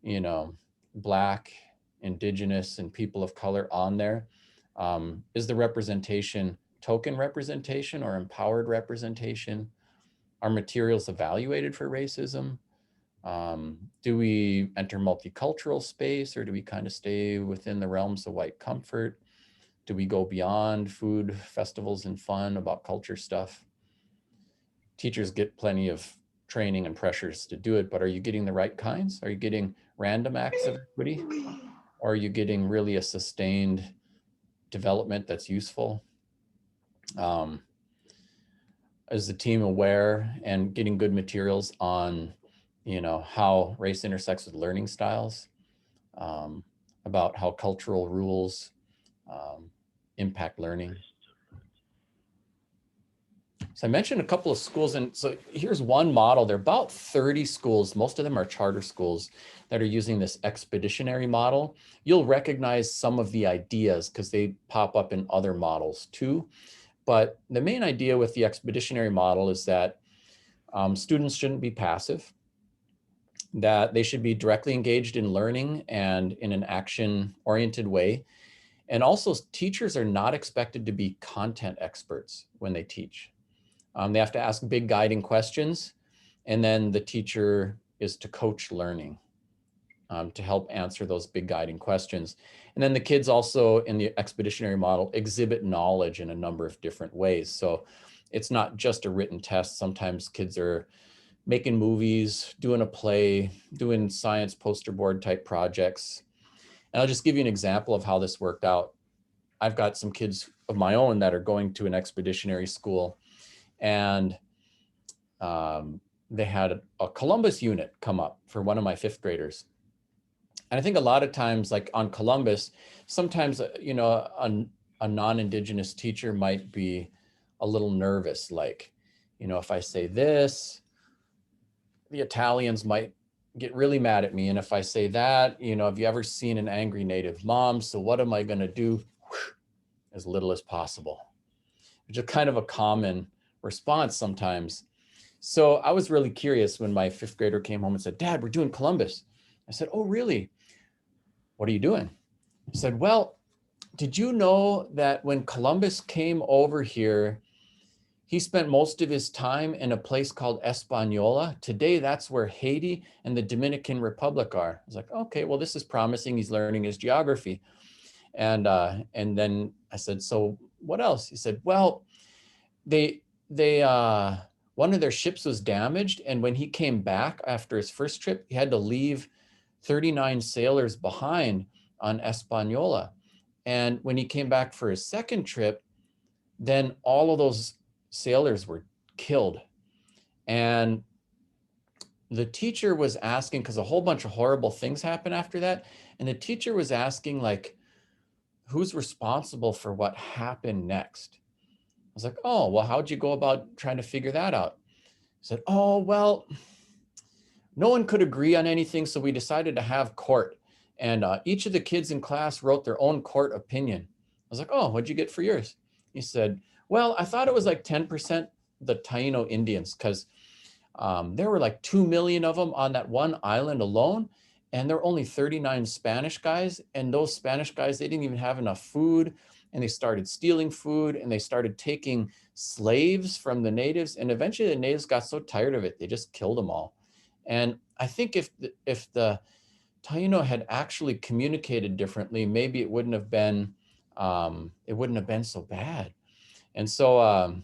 you know, Black, Indigenous, and people of color on there? Is the representation token representation or empowered representation? Are materials evaluated for racism? Do we enter multicultural space, or do we kind of stay within the realms of white comfort? Do we go beyond food, festivals, and fun about culture stuff? Teachers get plenty of training and pressures to do it, but are you getting the right kinds? Are you getting random acts of equity? Or are you getting really a sustained development that's useful? Is the team aware and getting good materials on, you know, how race intersects with learning styles, about how cultural rules impact learning? So I mentioned a couple of schools, and so here's one model. There are about 30 schools, most of them are charter schools, that are using this expeditionary model. You'll recognize some of the ideas because they pop up in other models too. But the main idea with the expeditionary model is that students shouldn't be passive, that they should be directly engaged in learning and in an action-oriented way. And also, teachers are not expected to be content experts when they teach. They have to ask big guiding questions, and then the teacher is to coach learning to help answer those big guiding questions. And then the kids also, in the expeditionary model, exhibit knowledge in a number of different ways. So it's not just a written test. Sometimes kids are making movies, doing a play, doing science poster board type projects. And I'll just give you an example of how this worked out. I've got some kids of my own that are going to an expeditionary school, and they had a Columbus unit come up for one of my 5th graders. And I think a lot of times, like on Columbus, sometimes, you know, a non-Indigenous teacher might be a little nervous. Like, you know, if I say this, the Italians might get really mad at me. And if I say that, you know, have you ever seen an angry Native mom? So what am I going to do? As little as possible, which is kind of a common response sometimes. So I was really curious when my 5th grader came home and said, "Dad, we're doing Columbus." I said, "Oh, really? What are you doing?" He said, "Well, did you know that when Columbus came over here, he spent most of his time in a place called Española. Today, that's where Haiti and the Dominican Republic are." I was like, "Okay, well, this is promising. He's learning his geography." And then I said, "So what else?" He said, "Well, they one of their ships was damaged, and when he came back after his first trip, he had to leave 39 sailors behind on Española. And when he came back for his second trip, then all of those sailors were killed." And the teacher was asking, because a whole bunch of horrible things happened after that, and the teacher was asking, like, who's responsible for what happened next? I was like, "Oh, well, how'd you go about trying to figure that out?" He said, "Oh, well, no one could agree on anything, so we decided to have court. And each of the kids in class wrote their own court opinion." I was like, "Oh, what'd you get for yours?" He said, "Well, I thought it was like 10% the Taino Indians, because there were like 2 million of them on that one island alone. and there were only 39 Spanish guys, and those Spanish guys, they didn't even have enough food, and they started stealing food, and they started taking slaves from the natives, and eventually the natives got so tired of it, they just killed them all. And I think if the Taino had actually communicated differently, maybe it wouldn't have been so bad. And so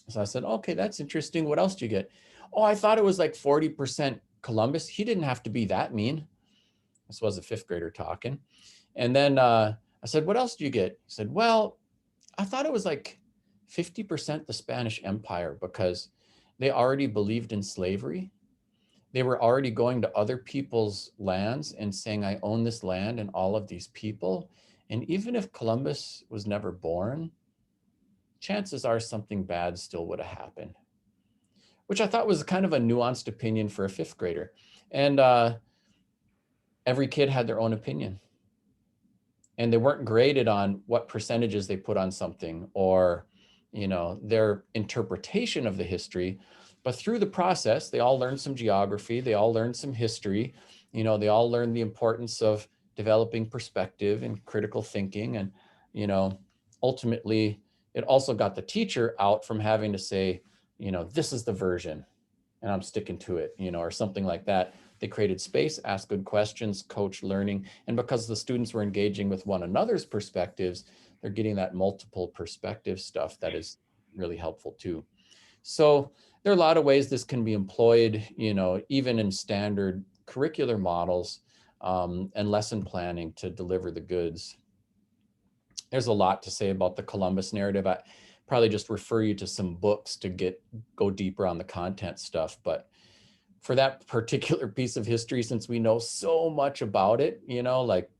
so I said, okay, that's interesting. What else do you get? Oh, I thought it was like 40% Columbus. He didn't have to be that mean. This was a 5th grader talking. And then I said, what else do you get? He said, well, I thought it was like 50% the Spanish Empire, because they already believed in slavery. They were already going to other people's lands and saying, I own this land and all of these people. And even if Columbus was never born, chances are something bad still would have happened, which I thought was kind of a nuanced opinion for a 5th grader. And every kid had their own opinion. And they weren't graded on what percentages they put on something or, you know, their interpretation of the history. But through the process, they all learned some geography, they all learned some history, you know, they all learned the importance of developing perspective and critical thinking. And, you know, ultimately, it also got the teacher out from having to say, you know, this is the version and I'm sticking to it, you know, or something like that. They created space, asked good questions, coached learning. And because the students were engaging with one another's perspectives, they're getting that multiple perspective stuff that is really helpful too. So there are a lot of ways this can be employed, you know, even in standard curricular models and lesson planning to deliver the goods. There's a lot to say about the Columbus narrative. I probably just refer you to some books to go deeper on the content stuff. But for that particular piece of history, since we know so much about it, you know, like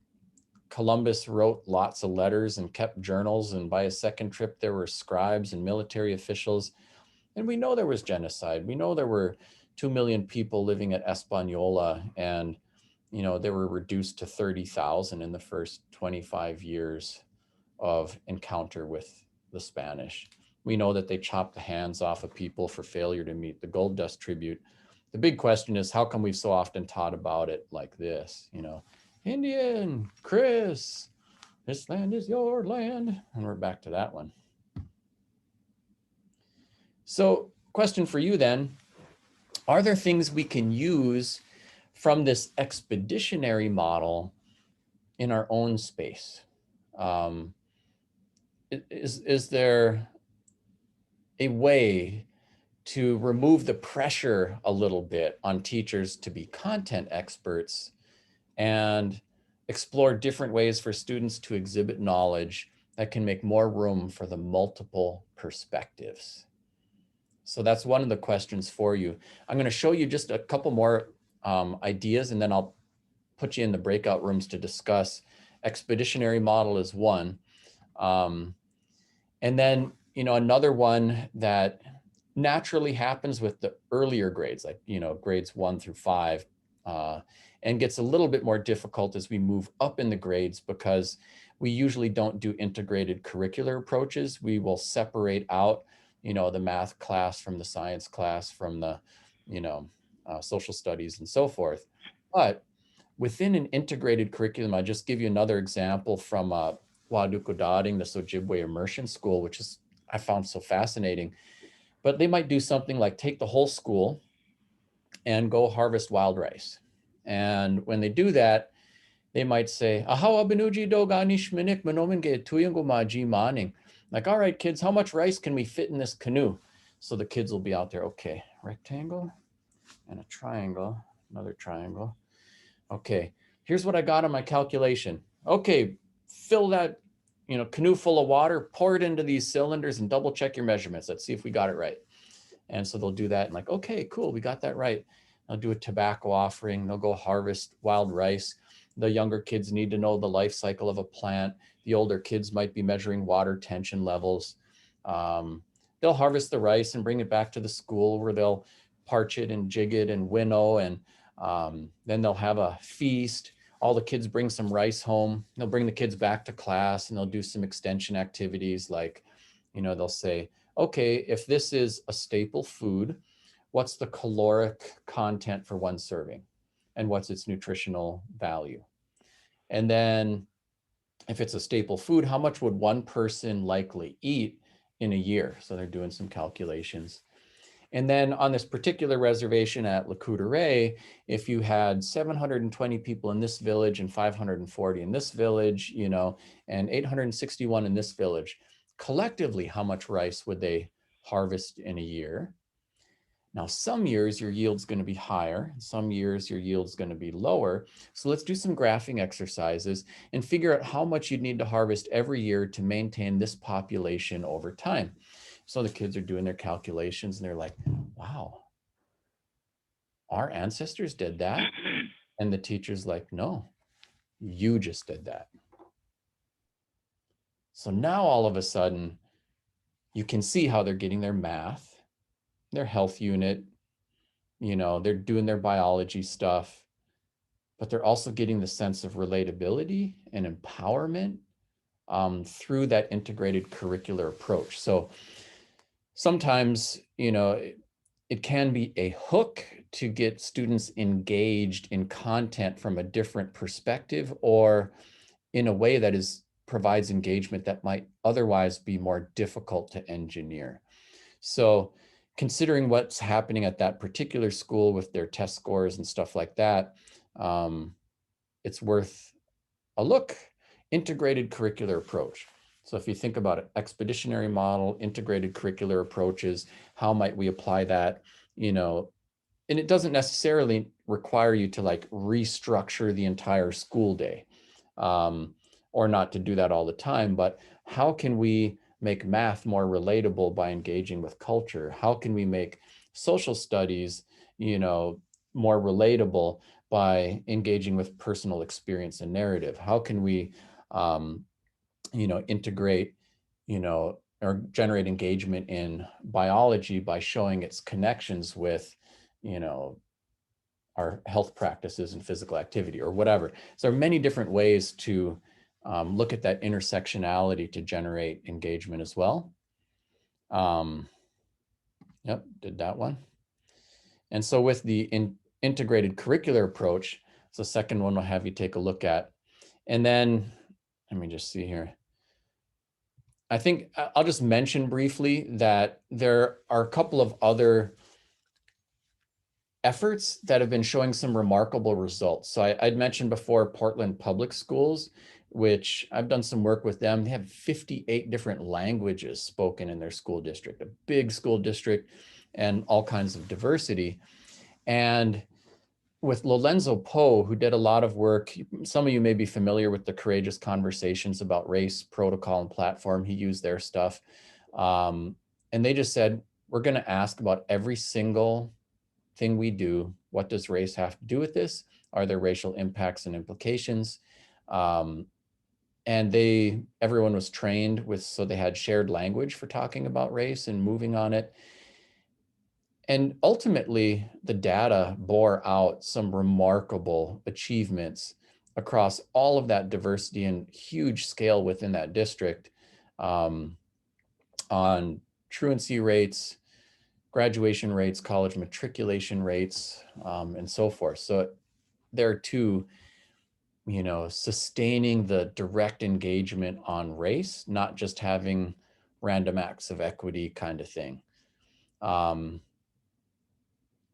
Columbus wrote lots of letters and kept journals. And by his second trip, there were scribes and military officials. And we know there was genocide. We know there were 2 million people living at Española, and, you know, they were reduced to 30,000 in the first 25 years of encounter with the Spanish. We know that they chopped the hands off of people for failure to meet the gold dust tribute. The big question is, how come we've so often taught about it like this? You know, Indian, Chris, this land is your land. And we're back to that one. So, question for you then, are there things we can use from this expeditionary model in our own space? Is there a way to remove the pressure a little bit on teachers to be content experts and explore different ways for students to exhibit knowledge that can make more room for the multiple perspectives? So that's one of the questions for you. I'm going to show you just a couple more ideas, and then I'll put you in the breakout rooms to discuss. Expeditionary model is one. And then, you know, another one that naturally happens with the earlier grades, like, you know, grades 1 through 5, and gets a little bit more difficult as we move up in the grades, because we usually don't do integrated curricular approaches. We will separate out, you know, the math class from the science class, from the, you know, social studies and so forth. But within an integrated curriculum, I'll just give you another example from Waduko Dotting, this Ojibwe immersion school, which is, I found so fascinating. But they might do something like take the whole school and go harvest wild rice. And when they do that, they might say, "Ahawa benuji dogani shminik manomenge tuyango maji maning." Like, all right, kids, how much rice can we fit in this canoe? So the kids will be out there, okay, rectangle and a triangle, another triangle. Okay, here's what I got on my calculation. Okay, fill that, you know, canoe full of water, pour it into these cylinders and double check your measurements. Let's see if we got it right. And so they'll do that and like, okay, cool, we got that right. They'll do a tobacco offering. They'll go harvest wild rice. The younger kids need to know the life cycle of a plant. The older kids might be measuring water tension levels. They'll harvest the rice and bring it back to the school where they'll parch it and jig it and winnow. And then they'll have a feast. All the kids bring some rice home. They'll bring the kids back to class and they'll do some extension activities like, you know, they'll say, okay, if this is a staple food, what's the caloric content for one serving? and what's its nutritional value. And then if it's a staple food, how much would one person likely eat in a year? So they're doing some calculations. And then on this particular reservation at Le Coudray, if you had 720 people in this village and 540 in this village, you know, and 861 in this village, collectively, how much rice would they harvest in a year? Now, some years your yield's going to be higher, some years your yield's going to be lower. So let's do some graphing exercises and figure out how much you'd need to harvest every year to maintain this population over time. So the kids are doing their calculations and they're like, wow, our ancestors did that. And the teacher's like, no, you just did that. So now all of a sudden, you can see how they're getting their math, their health unit, you know, they're doing their biology stuff, but they're also getting the sense of relatability and empowerment through that integrated curricular approach. So sometimes, you know, it can be a hook to get students engaged in content from a different perspective or in a way that provides engagement that might otherwise be more difficult to engineer. So considering what's happening at that particular school with their test scores and stuff like that, it's worth a look. Integrated curricular approach. So if you think about it, expeditionary model, integrated curricular approaches, how might we apply that, you know, and it doesn't necessarily require you to like restructure the entire school day or not to do that all the time, but how can we make math more relatable by engaging with culture? How can we make social studies, you know, more relatable by engaging with personal experience and narrative? How can we, you know, integrate, you know, or generate engagement in biology by showing its connections with, you know, our health practices and physical activity or whatever. So there are many different ways to look at that intersectionality to generate engagement as well. Yep, did that one. And so with the integrated curricular approach, it's the second one we'll have you take a look at. And then, let me just see here. I think I'll just mention briefly that there are a couple of other efforts that have been showing some remarkable results. So I'd mentioned before Portland Public Schools, which I've done some work with them. They have 58 different languages spoken in their school district, a big school district and all kinds of diversity. And with Lorenzo Poe, who did a lot of work, some of you may be familiar with the Courageous Conversations about Race, Protocol, and Platform. He used their stuff. And they just said, we're going to ask about every single thing we do. What does race have to do with this? Are there racial impacts and implications? And everyone was trained with, so they had shared language for talking about race and moving on it. And ultimately, the data bore out some remarkable achievements across all of that diversity and huge scale within that district on truancy rates, graduation rates, college matriculation rates, and so forth. So there too, you know, sustaining the direct engagement on race, not just having random acts of equity kind of thing.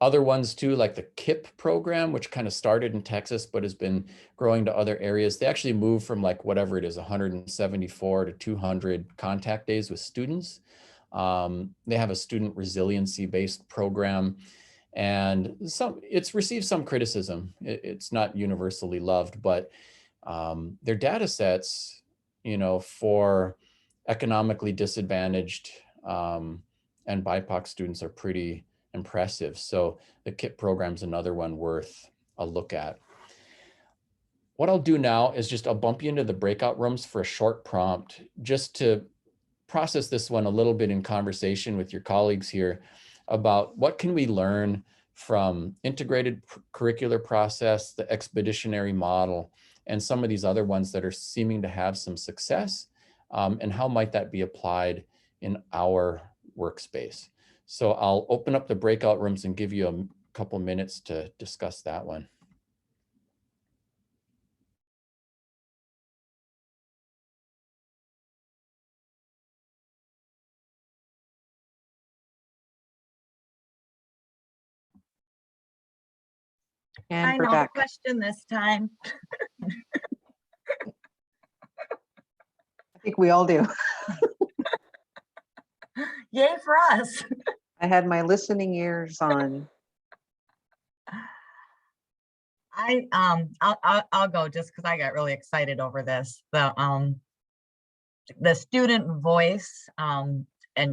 Other ones too, like the KIP program, which kind of started in Texas, but has been growing to other areas. They actually moved from like whatever it is, 174 to 200 contact days with students. They have a student resiliency-based program, and it's received some criticism. It's not universally loved, but their data sets, you know, for economically disadvantaged and BIPOC students are pretty impressive. So the KIP program is another one worth a look at. What I'll do now is just I'll bump you into the breakout rooms for a short prompt just to process this one a little bit in conversation with your colleagues here about what can we learn from integrated curricular process, the expeditionary model, and some of these other ones that are seeming to have some success, and how might that be applied in our workspace. So I'll open up the breakout rooms and give you a couple minutes to discuss that one. And I we're know the back. question this time. I think we all do. Yay for us. I had my listening ears on. I'll go just because I got really excited over this. The student voice and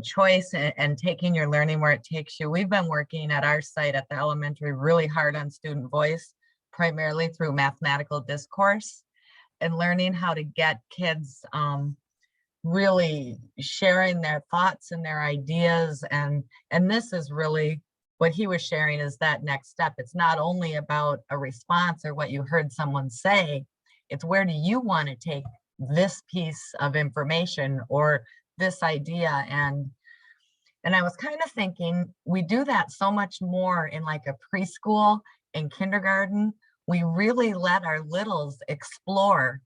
choice and taking your learning where it takes you. We've been working at our site at the elementary really hard on student voice, primarily through mathematical discourse and learning how to get kids really sharing their thoughts and their ideas. And this is really what he was sharing, is that next step. It's not only about a response or what you heard someone say, it's where do you want to take this piece of information or this idea. And I was kind of thinking, we do that so much more in like a preschool and kindergarten. We really let our littles explore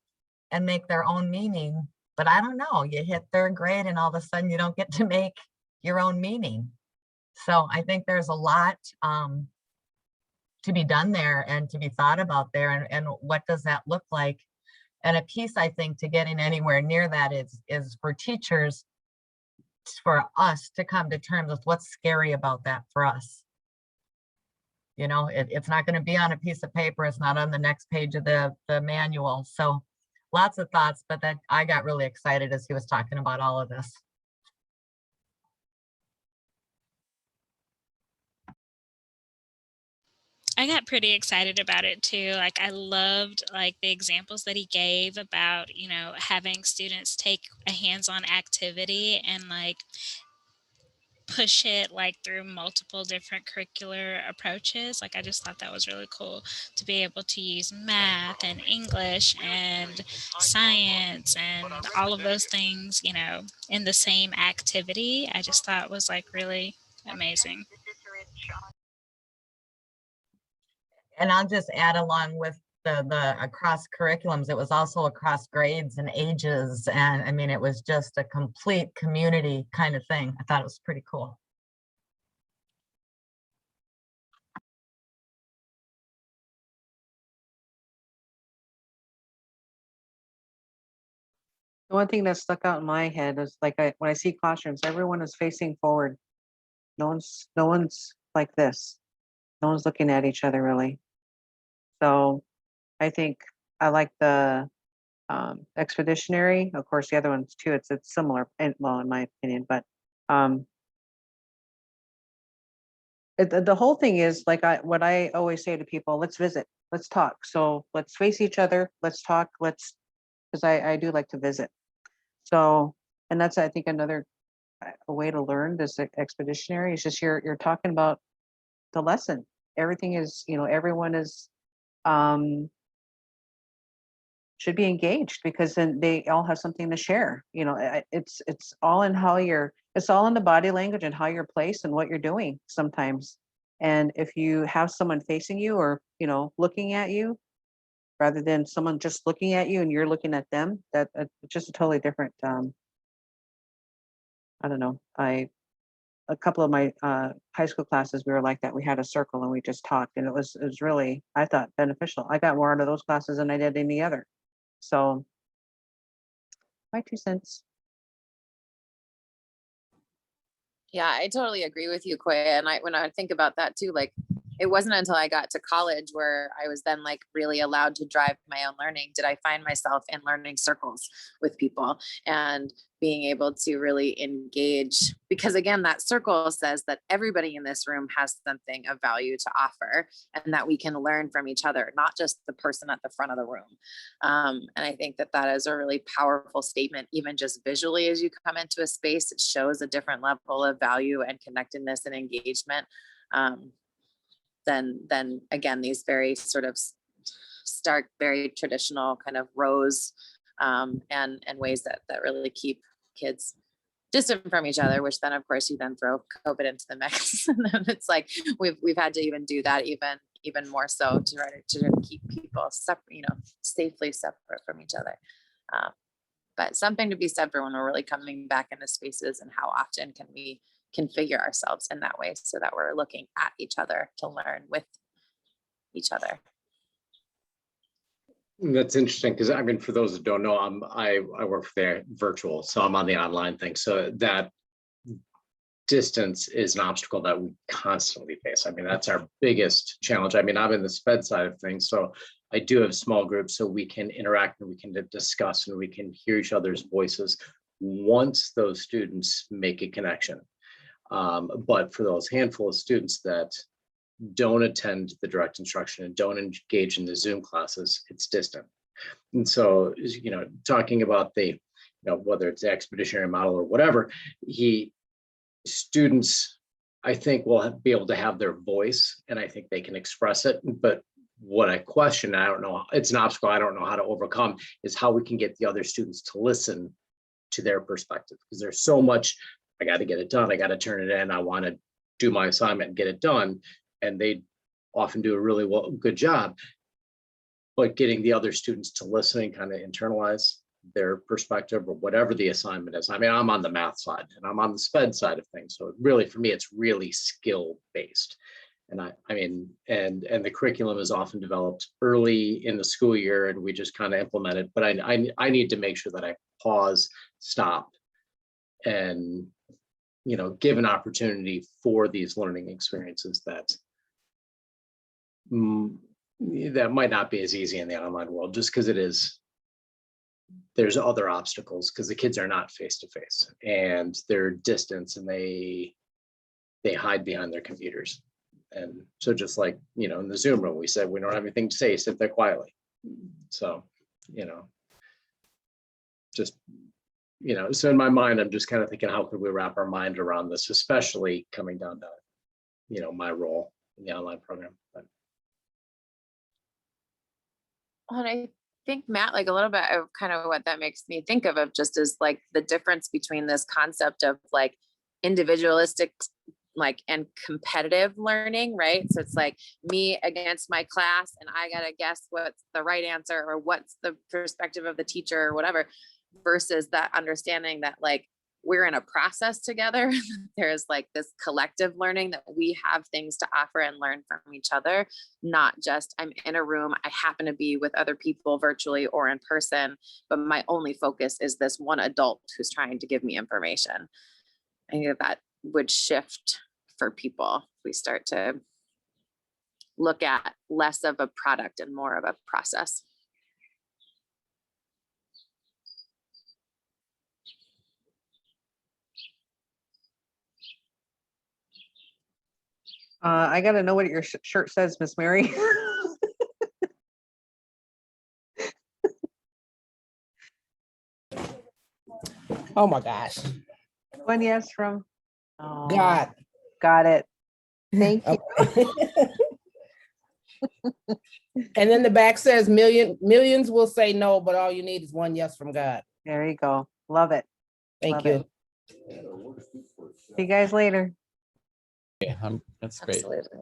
and make their own meaning. But I don't know, you hit third grade and all of a sudden you don't get to make your own meaning. So I think there's a lot to be done there and to be thought about there. And what does that look like? And a piece, I think, to getting anywhere near that is for teachers, for us to come to terms with what's scary about that for us. You know, it's not going to be on a piece of paper. It's not on the next page of the manual. So lots of thoughts, but that I got really excited as he was talking about all of this. I got pretty excited about it too. Like I loved like the examples that he gave about, you know, having students take a hands-on activity and like push it like through multiple different curricular approaches. Like I just thought that was really cool to be able to use math and English and science and all of those things, you know, in the same activity. I just thought was like really amazing. And I'll just add along with the across curriculums, it was also across grades and ages. And I mean, it was just a complete community kind of thing. I thought it was pretty cool. The one thing that stuck out in my head is like when I see classrooms, everyone is facing forward. No one's like this. No one's looking at each other really. So I think I like the expeditionary. Of course, the other ones too. It's similar, and well, in my opinion. But the whole thing is like what I always say to people: let's visit, let's talk. So let's face each other. Let's talk. Because I do like to visit. So, and that's I think another a way to learn this expeditionary is just you're talking about the lesson. Everything is, you know, everyone is should be engaged because then they all have something to share. You know, it's all in how it's all in the body language and how you're placed and what you're doing sometimes. And if you have someone facing you or, you know, looking at you rather than someone just looking at you and you're looking at them, that it's just a totally different, I don't know. A couple of my high school classes, we were like that. We had a circle and we just talked, and it was really, I thought, beneficial. I got more out of those classes than I did any other. So, my 2 cents. Yeah, I totally agree with you, Koya. And when I think about that too, like it wasn't until I got to college where I was then like really allowed to drive my own learning did I find myself in learning circles with people and being able to really engage, because again, that circle says that everybody in this room has something of value to offer and that we can learn from each other, not just the person at the front of the room. And I think that that is a really powerful statement, even just visually as you come into a space. It shows a different level of value and connectedness and engagement. Than again, these very sort of stark, very traditional kind of rows and ways that really keep kids distant from each other, which then of course you then throw COVID into the mix. And then it's like we've had to even do that even more so to try to keep people separate, you know, safely separate from each other. But something to be said for when we're really coming back into spaces and how often can we configure ourselves in that way so that we're looking at each other to learn with each other. That's interesting because I mean, for those that don't know, I work for the virtual, so I'm on the online thing. So that distance is an obstacle that we constantly face. I mean, that's our biggest challenge. I mean, I'm in the SPED side of things, so I do have small groups so we can interact and we can discuss and we can hear each other's voices once those students make a connection. But for those handful of students that don't attend the direct instruction and don't engage in the Zoom classes, it's distant. And so, you know, talking about the, you know, whether it's the expeditionary model or whatever, students, I think, will be able to have their voice and I think they can express it. But what I question, I don't know, it's an obstacle I don't know how to overcome, is how we can get the other students to listen to their perspective. Because there's so much, I got to get it done, I got to turn it in, I want to do my assignment and get it done. And they often do a really good job. But getting the other students to listen and kind of internalize their perspective or whatever the assignment is. I mean, I'm on the math side and I'm on the SPED side of things. So really, for me, it's really skill based. And I mean, and the curriculum is often developed early in the school year and we just kind of implement it. But I need to make sure that I pause, stop, and, you know, give an opportunity for these learning experiences that that might not be as easy in the online world, just because there's other obstacles because the kids are not face to face and they're distance and they hide behind their computers. And so just like, you know, in the Zoom room, we said, we don't have anything to say, sit there quietly. So, you know, just, you know, so in my mind, I'm just kind of thinking, how could we wrap our mind around this, especially coming down to, you know, my role in the online program. But. And I think, Matt, like a little bit of kind of what that makes me think of just is like the difference between this concept of like individualistic like and competitive learning, right? So it's like me against my class and I gotta guess what's the right answer or what's the perspective of the teacher or whatever, versus that understanding that like we're in a process together. There's like this collective learning that we have things to offer and learn from each other, not just I'm in a room, I happen to be with other people virtually or in person, but my only focus is this one adult who's trying to give me information. I think that would shift for people if we start to look at less of a product and more of a process. I gotta know what your shirt says, Miss Mary. Oh my gosh. One yes from oh, God. Got it. Thank you. And then the back says millions will say no, but all you need is one yes from God. There you go. Love it. Thank Love you. it. See you guys later. Yeah, that's great. Absolutely.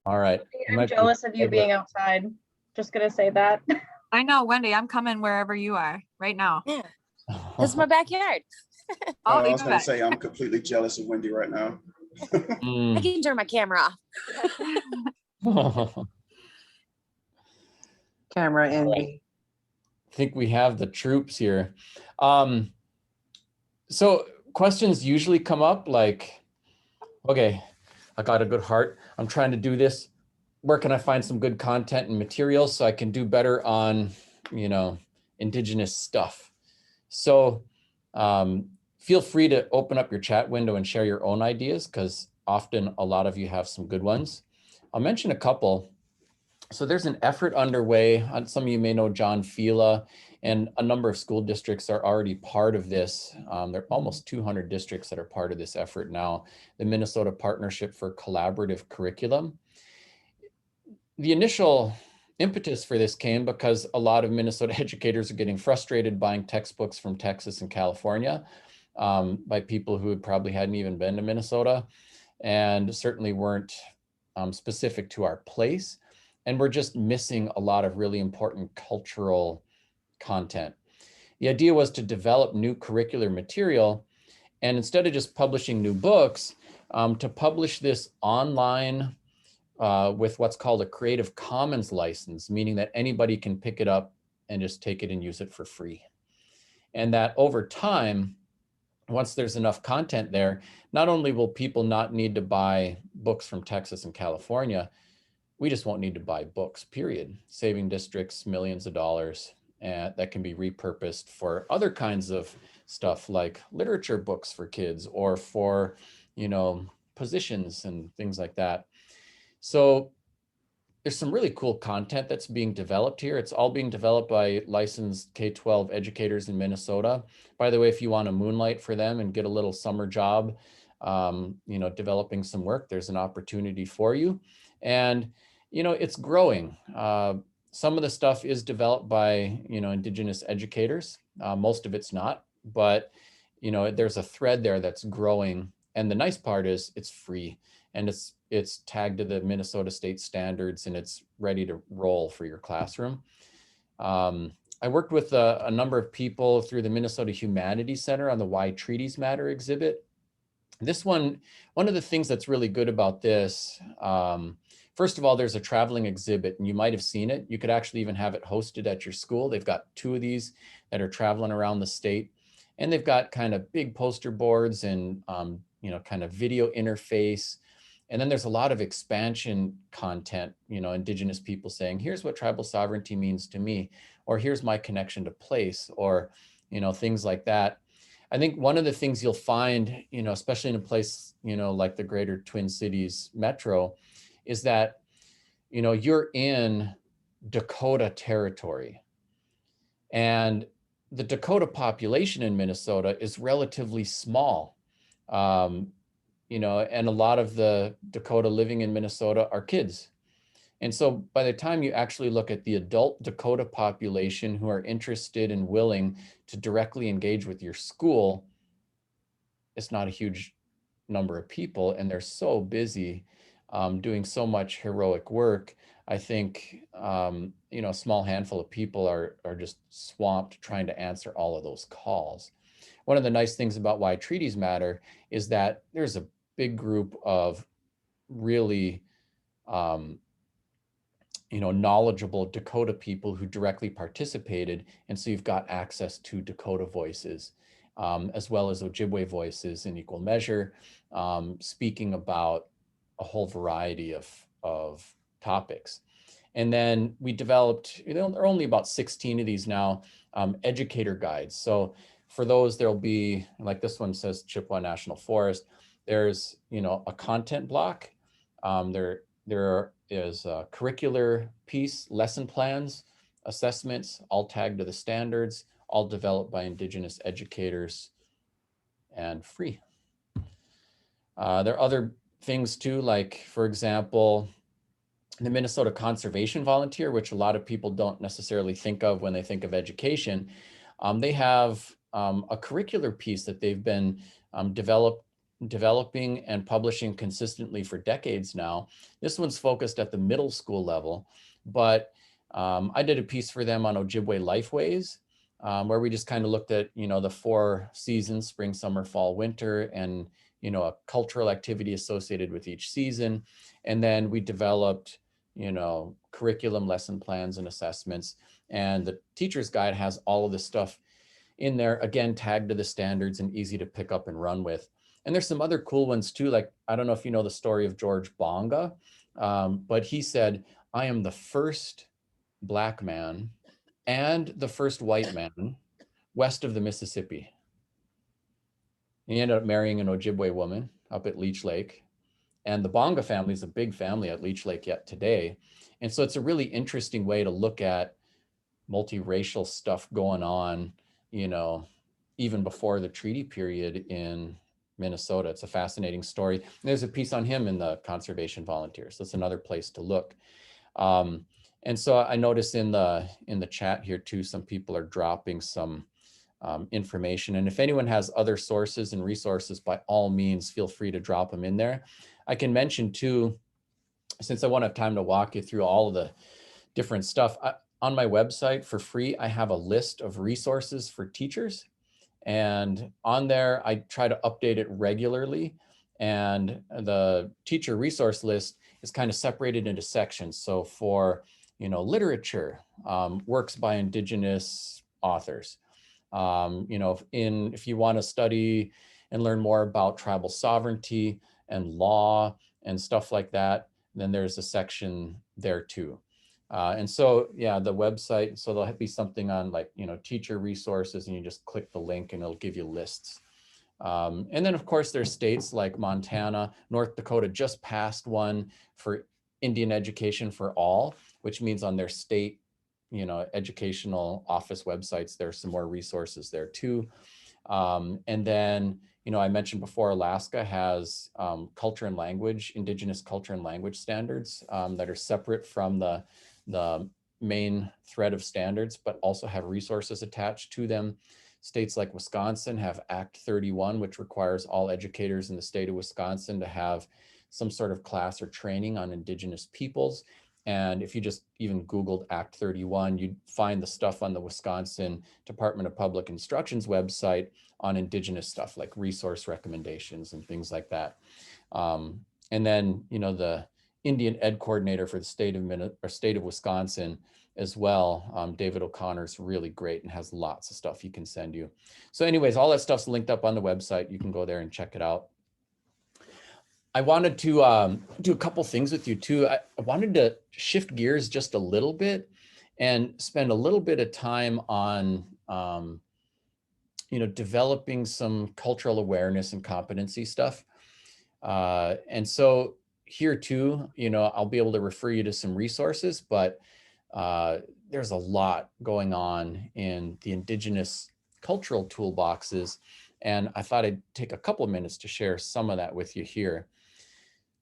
All right. I'm jealous of you being outside. Just gonna say that. I know, Wendy, I'm coming wherever you are right now. Yeah. This is my backyard. Oh, I was going to say, I'm completely jealous of Wendy right now. I can turn my camera off. Camera envy. Right. I think we have the troops here. So questions usually come up like, okay, I got a good heart. I'm trying to do this. Where can I find some good content and materials so I can do better on, you know, Indigenous stuff? So feel free to open up your chat window and share your own ideas, because often a lot of you have some good ones. I'll mention a couple. So there's an effort underway. Some of you may know John Fila, and a number of school districts are already part of this. There are almost 200 districts that are part of this effort now, the Minnesota Partnership for Collaborative Curriculum. The initial impetus for this came because a lot of Minnesota educators are getting frustrated buying textbooks from Texas and California by people who probably hadn't even been to Minnesota and certainly weren't specific to our place. And we're just missing a lot of really important cultural content. The idea was to develop new curricular material, and instead of just publishing new books, to publish this online with what's called a Creative Commons license, meaning that anybody can pick it up and just take it and use it for free. And that over time, once there's enough content there, not only will people not need to buy books from Texas and California, we just won't need to buy books, period. Saving districts millions of dollars, and that can be repurposed for other kinds of stuff like literature books for kids or for, you know, positions and things like that. So there's some really cool content that's being developed here. It's all being developed by licensed K-12 educators in Minnesota. By the way, if you want to moonlight for them and get a little summer job, you know, developing some work, there's an opportunity for you. And, you know, it's growing. Some of the stuff is developed by, you know, Indigenous educators. Most of it's not, but, you know, there's a thread there that's growing. And the nice part is it's free. And it's tagged to the Minnesota state standards and it's ready to roll for your classroom. I worked with a number of people through the Minnesota Humanities Center on the Why Treaties Matter exhibit. This one of the things that's really good about this, first of all, there's a traveling exhibit and you might have seen it. You could actually even have it hosted at your school. They've got 2 of these that are traveling around the state. And they've got kind of big poster boards and, you know, kind of video interface. And then there's a lot of expansion content, you know, Indigenous people saying, here's what tribal sovereignty means to me, or here's my connection to place, or, you know, things like that. I think one of the things you'll find, you know, especially in a place, you know, like the greater Twin Cities metro, is that, you know, you're in Dakota territory. And the Dakota population in Minnesota is relatively small. You know, and a lot of the Dakota living in Minnesota are kids. And so by the time you actually look at the adult Dakota population who are interested and willing to directly engage with your school, it's not a huge number of people, and they're so busy doing so much heroic work. I think, you know, a small handful of people are just swamped trying to answer all of those calls. One of the nice things about Why Treaties Matter is that there's a big group of really, you know, knowledgeable Dakota people who directly participated. And so you've got access to Dakota voices, as well as Ojibwe voices in equal measure, speaking about a whole variety of topics. And then we developed, you know, there are only about 16 of these now, educator guides. So for those, there'll be, like this one says Chippewa National Forest. There's, you know, a content block. There is a curricular piece, lesson plans, assessments, all tagged to the standards, all developed by Indigenous educators and free. There are other things too, like, for example, the Minnesota Conservation Volunteer, which a lot of people don't necessarily think of when they think of education. They have a curricular piece that they've been developing and publishing consistently for decades now. This one's focused at the middle school level, but I did a piece for them on Ojibwe Lifeways, where we just kind of looked at, you know, the 4 seasons, spring, summer, fall, winter, and, you know, a cultural activity associated with each season. And then we developed, you know, curriculum, lesson plans, and assessments. And the teacher's guide has all of this stuff in there, again, tagged to the standards and easy to pick up and run with. And there's some other cool ones too. Like, I don't know if you know the story of George Bonga, but he said, I am the first Black man and the first white man west of the Mississippi. He ended up marrying an Ojibwe woman up at Leech Lake. And the Bonga family is a big family at Leech Lake yet today. And so it's a really interesting way to look at multiracial stuff going on, you know, even before the treaty period in Minnesota. It's a fascinating story. And there's a piece on him in the Conservation Volunteers. So that's another place to look. And so I noticed in the chat here too, some people are dropping some information. And if anyone has other sources and resources, by all means, feel free to drop them in there. I can mention too, since I won't have time to walk you through all of the different stuff, on my website for free, I have a list of resources for teachers. And on there, I try to update it regularly. And the teacher resource list is kind of separated into sections. So for, literature, works by Indigenous authors. If you want to study and learn more about tribal sovereignty and law and stuff like that, then there's a section there too. And so, yeah, the website, so there'll be something on like, teacher resources, and you just click the link and it'll give you lists. And then of course there's states like Montana, North Dakota just passed one for Indian education for all, which means on their state, educational office websites, there's some more resources there too. And then, I mentioned before, Alaska has culture and language, Indigenous culture and language standards that are separate from the main thread of standards, but also have resources attached to them. States like Wisconsin have Act 31, which requires all educators in the state of Wisconsin to have some sort of class or training on Indigenous peoples. And if you just even Googled Act 31, you'd find the stuff on the Wisconsin Department of Public Instruction's website on Indigenous stuff, like resource recommendations and things like that. And then, the Indian Ed coordinator for the state of Wisconsin as well, David O'Connor's really great and has lots of stuff he can send you. So anyways, all that stuff's linked up on the website. You can go there and check it out. I wanted to do a couple things with you too. I wanted to shift gears just a little bit and spend a little bit of time on, developing some cultural awareness and competency stuff. And so here too, I'll be able to refer you to some resources, but there's a lot going on in the Indigenous cultural toolboxes. And I thought I'd take a couple of minutes to share some of that with you here.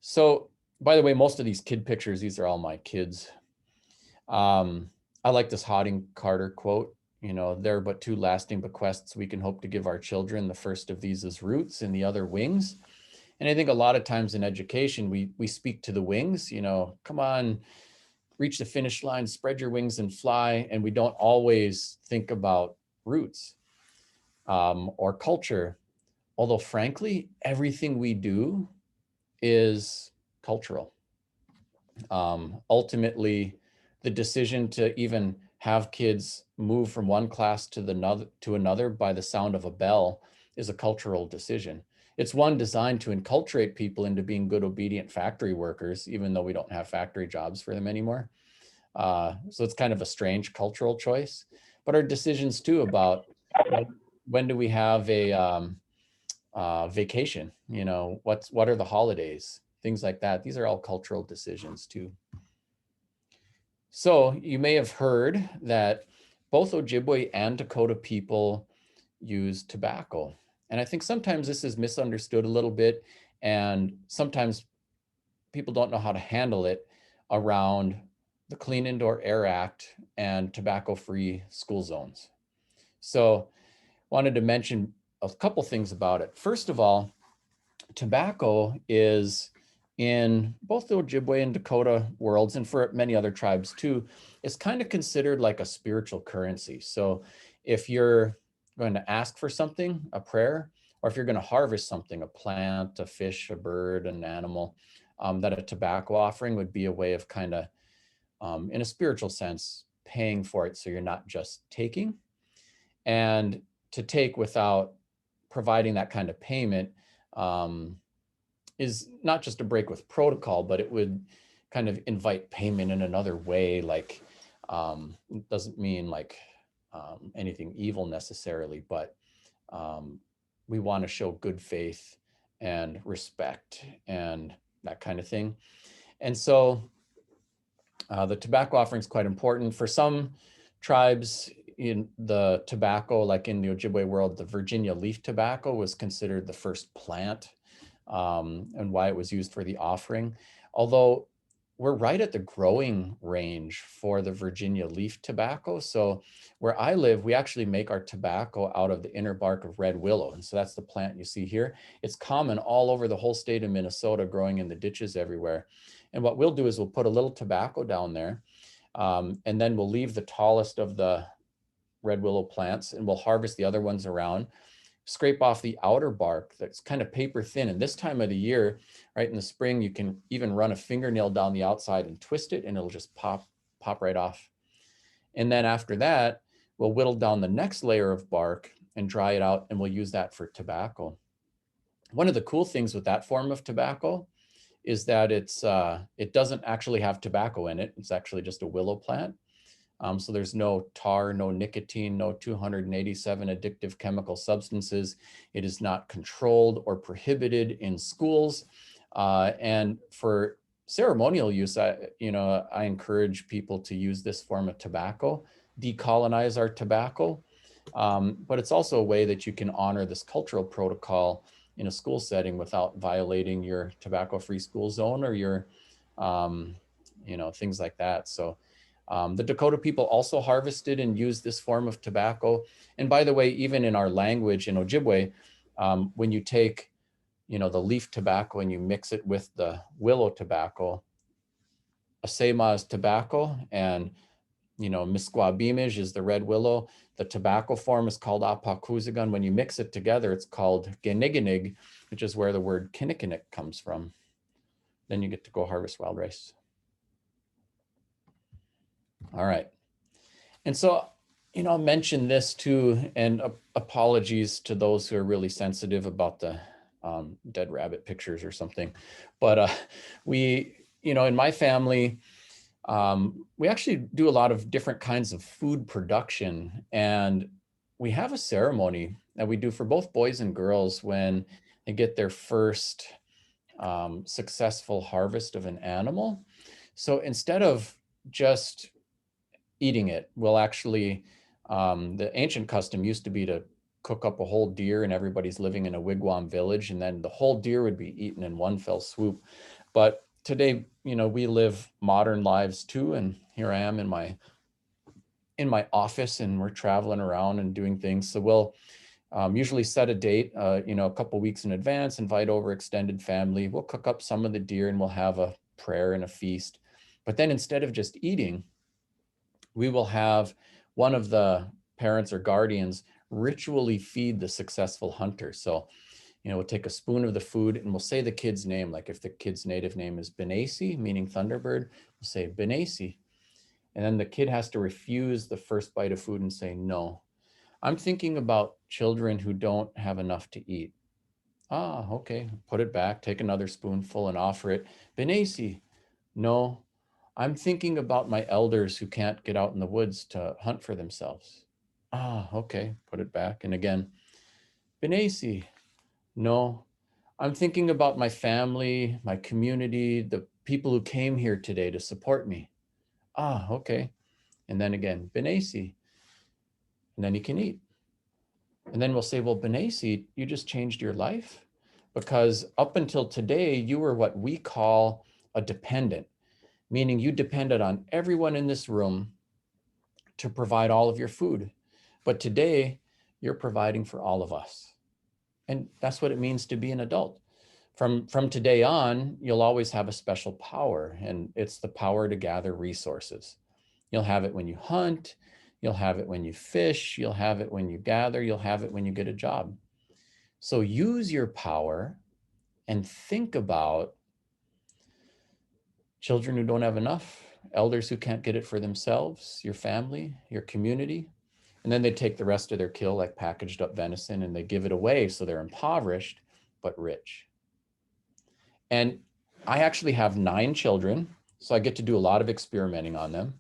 So, by the way, most of these kid pictures, these are all my kids. I like this Harding Carter quote, there are but two lasting bequests we can hope to give our children. The first of these is roots and the other wings. And I think a lot of times in education, we speak to the wings, come on, reach the finish line, spread your wings and fly. And we don't always think about roots or culture. Although frankly, everything we do is cultural. Ultimately, the decision to even have kids move from one class to another by the sound of a bell is a cultural decision. It's one designed to enculturate people into being good, obedient factory workers, even though we don't have factory jobs for them anymore. So it's kind of a strange cultural choice. But our decisions too about when do we have a vacation, what are the holidays, things like that. These are all cultural decisions too. So you may have heard that both Ojibwe and Dakota people use tobacco. And I think sometimes this is misunderstood a little bit, and sometimes people don't know how to handle it around the Clean Indoor Air Act and tobacco-free school zones. So wanted to mention a couple things about it. First of all, tobacco is in both the Ojibwe and Dakota worlds, and for many other tribes too, is kind of considered like a spiritual currency. So if you're going to ask for something, a prayer, or if you're going to harvest something, a plant, a fish, a bird, an animal, that a tobacco offering would be a way of kind of, in a spiritual sense, paying for it so you're not just taking. And to take without providing that kind of payment is not just a break with protocol, but it would kind of invite payment in another way. Like, it doesn't mean like anything evil necessarily, but we want to show good faith and respect and that kind of thing. And so the tobacco offering is quite important. For some tribes in the tobacco, like in the Ojibwe world, the Virginia leaf tobacco was considered the first plant and why it was used for the offering. Although we're right at the growing range for the Virginia leaf tobacco. So where I live, we actually make our tobacco out of the inner bark of red willow. And so that's the plant you see here. It's common all over the whole state of Minnesota, growing in the ditches everywhere. And what we'll do is we'll put a little tobacco down there, and then we'll leave the tallest of the red willow plants and we'll harvest the other ones around. scrape off the outer bark that's kind of paper thin. And this time of the year, right in the spring, you can even run a fingernail down the outside and twist it and it'll just pop right off. And then after that, we'll whittle down the next layer of bark and dry it out, and we'll use that for tobacco. One of the cool things with that form of tobacco is that it doesn't actually have tobacco in it. It's actually just a willow plant. So there's no tar, no nicotine, no 287 addictive chemical substances. It is not controlled or prohibited in schools. And for ceremonial use, I encourage people to use this form of tobacco, decolonize our tobacco. But it's also a way that you can honor this cultural protocol in a school setting without violating your tobacco-free school zone or your, things like that. So the Dakota people also harvested and used this form of tobacco. And by the way, even in our language in Ojibwe, when you take, the leaf tobacco and you mix it with the willow tobacco, Asema is tobacco, and Misquabimij is the red willow. The tobacco form is called Apakuzigan. When you mix it together, it's called Geniginig, which is where the word kinnikinnick comes from. Then you get to go harvest wild rice. All right. And so, I'll mention this too, and apologies to those who are really sensitive about the dead rabbit pictures or something. But we, in my family, we actually do a lot of different kinds of food production, and we have a ceremony that we do for both boys and girls when they get their first successful harvest of an animal. So instead of just eating it, we'll actually, the ancient custom used to be to cook up a whole deer, and everybody's living in a wigwam village, and then the whole deer would be eaten in one fell swoop. But today, we live modern lives too, and here I am in my office, and we're traveling around and doing things. So we'll usually set a date, a couple weeks in advance, invite over extended family. We'll cook up some of the deer, and we'll have a prayer and a feast. But then instead of just eating, we will have one of the parents or guardians ritually feed the successful hunter. So we'll take a spoon of the food and we'll say the kid's name. Like if the kid's native name is Benesi, meaning Thunderbird, we'll say Benesi. And then the kid has to refuse the first bite of food and say, no, I'm thinking about children who don't have enough to eat. Ah, okay, put it back, take another spoonful and offer it. Benesi, no, I'm thinking about my elders who can't get out in the woods to hunt for themselves. Ah, okay, put it back. And again, Benesi, no, I'm thinking about my family, my community, the people who came here today to support me. Ah, okay. And then again, Benesi. And then you can eat. And then we'll say, well, Benesi, you just changed your life, because up until today, you were what we call a dependent, meaning you depended on everyone in this room to provide all of your food. But today, you're providing for all of us. And that's what it means to be an adult. From today on, you'll always have a special power, and it's the power to gather resources. You'll have it when you hunt, you'll have it when you fish, you'll have it when you gather, you'll have it when you get a job. So use your power and think about children who don't have enough, elders who can't get it for themselves, your family, your community. And then they take the rest of their kill, like packaged up venison, and they give it away. So they're impoverished, but rich. And I actually have 9 children, so I get to do a lot of experimenting on them.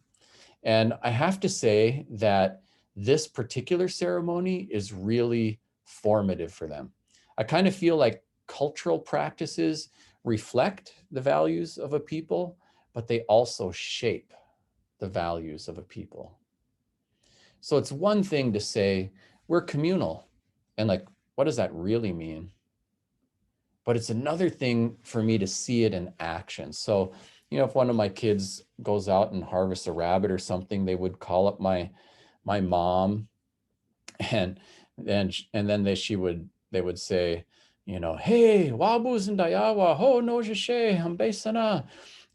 And I have to say that this particular ceremony is really formative for them. I kind of feel like cultural practices reflect the values of a people, but they also shape the values of a people. So it's one thing to say we're communal, and like, what does that really mean? But it's another thing for me to see it in action. So, if one of my kids goes out and harvests a rabbit or something, they would call up my mom, and then they would say, hey, wabus and dayawa, ho no jishe, ambesana.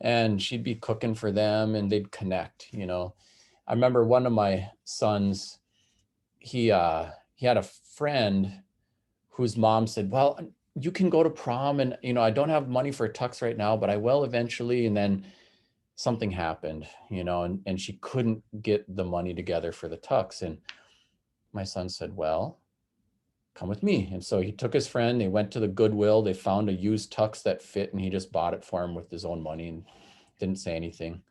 And she'd be cooking for them and they'd connect, I remember one of my sons, he had a friend whose mom said, well, you can go to prom, and, you know, I don't have money for a tux right now, but I will eventually. And then something happened, you know, and she couldn't get the money together for the tux. And my son said, well, come with me. And so he took his friend, they went to the Goodwill, they found a used tux that fit, and he just bought it for him with his own money and didn't say anything.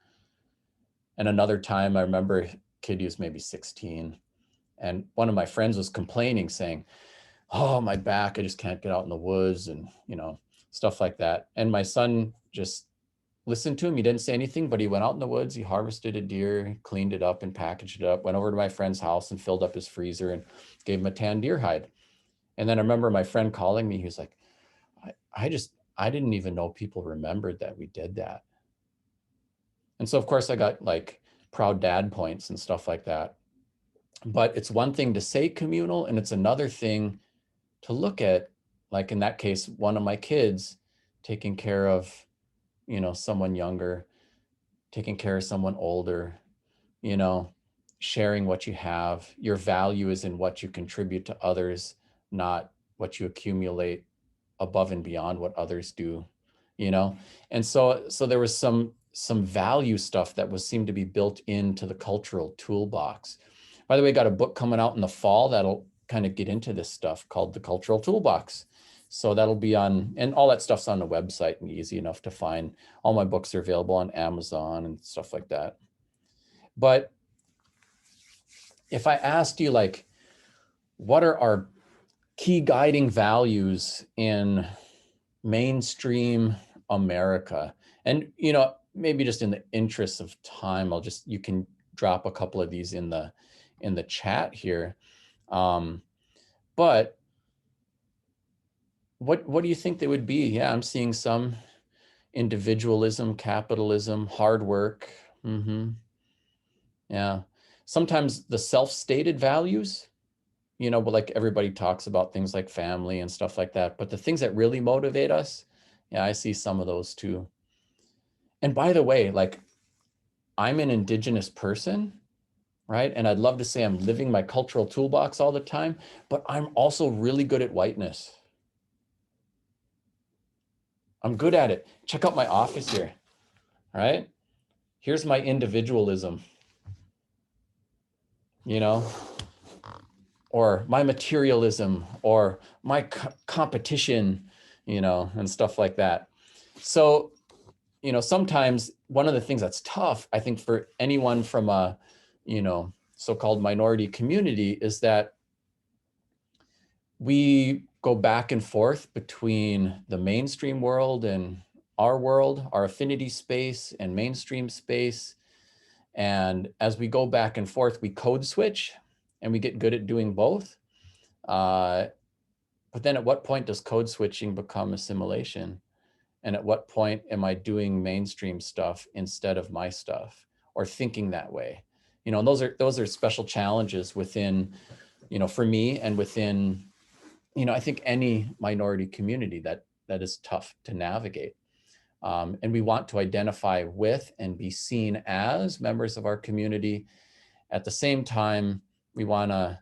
And another time, I remember a kid, he was maybe 16, and one of my friends was complaining, saying, oh, my back, I just can't get out in the woods, and, you know, stuff like that. And my son just listened to him. He didn't say anything, but he went out in the woods, he harvested a deer, he cleaned it up and packaged it up, went over to my friend's house and filled up his freezer and gave him a tan deer hide. And then I remember my friend calling me, he was like, I didn't even know people remembered that we did that. And so of course I got like proud dad points and stuff like that. But it's one thing to say communal, and it's another thing to look at, like in that case, one of my kids taking care of, you know, someone younger, taking care of someone older, you know, sharing what you have. Your value is in what you contribute to others, not what you accumulate above and beyond what others do, you know? And so there was some value stuff that seemed to be built into the cultural toolbox. By the way, got a book coming out in the fall that'll kind of get into this stuff called The Cultural Toolbox. So that'll be on, and all that stuff's on the website and easy enough to find. All my books are available on Amazon and stuff like that. But if I asked you, like, what are our key guiding values in mainstream America? And, you know, maybe just in the interest of time, you can drop a couple of these in the chat here. But what do you think they would be? Yeah, I'm seeing some individualism, capitalism, hard work. Yeah. Sometimes the self-stated values, you know, but like everybody talks about things like family and stuff like that. But the things that really motivate us, yeah, I see some of those too. And by the way, like, I'm an Indigenous person, right? And I'd love to say I'm living my cultural toolbox all the time, but I'm also really good at whiteness. I'm good at it. Check out my office here, right? Here's my individualism, you know, or my materialism, or my competition, you know, and stuff like that. So, you know, sometimes one of the things that's tough, I think, for anyone from a, you know, so-called minority community is that we go back and forth between the mainstream world and our world, our affinity space and mainstream space. And as we go back and forth, we code switch and we get good at doing both. But then at what point does code switching become assimilation? And at what point am I doing mainstream stuff instead of my stuff, or thinking that way? You know, and those are special challenges within, you know, for me and within, you know, I think any minority community that is tough to navigate. And we want to identify with and be seen as members of our community. At the same time, we want to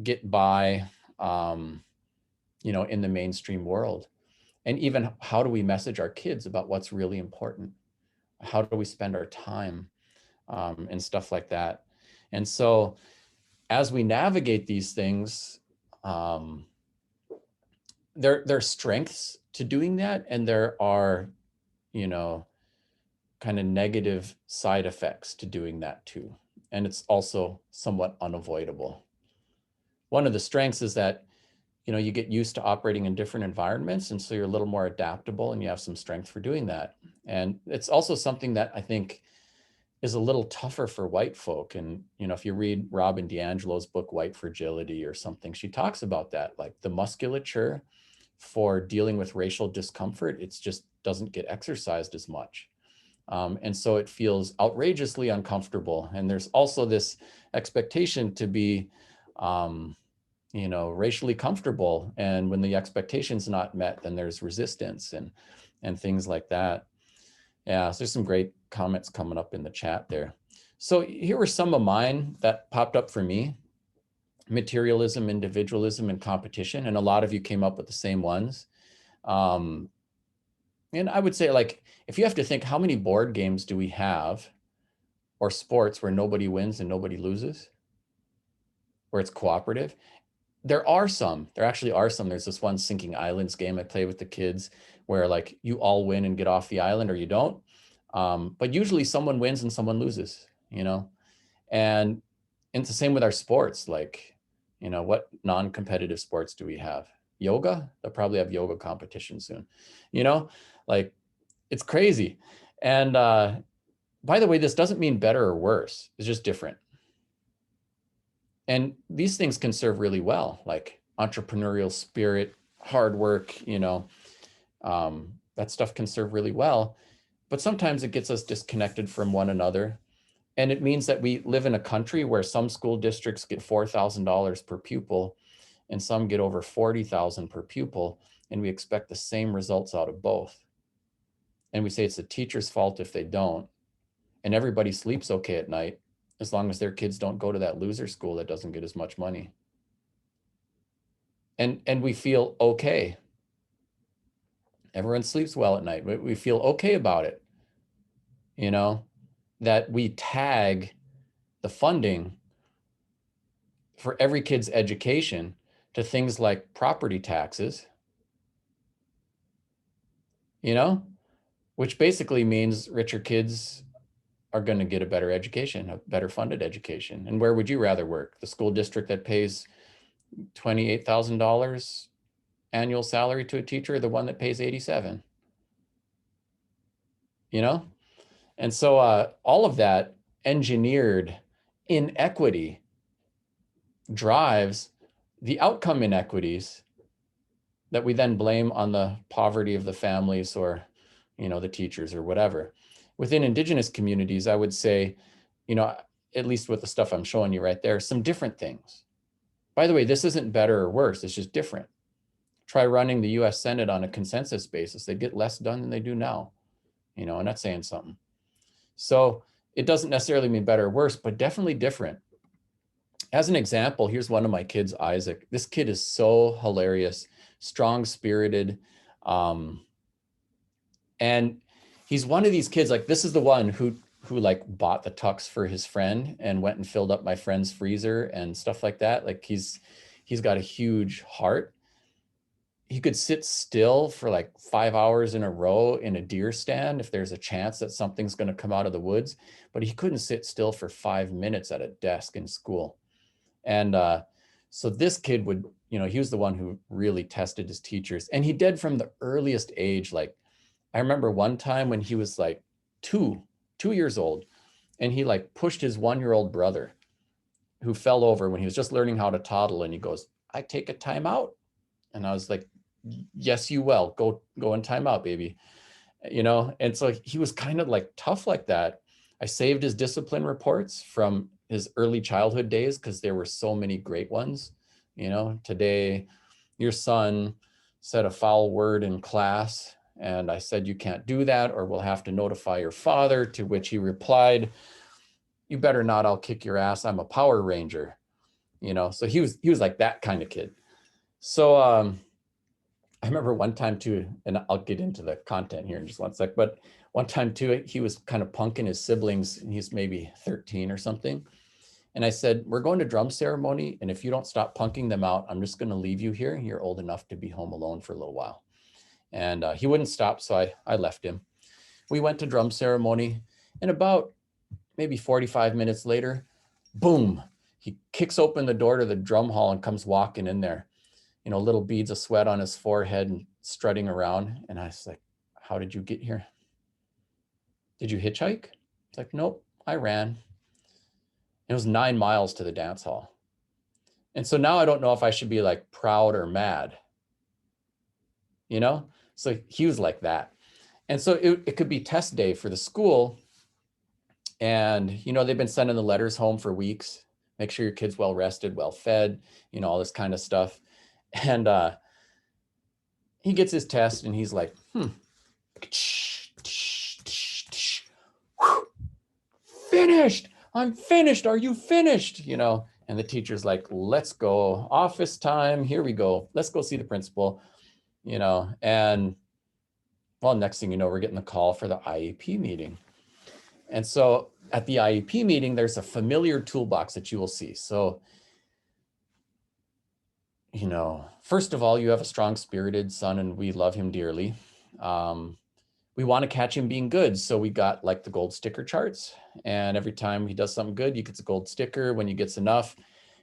get by, you know, in the mainstream world. And even how do we message our kids about what's really important? How do we spend our time, and stuff like that? And so as we navigate these things, there are strengths to doing that, and there are, you know, kind of negative side effects to doing that too. And it's also somewhat unavoidable. One of the strengths is that, you know, you get used to operating in different environments, and so you're a little more adaptable and you have some strength for doing that. And it's also something that I think is a little tougher for white folk. And, you know, if you read Robin DiAngelo's book, White Fragility or something, she talks about that, like the musculature for dealing with racial discomfort, it's just doesn't get exercised as much. And so it feels outrageously uncomfortable. And there's also this expectation to be, you know, racially comfortable. And when the expectation's not met, then there's resistance and things like that. Yeah, so there's some great comments coming up in the chat there. So here were some of mine that popped up for me. materialism, individualism, and competition. And a lot of you came up with the same ones. And I would say, like, if you have to think, how many board games do we have, or sports where nobody wins and nobody loses, where it's cooperative? There actually are some. There's this one Sinking Islands game I play with the kids where, like, you all win and get off the island, or you don't. But usually someone wins and someone loses, and it's the same with our sports. Like, what non-competitive sports do we have? Yoga? They'll probably have yoga competition soon, like, it's crazy. And by the way, this doesn't mean better or worse. It's just different. And these things can serve really well, like entrepreneurial spirit, hard work, that stuff can serve really well. But sometimes it gets us disconnected from one another. And it means that we live in a country where some school districts get $4,000 per pupil and some get over $40,000 per pupil. And we expect the same results out of both. And we say it's the teacher's fault if they don't. And everybody sleeps okay at night, as long as their kids don't go to that loser school that doesn't get as much money. And we feel okay. Everyone sleeps well at night, but we feel okay about it. That we tag the funding for every kid's education to things like property taxes, which basically means richer kids are going to get a better education, a better funded education. And where would you rather work? The school district that pays $28,000 annual salary to a teacher, or the one that pays $87,000? And so all of that engineered inequity drives the outcome inequities that we then blame on the poverty of the families, or, the teachers, or whatever. Within Indigenous communities, I would say, at least with the stuff I'm showing you right there, some different things. By the way, this isn't better or worse, it's just different. Try running the US Senate on a consensus basis. They get less done than they do now, and that's saying something. So it doesn't necessarily mean better or worse, but definitely different. As an example, here's one of my kids, Isaac. This kid is so hilarious, strong-spirited, and he's one of these kids, like, this is the one who like bought the tux for his friend and went and filled up my friend's freezer and stuff like that. Like, he's got a huge heart. He could sit still for like 5 hours in a row in a deer stand if there's a chance that something's going to come out of the woods, but he couldn't sit still for 5 minutes at a desk in school. And so this kid would, he was the one who really tested his teachers, and he did from the earliest age. Like, I remember one time when he was like two years old, and he like pushed his 1-year-old brother who fell over when he was just learning how to toddle, and he goes, "I take a timeout." And I was like, "Yes, you will. Go in timeout, baby." And so he was kind of like tough like that. I saved his discipline reports from his early childhood days because there were so many great ones. Today, your son said a foul word in class, and I said, "You can't do that, or we'll have to notify your father," to which he replied, "You better not, I'll kick your ass. I'm a Power Ranger." So he was like that kind of kid. So I remember one time too, and I'll get into the content here in just one sec, but one time too, he was kind of punking his siblings, and he's maybe 13 or something. And I said, "We're going to drum ceremony, and if you don't stop punking them out, I'm just going to leave you here. You're old enough to be home alone for a little while." And he wouldn't stop, so I left him. We went to drum ceremony, and about maybe 45 minutes later, boom, he kicks open the door to the drum hall and comes walking in there, little beads of sweat on his forehead and strutting around. And I was like, "How did you get here? Did you hitchhike?" It's like, "Nope, I ran." It was 9 miles to the dance hall. And so now I don't know if I should be like proud or mad, So he was like that. And so it could be test day for the school. And, they've been sending the letters home for weeks. Make sure your kid's well rested, well fed, all this kind of stuff. And he gets his test and he's like, "Finished. I'm finished. Are you finished?" And And the teacher's like, let's go, office time, here we go. Let's go see the principal, you know, and well, next thing you know, we're getting the call for the IEP meeting. And so at the IEP meeting, there's a familiar toolbox that you will see. So, you know, first of all, you have a strong-spirited son and we love him dearly. We want to catch him being good. So we got like the gold sticker charts, and every time he does something good, he gets a gold sticker. When he gets enough,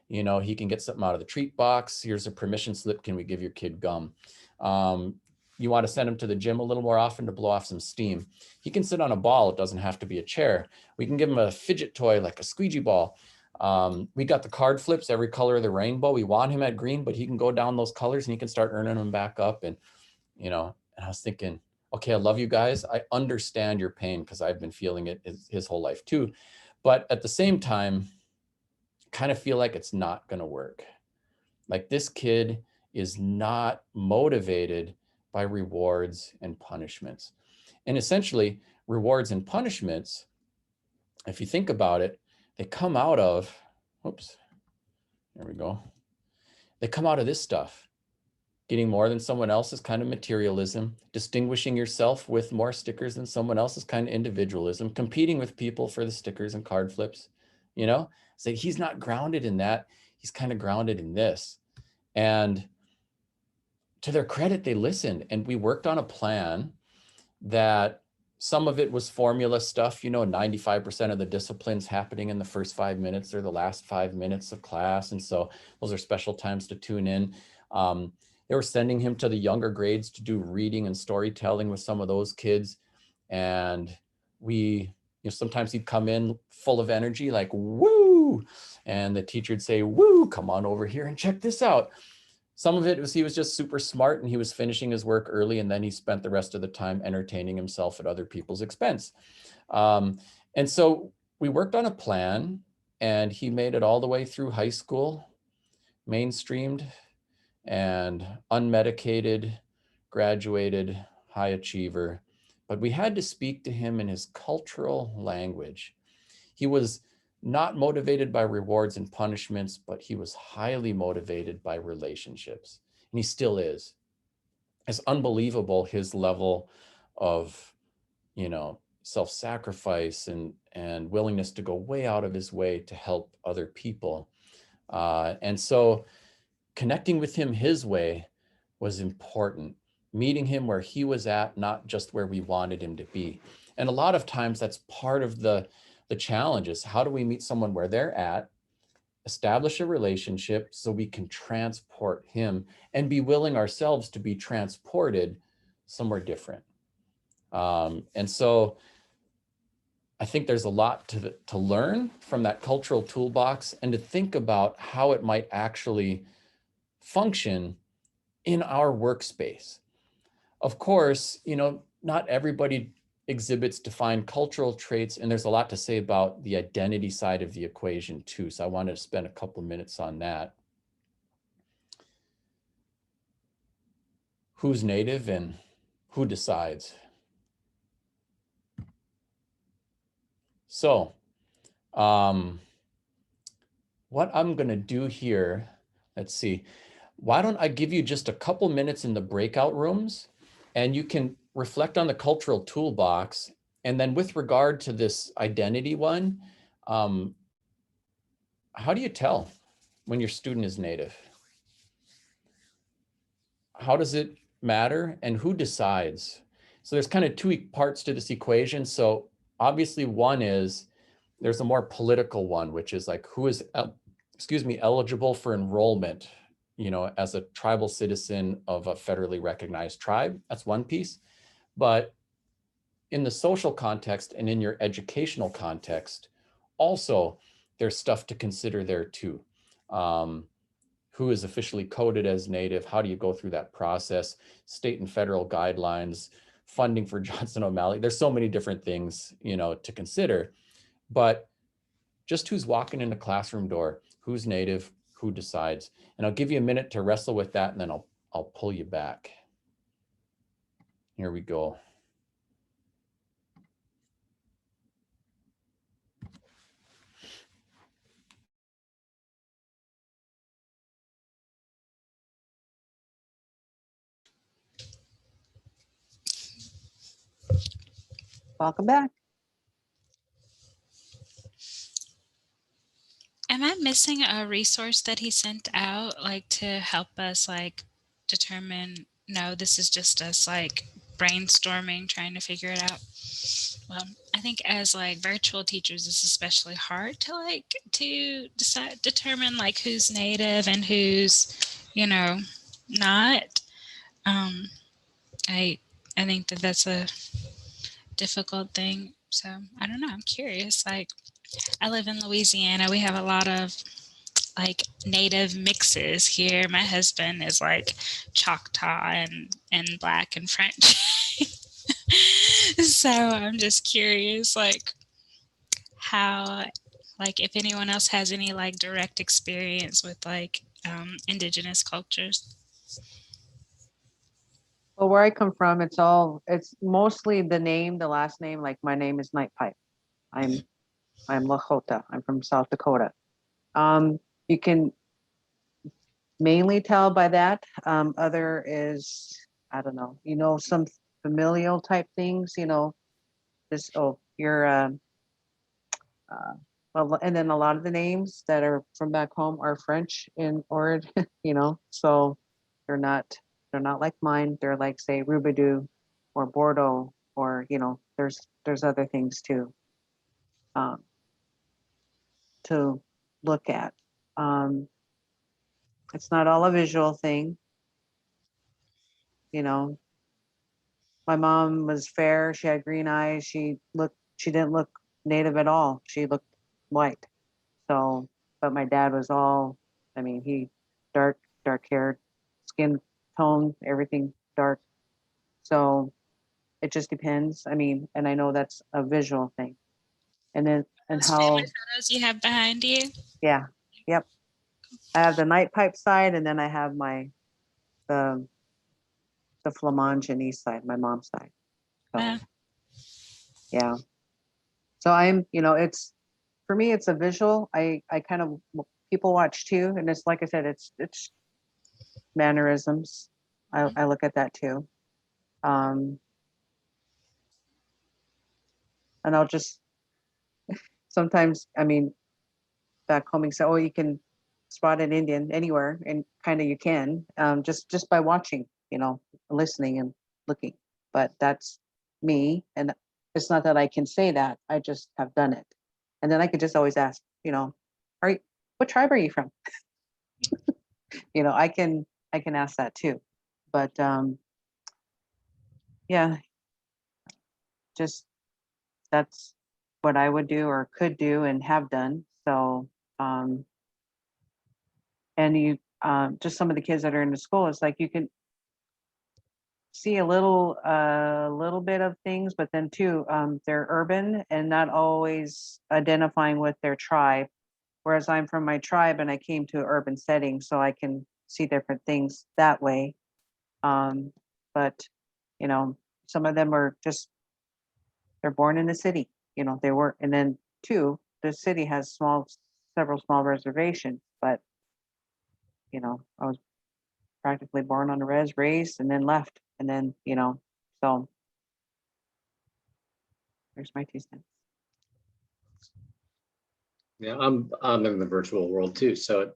you know, he can get something out of the treat box. Here's a permission slip. Can we give your kid gum? You want to send him to the gym a little more often to blow off some steam. He can sit on a ball. It doesn't have to be a chair. We can give him a fidget toy like a squeegee ball. We got the card flips, every color of the rainbow. We want him at green, but he can go down those colors and he can start earning them back up. And, you know, and I was thinking, okay, I love you guys. I understand your pain because I've been feeling it his whole life too. But at the same time, kind of feel like it's not going to work. Like this kid is not motivated by rewards and punishments. And essentially, rewards and punishments, if you think about it, they come out of, oops, there we go. They come out of this stuff. Getting more than someone else is kind of materialism. Distinguishing yourself with more stickers than someone else is kind of individualism. Competing with people for the stickers and card flips, you know? So he's not grounded in that. He's kind of grounded in this. And to their credit, they listened. And we worked on a plan that some of it was formula stuff, you know, 95% of the disciplines happening in the first 5 minutes or the last 5 minutes of class. And so those are special times to tune in. They were sending him to the younger grades to do reading and storytelling with some of those kids. And we, you know, sometimes he'd come in full of energy, like, woo, and the teacher would say, woo, come on over here and check this out. Some of it was he was just super smart and he was finishing his work early, and then he spent the rest of the time entertaining himself at other people's expense. And so we worked on a plan, and he made it all the way through high school, mainstreamed and unmedicated, graduated, high achiever. But we had to speak to him in his cultural language. He was not motivated by rewards and punishments, but he was highly motivated by relationships. And he still is. It's unbelievable his level of, you know, self-sacrifice and willingness to go way out of his way to help other people. And so connecting with him his way was important. Meeting him where he was at, not just where we wanted him to be. And a lot of times that's part of the challenge is how do we meet someone where they're at, establish a relationship so we can transport him and be willing ourselves to be transported somewhere different. And so I think there's a lot to learn from that cultural toolbox and to think about how it might actually function in our workspace. Of course, you know, not everybody exhibits defined cultural traits, and there's a lot to say about the identity side of the equation too. So I wanted to spend a couple of minutes on that. Who's native and who decides? So what I'm going to do here, let's see. Why don't I give you just a couple minutes in the breakout rooms, and you can reflect on the cultural toolbox. And then with regard to this identity one, how do you tell when your student is native? How does it matter, and who decides? So there's kind of two parts to this equation. So obviously one is there's a more political one, which is like who is, eligible for enrollment, you know, as a tribal citizen of a federally recognized tribe. That's one piece. But in the social context and in your educational context, also there's stuff to consider there too. Who is officially coded as native? How do you go through that process? State and federal guidelines, funding for Johnson O'Malley. There's so many different things, you know, to consider. But just who's walking in the classroom door, who's native, who decides. And I'll give you a minute to wrestle with that, and then I'll pull you back. Here we go. welcome back. Am I missing a resource that he sent out, like to help us like determine, no, this is just us like brainstorming, trying to figure it out? Well, I think as like virtual teachers, it's especially hard to like to determine like who's native and who's, not. Um, I think that that's a difficult thing. So I don't know. I'm curious. Like, I live in Louisiana. We have a lot of like native mixes here. My husband is like Choctaw and Black and French. So I'm just curious, like how, like if anyone else has any like direct experience with like indigenous cultures. Well, where I come from, it's mostly the name, the last name, like my name is Night Pipe. I'm Lakota. I'm from South Dakota. You can mainly tell by that. Other is, I don't know, some familial type things, just, oh, you're, well, and then a lot of the names that are from back home are French in origin, so they're not like mine. They're like, say, Roubidou or Bordeaux, or, there's other things to look at. It's not all a visual thing. My mom was fair. She had green eyes. She didn't look native at all. She looked white. So, but my dad was he dark haired, skin tone, everything dark. So it just depends. And I know that's a visual thing. And then, and Those how, family photos you have behind you. yeah, yep. I have the Night Pipe side, and then I have the Flamande east side, my mom's side. So, Wow. yeah. So it's, for me, it's a visual. I kind of, people watch too. And it's, like I said, it's mannerisms. I look at that too. And I'll just, sometimes, back home, you say, oh, you can spot an Indian anywhere, and kind of you can, just by watching, listening and looking. But that's me, and it's not that I can say that, I just have done it. And then I could just always ask, what tribe are you from? I can ask that too. But yeah, just that's what I would do or could do and have done. So and you just some of the kids that are in the school, it's like you can see a little bit of things, but then too, they're urban and not always identifying with their tribe. Whereas I'm from my tribe and I came to an urban setting, so I can see different things that way. But some of them are just, they're born in the city, they were, and then two, the city has several small reservations, but I was practically born on a res, raised, and then left. And then, so there's my 2 cents. Yeah, I'm in the virtual world too. So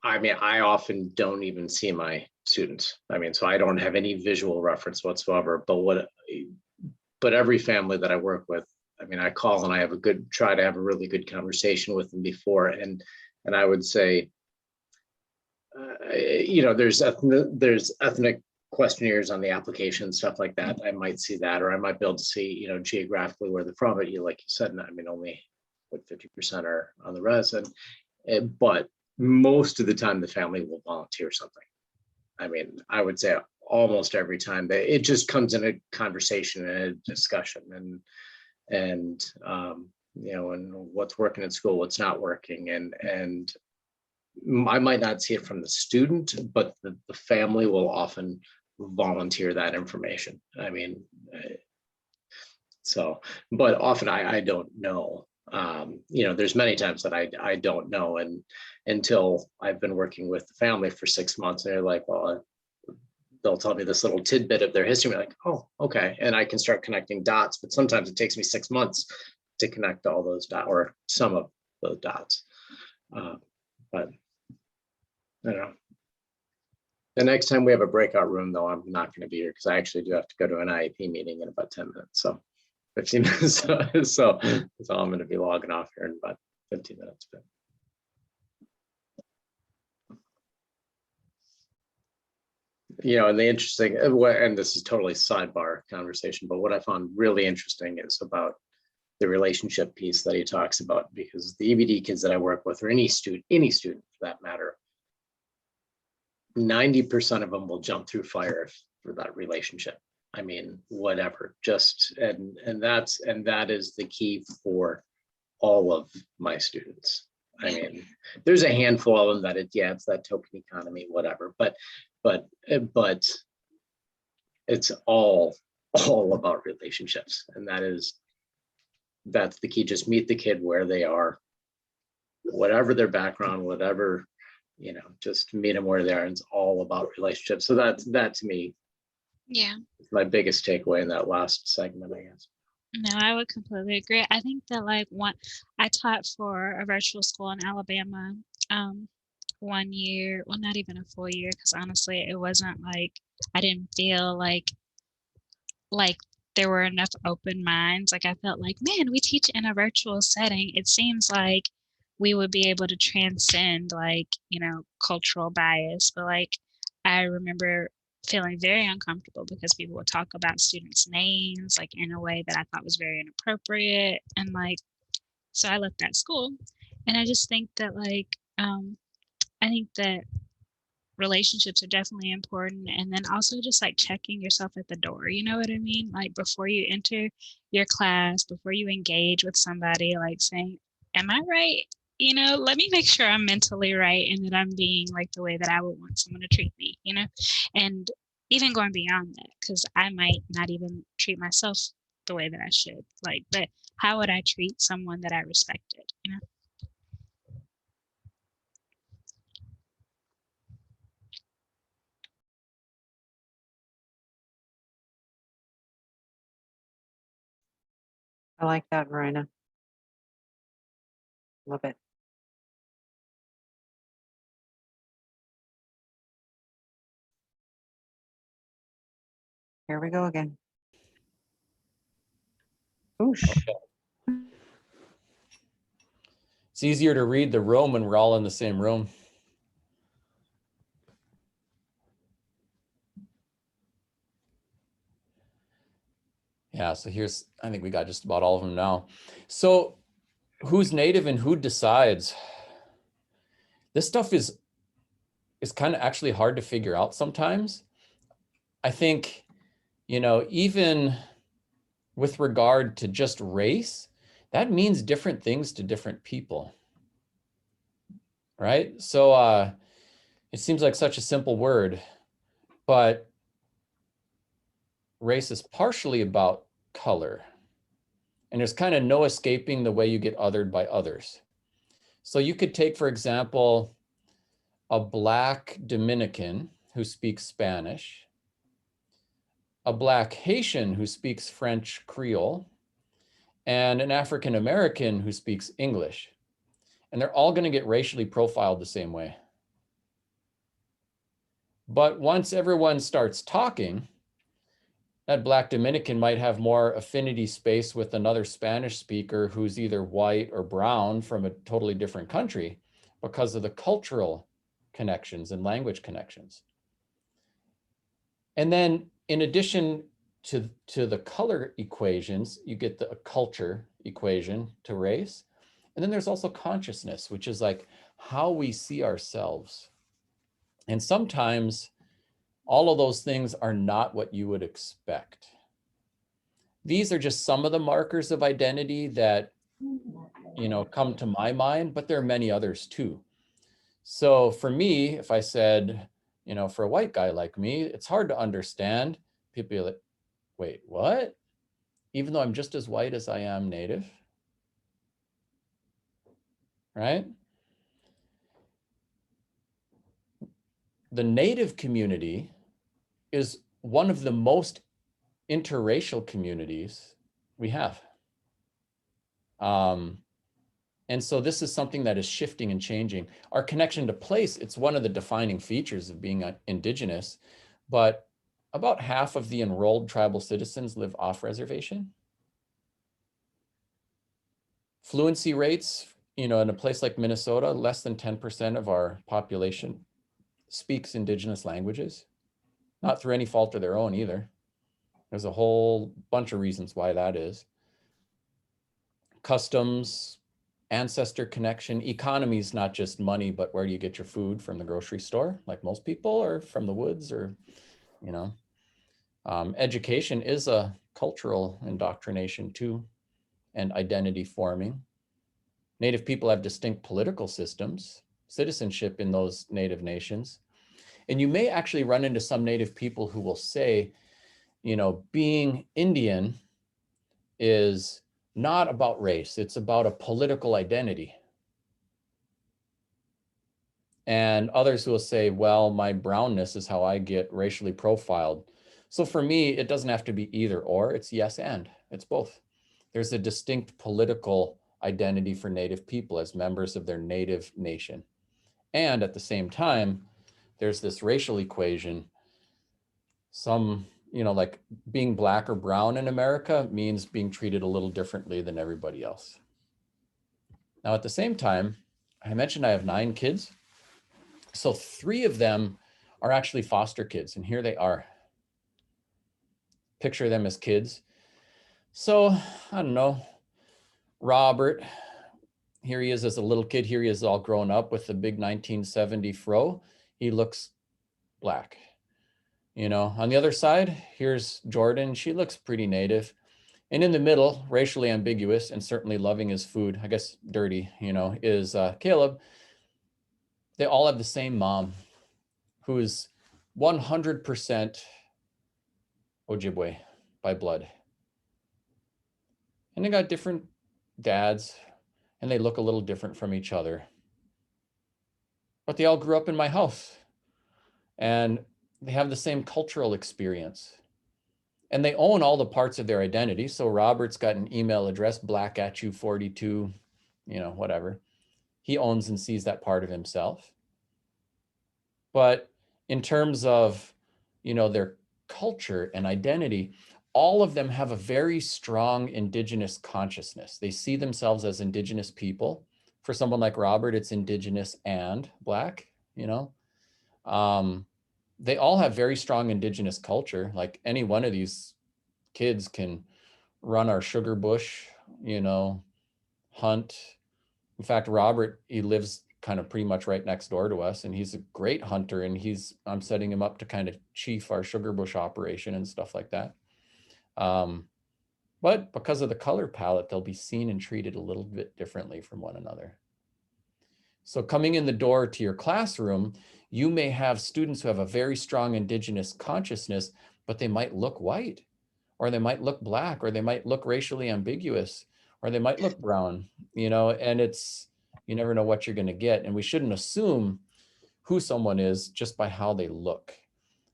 I often don't even see my students. So I don't have any visual reference whatsoever. But every family that I work with, I call and I try to have a really good conversation with them before. And I would say, there's ethnic questionnaires on the application, stuff like that. I might see that, or I might be able to see, geographically where they're from. But like you said, only 50% are on the res, but most of the time the family will volunteer something. I would say almost every time it just comes in a conversation and a discussion, and what's working at school, what's not working, and I might not see it from the student, but the family will often volunteer that information. So, but often I don't know. There's many times that I don't know, and until I've been working with the family for 6 months, and they're like, well, they'll tell me this little tidbit of their history, like, oh, okay. And I can start connecting dots, but sometimes it takes me 6 months to connect all those dots or some of those dots. But you know, the next time we have a breakout room, though, I'm not going to be here because I actually do have to go to an IEP meeting in about 10 minutes. So 15 minutes. So I'm going to be logging off here in about 15 minutes. But you know, and the interesting, and this is totally sidebar conversation, but what I found really interesting is about the relationship piece that he talks about, because the EBD kids that I work with, or any student for that matter, 90% of them will jump through fire for that relationship. I mean, whatever, just, and that is the key for all of my students. I mean, there's a handful of them that it's that token economy, whatever, but it's all about relationships. And that's the key. Just meet the kid where they are, whatever their background, whatever, you know, just meet them where they are. And it's all about relationships. So that to me, Yeah. is my biggest takeaway in that last segment, I guess. No, I would completely agree. I think that I taught for a virtual school in Alabama 1 year, well, not even a full year, because honestly, it wasn't like I didn't feel like there were enough open minds. Like I felt like, man, we teach in a virtual setting. It seems like we would be able to transcend cultural bias. But I remember feeling very uncomfortable because people would talk about students' names in a way that I thought was very inappropriate. And so I left that school. And I just think that I think that relationships are definitely important, and then also just checking yourself at the door, you know what I mean? Before you enter your class, before you engage with somebody, saying, am I right? Let me make sure I'm mentally right and that I'm being the way that I would want someone to treat me, and even going beyond that, because I might not even treat myself the way that I should, but how would I treat someone that I respected? I like that, Verena. Love it. Here we go again. Oosh. It's easier to read the room when we're all in the same room. Yeah, so I think we got just about all of them now. So who's native and who decides? This stuff is kind of actually hard to figure out sometimes. I think, even with regard to just race, that means different things to different people, right? So it seems like such a simple word, but race is partially about color. And there's kind of no escaping the way you get othered by others. So you could take, for example, a Black Dominican who speaks Spanish, a Black Haitian who speaks French Creole, and an African American who speaks English. And they're all going to get racially profiled the same way. But once everyone starts talking, that Black Dominican might have more affinity space with another Spanish speaker who's either white or brown from a totally different country because of the cultural connections and language connections. And then in addition to the color equations, you get the culture equation to race. And then there's also consciousness, which is how we see ourselves. And sometimes all of those things are not what you would expect. These are just some of the markers of identity that, come to my mind, but there are many others too. So for me, if I said, for a white guy like me, it's hard to understand. People be like, wait, what? Even though I'm just as white as I am native, right? The native community is one of the most interracial communities we have. And so this is something that is shifting and changing. Our connection to place, it's one of the defining features of being Indigenous, but about half of the enrolled tribal citizens live off reservation. Fluency rates, in a place like Minnesota, less than 10% of our population speaks Indigenous languages, not through any fault of their own either. There's a whole bunch of reasons why that is. Customs, ancestor connection, economy is not just money, but where do you get your food from the grocery store, like most people, or from the woods, or, education is a cultural indoctrination too, and identity forming. Native people have distinct political systems, citizenship in those Native nations. And you may actually run into some Native people who will say, being Indian is not about race, it's about a political identity. And others will say, well, my brownness is how I get racially profiled. So for me, it doesn't have to be either or, it's yes and, it's both. There's a distinct political identity for Native people as members of their Native nation. And at the same time, there's this racial equation. Some, like being Black or brown in America means being treated a little differently than everybody else. Now, at the same time, I mentioned I have 9 kids. So 3 of them are actually foster kids, and here they are. Picture them as kids. So, I don't know, Robert, here he is as a little kid. Here he is all grown up with the big 1970 fro. He looks Black. On the other side, here's Jordan. She looks pretty Native. And in the middle, racially ambiguous and certainly loving his food, I guess dirty, is Caleb. They all have the same mom, who is 100% Ojibwe by blood. And they got different dads, and they look a little different from each other. But they all grew up in my house, and they have the same cultural experience. And they own all the parts of their identity. So Robert's got an email address, blackatu42, whatever. He owns and sees that part of himself. But in terms of, their culture and identity, all of them have a very strong Indigenous consciousness. They see themselves as Indigenous people. For someone like Robert, it's Indigenous and Black, They all have very strong Indigenous culture. Like any one of these kids can run our sugar bush, hunt. In fact, Robert, he lives kind of pretty much right next door to us, and he's a great hunter, and I'm setting him up to kind of chief our sugar bush operation and stuff like that. But because of the color palette, they'll be seen and treated a little bit differently from one another. So coming in the door to your classroom, you may have students who have a very strong Indigenous consciousness, but they might look white, or they might look Black, or they might look racially ambiguous, or they might look brown, and you never know what you're going to get. And we shouldn't assume who someone is just by how they look.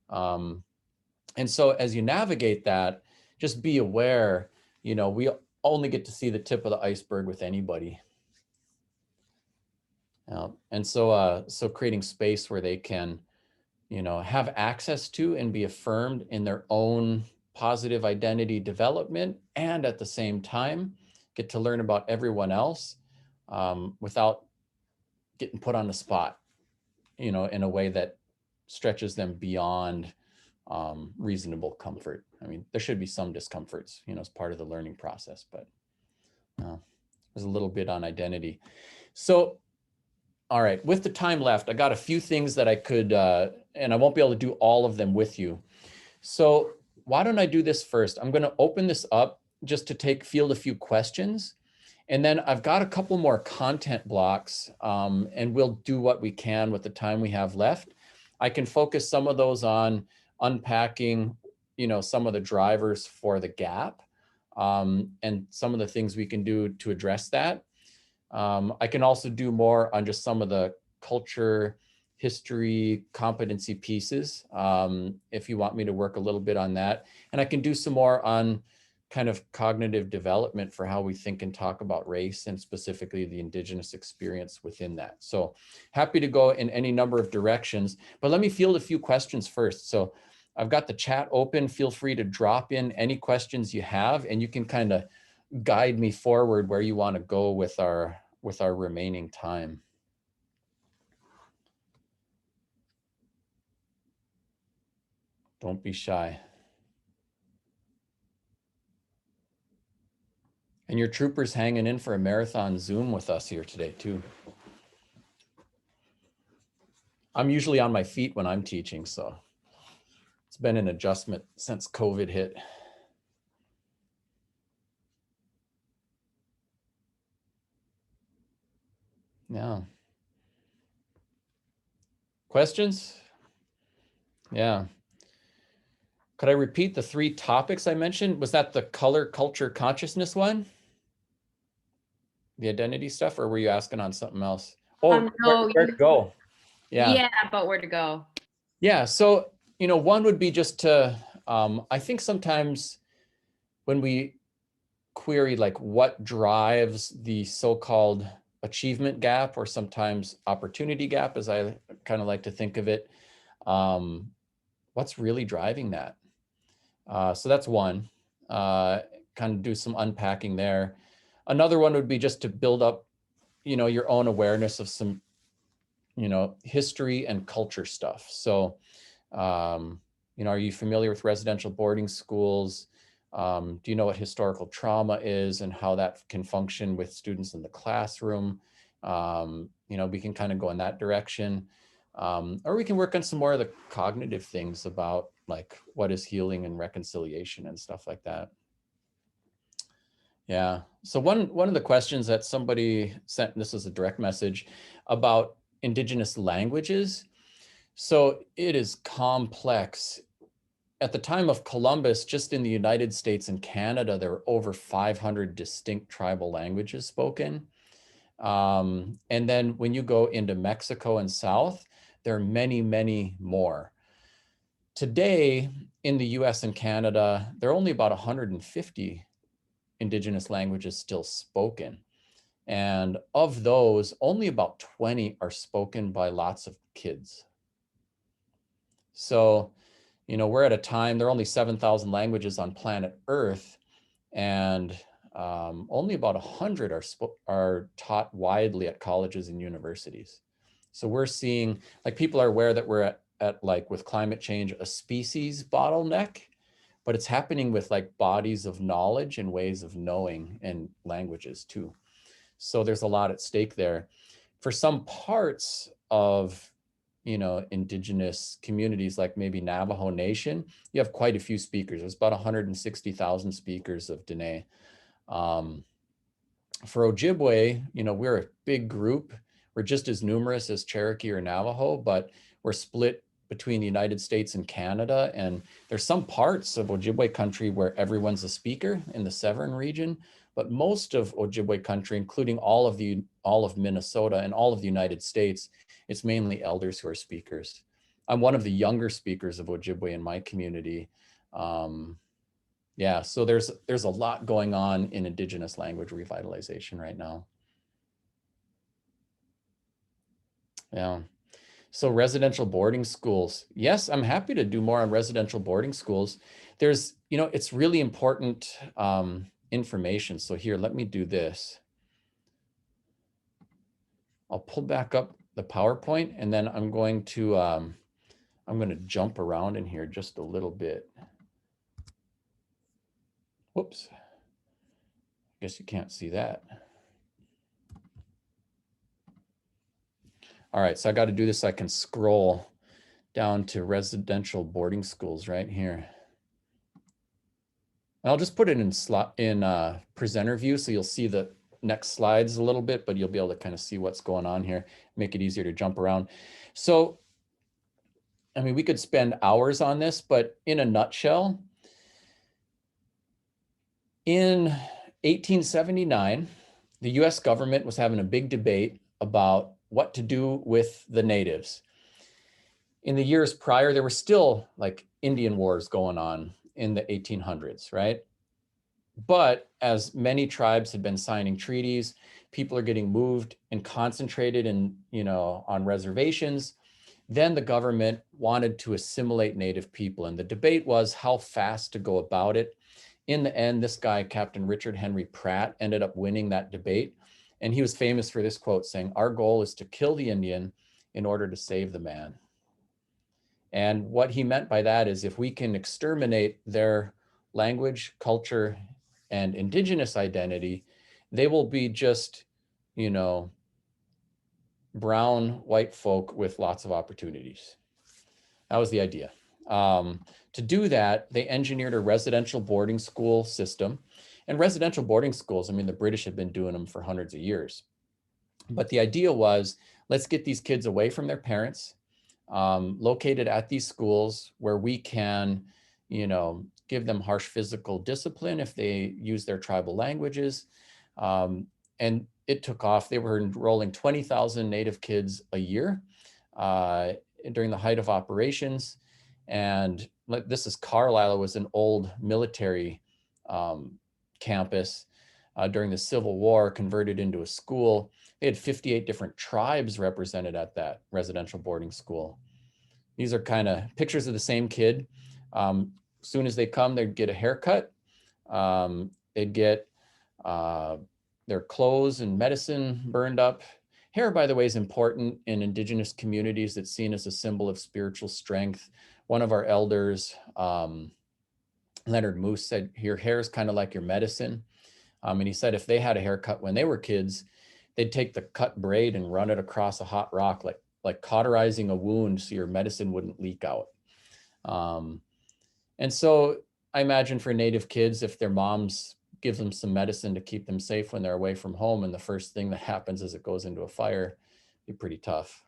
And so as you navigate that, just be aware, we only get to see the tip of the iceberg with anybody. And so creating space where they can, have access to and be affirmed in their own positive identity development, and at the same time, get to learn about everyone else without getting put on the spot, in a way that stretches them beyond reasonable comfort. I mean, there should be some discomforts, as part of the learning process, but there's a little bit on identity. So, all right, with the time left, I got a few things that I could, and I won't be able to do all of them with you. So why don't I do this first? I'm going to open this up just to field a few questions. And then I've got a couple more content blocks, and we'll do what we can with the time we have left. I can focus some of those on unpacking, some of the drivers for the gap, and some of the things we can do to address that. I can also do more on just some of the culture, history competency pieces, if you want me to work a little bit on that. And I can do some more on kind of cognitive development for how we think and talk about race, and specifically the Indigenous experience within that. So happy to go in any number of directions, but let me field a few questions first. So I've got the chat open. Feel free to drop in any questions you have, and you can kind of guide me forward where you want to go with our remaining time. Don't be shy. And your troopers hanging in for a marathon Zoom with us here today too. I'm usually on my feet when I'm teaching, so it's been an adjustment since COVID hit. Yeah. Questions? Yeah. Could I repeat the 3 topics I mentioned? Was that the color, culture, consciousness one? The identity stuff, or were you asking on something else? Oh, No, where to go? Yeah. Yeah, but where to go? Yeah. So, one would be just to, I think sometimes when we query like what drives the so-called achievement gap, or sometimes opportunity gap, as I kind of like to think of it, what's really driving that? So that's one, kind of do some unpacking there. Another one would be just to build up, your own awareness of some, history and culture stuff. So, are you familiar with residential boarding schools? Do you know what historical trauma is and how that can function with students in the classroom? We can kind of go in that direction. Or we can work on some more of the cognitive things about like what is healing and reconciliation and stuff like that. Yeah. So one of the questions that somebody sent, and this is a direct message, about Indigenous languages. So it is complex. At the time of Columbus, just in the United States and Canada, there were over 500 distinct tribal languages spoken. And then when you go into Mexico and South, there are many, many more. Today, in the US and Canada, there are only about 150 Indigenous languages still spoken. And of those, only about 20 are spoken by lots of kids. So, we're at a time, there are only 7,000 languages on planet Earth, and only about 100 are taught widely at colleges and universities. So we're seeing, like, people are aware that we're at like with climate change, a species bottleneck, but it's happening with like bodies of knowledge and ways of knowing and languages too. So there's a lot at stake there. For some parts of, Indigenous communities, like maybe Navajo Nation, you have quite a few speakers. There's about 160,000 speakers of Dene. For Ojibwe, we're a big group. We're just as numerous as Cherokee or Navajo, but we're split between the United States and Canada. And there's some parts of Ojibwe country where everyone's a speaker in the Severn region, but most of Ojibwe country, including all of Minnesota and all of the United States, it's mainly elders who are speakers. I'm one of the younger speakers of Ojibwe in my community. Yeah, so there's a lot going on in Indigenous language revitalization right now. Yeah. So residential boarding schools. Yes, I'm happy to do more on residential boarding schools. There's, it's really important information. So here, let me do this. I'll pull back up the PowerPoint, and then I'm going to jump around in here just a little bit. Whoops. I guess you can't see that. All right, so I got to do this so I can scroll down to residential boarding schools right here. And I'll just put it in presenter view so you'll see the next slides a little bit, but you'll be able to kind of see what's going on here, make it easier to jump around. So, I mean, we could spend hours on this, but in a nutshell, in 1879, the US government was having a big debate about what to do with the natives. in the years prior, there were still like Indian wars going on in the 1800s, right? But as many tribes had been signing treaties, people are getting moved and concentrated in, on reservations. Then the government wanted to assimilate Native people. And the debate was how fast to go about it. In the end, this guy, Captain Richard Henry Pratt, ended up winning that debate. And he was famous for this quote saying, "Our goal is to kill the Indian in order to save the man." And what he meant by that is if we can exterminate their language, culture, and indigenous identity, they will be just, brown white folk with lots of opportunities. That was the idea. To do that, they engineered a residential boarding school system. And residential boarding schools, I mean, the British have been doing them for hundreds of years. But the idea was, let's get these kids away from their parents, located at these schools where we can, give them harsh physical discipline if they use their tribal languages. And it took off. They were enrolling 20,000 Native kids a year during the height of operations. And this is Carlisle. It was an old military campus during the Civil War, converted into a school. They had 58 different tribes represented at that residential boarding school. These are kind of pictures of the same kid. As soon as they come, they'd get a haircut. They'd get their clothes and medicine burned up. Hair, by the way, is important in Indigenous communities. It's seen as a symbol of spiritual strength. One of our elders, Leonard Moose, said, your hair is kind of like your medicine. And he said if they had a haircut when they were kids, they'd take the cut braid and run it across a hot rock, like cauterizing a wound so your medicine wouldn't leak out. And so I imagine for Native kids, if their moms give them some medicine to keep them safe when they're away from home, and the first thing that happens is it goes into a fire, it'd be pretty tough.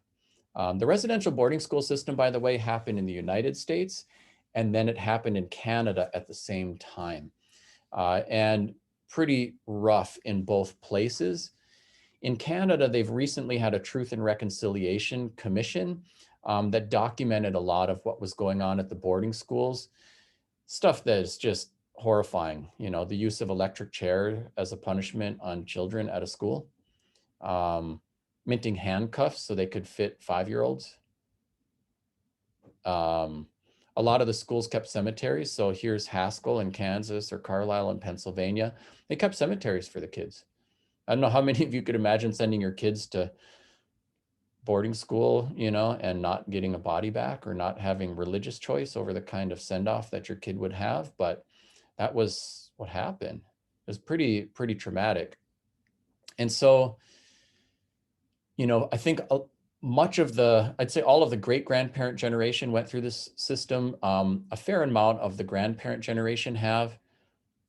The residential boarding school system, by the way, happened in the United States, and then it happened in Canada at the same time. And pretty rough in both places. In Canada, they've recently had a Truth and Reconciliation Commission that documented a lot of what was going on at the boarding schools. Stuff that is just horrifying, the use of electric chair as a punishment on children at a school, minting handcuffs so they could fit 5-year-olds. A lot of the schools kept cemeteries. So here's Haskell in Kansas or Carlisle in Pennsylvania. They kept cemeteries for the kids. I don't know how many of you could imagine sending your kids to boarding school, and not getting a body back or not having religious choice over the kind of send-off that your kid would have. But that was what happened. It was pretty traumatic. And so, I think much of I'd say all of the great-grandparent generation went through this system. A fair amount of the grandparent generation have.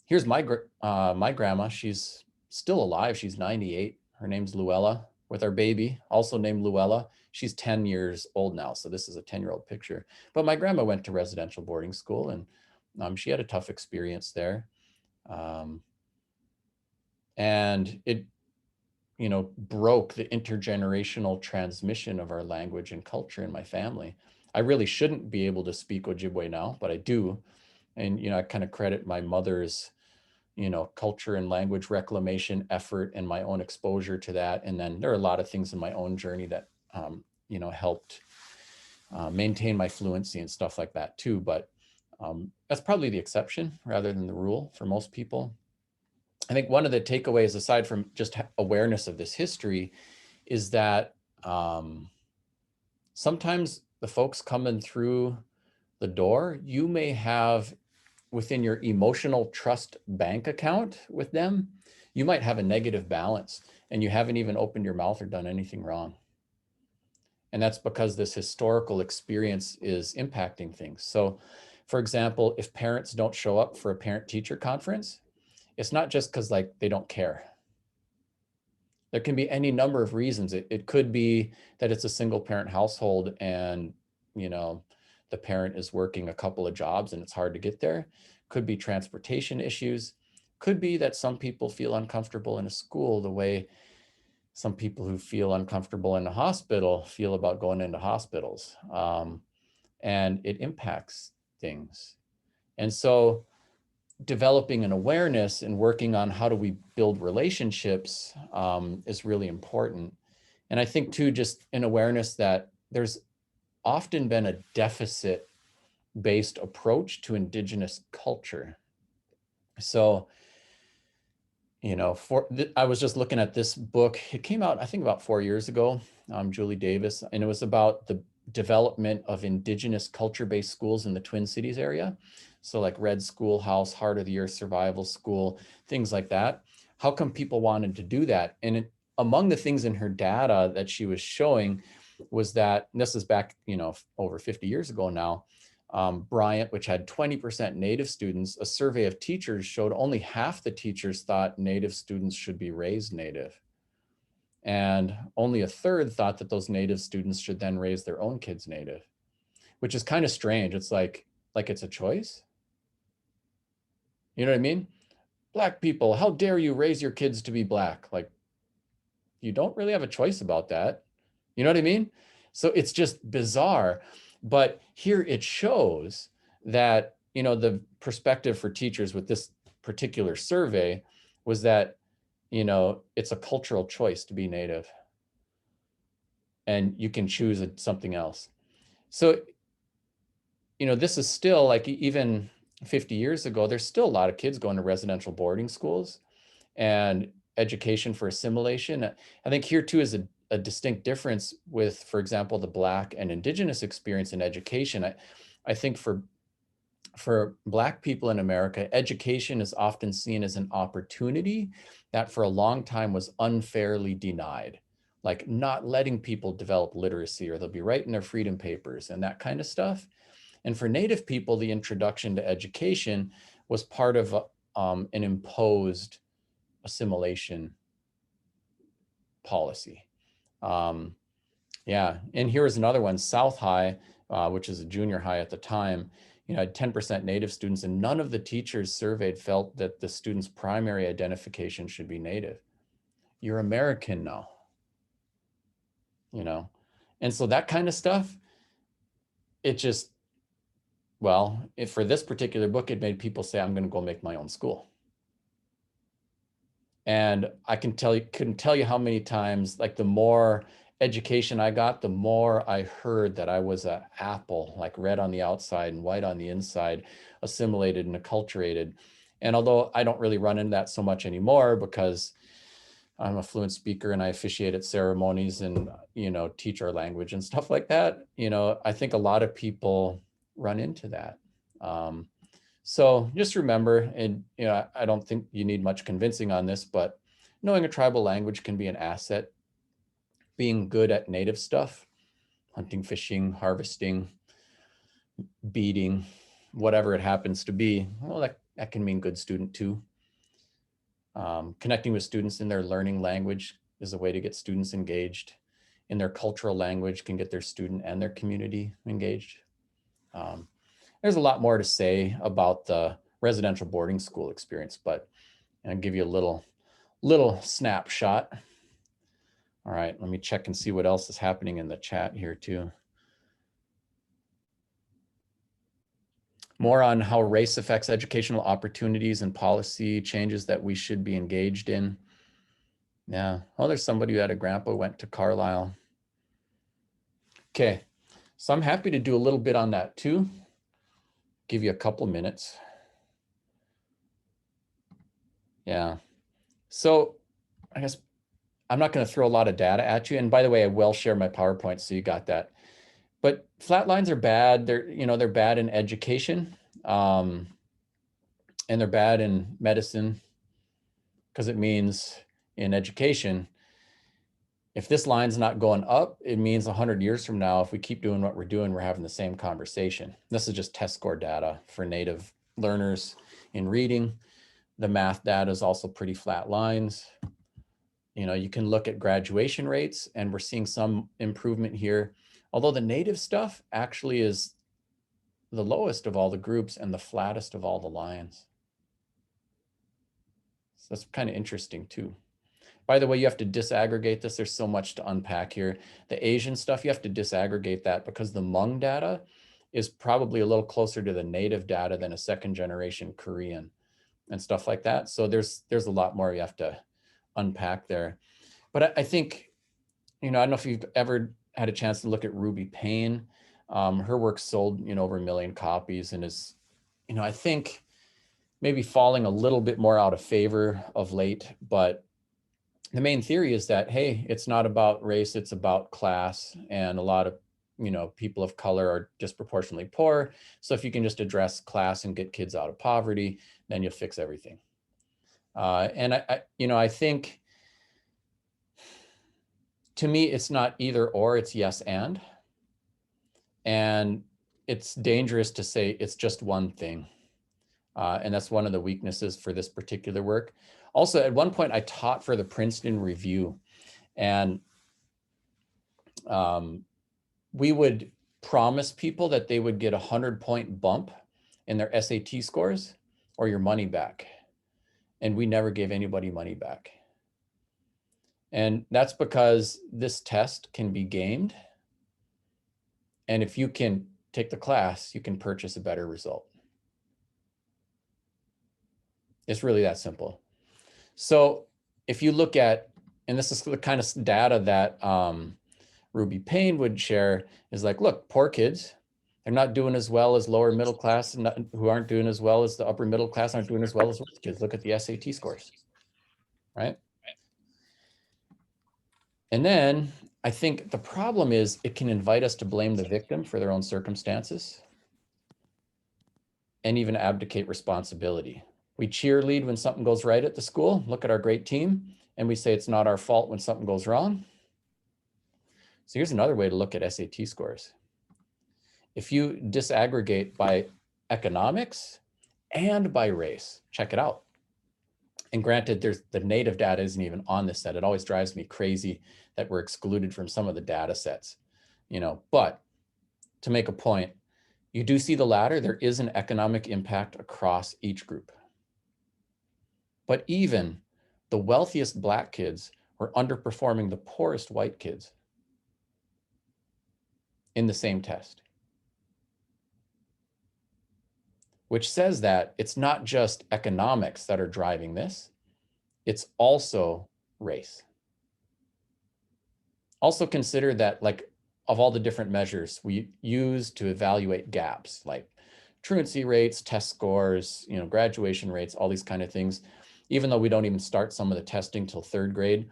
Here's my grandma. She's still alive. She's 98. Her name's Luella, with our baby, also named Luella. She's 10 years old now, so this is a 10-year-old picture. But my grandma went to residential boarding school, and she had a tough experience there. And it, broke the intergenerational transmission of our language and culture in my family. I really shouldn't be able to speak Ojibwe now, but I do. And, I kind of credit my mother's, culture and language reclamation effort and my own exposure to that. And then there are a lot of things in my own journey that, helped maintain my fluency and stuff like that too. But that's probably the exception rather than the rule for most people. I think one of the takeaways, aside from just awareness of this history, is that sometimes the folks coming through the door, you may have within your emotional trust bank account with them, you might have a negative balance and you haven't even opened your mouth or done anything wrong. And that's because this historical experience is impacting things. So, for example, if parents don't show up for a parent-teacher conference, it's not just because they don't care. There can be any number of reasons. It could be that it's a single parent household and, the parent is working a couple of jobs and it's hard to get there. Could be transportation issues. Could be that some people feel uncomfortable in a school the way some people who feel uncomfortable in a hospital feel about going into hospitals. and it impacts things. And so developing an awareness and working on how do we build relationships is really important. And I think too, just an awareness that there's often been a deficit-based approach to Indigenous culture. So, you know, I was just looking at this book. It came out, I think, about 4 years ago, Julie Davis, and it was about the development of Indigenous culture-based schools in the Twin Cities area. So like Red Schoolhouse, Heart of the Earth Survival School, things like that. How come people wanted to do that? And among the things in her data that she was showing was that, and this is back, you know, over 50 years ago now, Bryant, which had 20% Native students, a survey of teachers showed only half the teachers thought Native students should be raised Native. And only a third thought that those Native students should then raise their own kids Native, which is kind of strange. It's like it's a choice. You know what I mean? Black people, how dare you raise your kids to be Black? Like, you don't really have a choice about that. You know what I mean? So it's just bizarre. But here it shows that, you know, the perspective for teachers with this particular survey was that, you know, it's a cultural choice to be Native. And you can choose something else. So, you know, this is still like, even 50 years ago, there's still a lot of kids going to residential boarding schools and education for assimilation. I think here too is a distinct difference with, for example, the Black and Indigenous experience in education. I think for Black people in America, education is often seen as an opportunity that for a long time was unfairly denied, like not letting people develop literacy, or they'll be writing their freedom papers and that kind of stuff. And for Native people, the introduction to education was part of an imposed assimilation policy. Yeah, and here is another one, South High, which is a junior high at the time, you know, had 10% Native students, and none of the teachers surveyed felt that the students' primary identification should be Native. You're American now, you know? And so that kind of stuff, it just, well, for this particular book, it made people say, I'm going to go make my own school. And I couldn't tell you how many times, like the more education I got, the more I heard that I was an apple, like red on the outside and white on the inside, assimilated and acculturated. And although I don't really run into that so much anymore because I'm a fluent speaker and I officiate at ceremonies and, you know, teach our language and stuff like that, you know, I think a lot of people run into that. So just remember, and you know, I don't think you need much convincing on this, but knowing a tribal language can be an asset. Being good at Native stuff, hunting, fishing, harvesting, beading, whatever it happens to be, well, that can mean good student too. Connecting with students in their learning language is a way to get students engaged. In their cultural language can get their student and their community engaged. There's a lot more to say about the residential boarding school experience, but I'll give you a little snapshot. All right, let me check and see what else is happening in the chat here too. More on how race affects educational opportunities and policy changes that we should be engaged in. Yeah, oh, there's somebody who had a grandpa who went to Carlisle. Okay, so I'm happy to do a little bit on that too. Give you a couple minutes. Yeah, so I guess I'm not going to throw a lot of data at you. And by the way, I will share my PowerPoint, so you got that. But flat lines are bad. They're bad in education, and they're bad in medicine, because it means in education, if this line's not going up, it means 100 years from now, if we keep doing what we're doing, we're having the same conversation. This is just test score data for Native learners in reading. The math data is also pretty flat lines. You know, you can look at graduation rates, and we're seeing some improvement here, although the Native stuff actually is the lowest of all the groups and the flattest of all the lines. So that's kind of interesting too. By the way, you have to disaggregate this. There's so much to unpack here. The Asian stuff, you have to disaggregate that because the Hmong data is probably a little closer to the native data than a second generation Korean and stuff like that. So there's a lot more you have to unpack there. But I think, you know, I don't know if you've ever had a chance to look at Ruby Payne. Her work sold, you know, over 1 million copies and is, you know, I think maybe falling a little bit more out of favor of late. But the main theory is that, hey, it's not about race, it's about class. And a lot of, you know, people of color are disproportionately poor. So if you can just address class and get kids out of poverty, then you'll fix everything. And I think, to me, it's not either or, it's yes and. And it's dangerous to say it's just one thing. And that's one of the weaknesses for this particular work. Also, at one point, I taught for the Princeton Review, and we would promise people that they would get a 100-point bump in their SAT scores or your money back. And we never gave anybody money back. And that's because this test can be gamed. And if you can take the class, you can purchase a better result. It's really that simple. So if you look at, and this is the kind of data that Ruby Payne would share, is like, look, poor kids, they're not doing as well as lower middle class, who aren't doing as well as the upper middle class, aren't doing as well as rich kids. Look at the SAT scores, right? And then I think the problem is it can invite us to blame the victim for their own circumstances and even abdicate responsibility. We cheerlead when something goes right at the school, look at our great team, and we say it's not our fault when something goes wrong. So here's another way to look at SAT scores. If you disaggregate by economics and by race, check it out. And granted, the native data isn't even on this set. It always drives me crazy that we're excluded from some of the data sets, you know, but to make a point, you do see the latter, there is an economic impact across each group. But even the wealthiest Black kids were underperforming the poorest white kids in the same test. Which says that it's not just economics that are driving this, it's also race. Also consider that, like, of all the different measures we use to evaluate gaps, like truancy rates, test scores, you know, graduation rates, all these kind of things, even though we don't even start some of the testing till 3rd grade,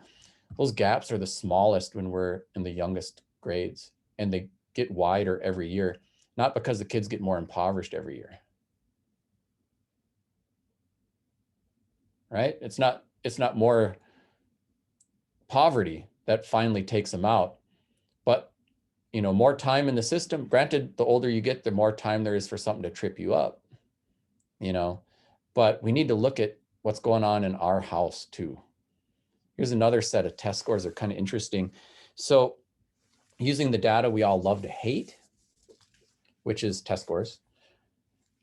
those gaps are the smallest when we're in the youngest grades, and they get wider every year, not because the kids get more impoverished every year. Right? It's not more poverty that finally takes them out, but, you know, more time in the system. Granted, the older you get, the more time there is for something to trip you up, you know, but we need to look at what's going on in our house too. Here's another set of test scores that are kind of interesting. So using the data we all love to hate, which is test scores,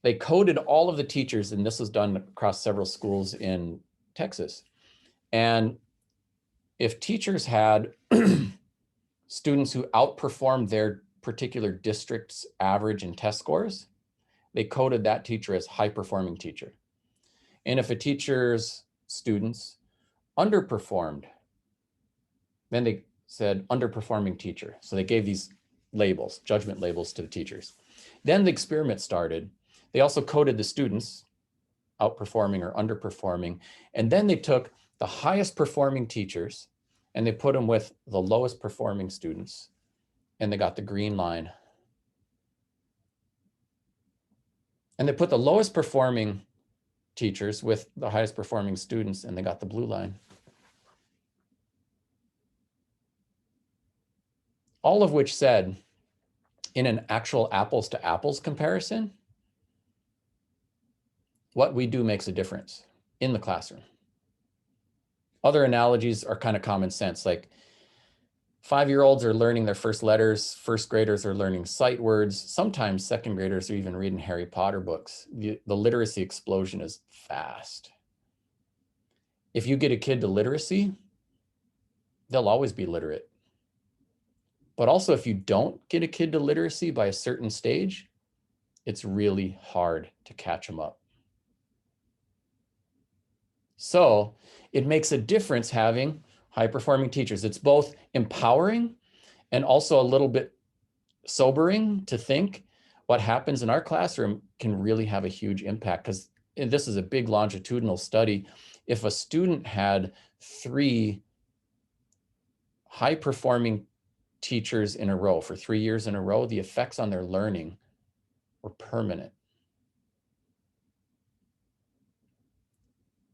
they coded all of the teachers, and this was done across several schools in Texas. And if teachers had students who outperformed their particular district's average in test scores, they coded that teacher as high-performing teacher. And if a teacher's students underperformed, then they said underperforming teacher. So they gave these labels, judgment labels, to the teachers. Then the experiment started. They also coded the students, outperforming or underperforming. And then they took the highest performing teachers and they put them with the lowest performing students, and they got the green line. And they put the lowest performing teachers with the highest performing students, and they got the blue line. All of which said, in an actual apples to apples comparison, what we do makes a difference in the classroom. Other analogies are kind of common sense, like 5-year-olds are learning their first letters, 1st graders are learning sight words, sometimes 2nd graders are even reading Harry Potter books. The literacy explosion is fast. If you get a kid to literacy, they'll always be literate. But also, if you don't get a kid to literacy by a certain stage, it's really hard to catch them up. So it makes a difference having high-performing teachers. It's both empowering and also a little bit sobering to think what happens in our classroom can really have a huge impact, because this is a big longitudinal study. If a student had 3 high-performing teachers in a row for 3 years in a row, the effects on their learning were permanent.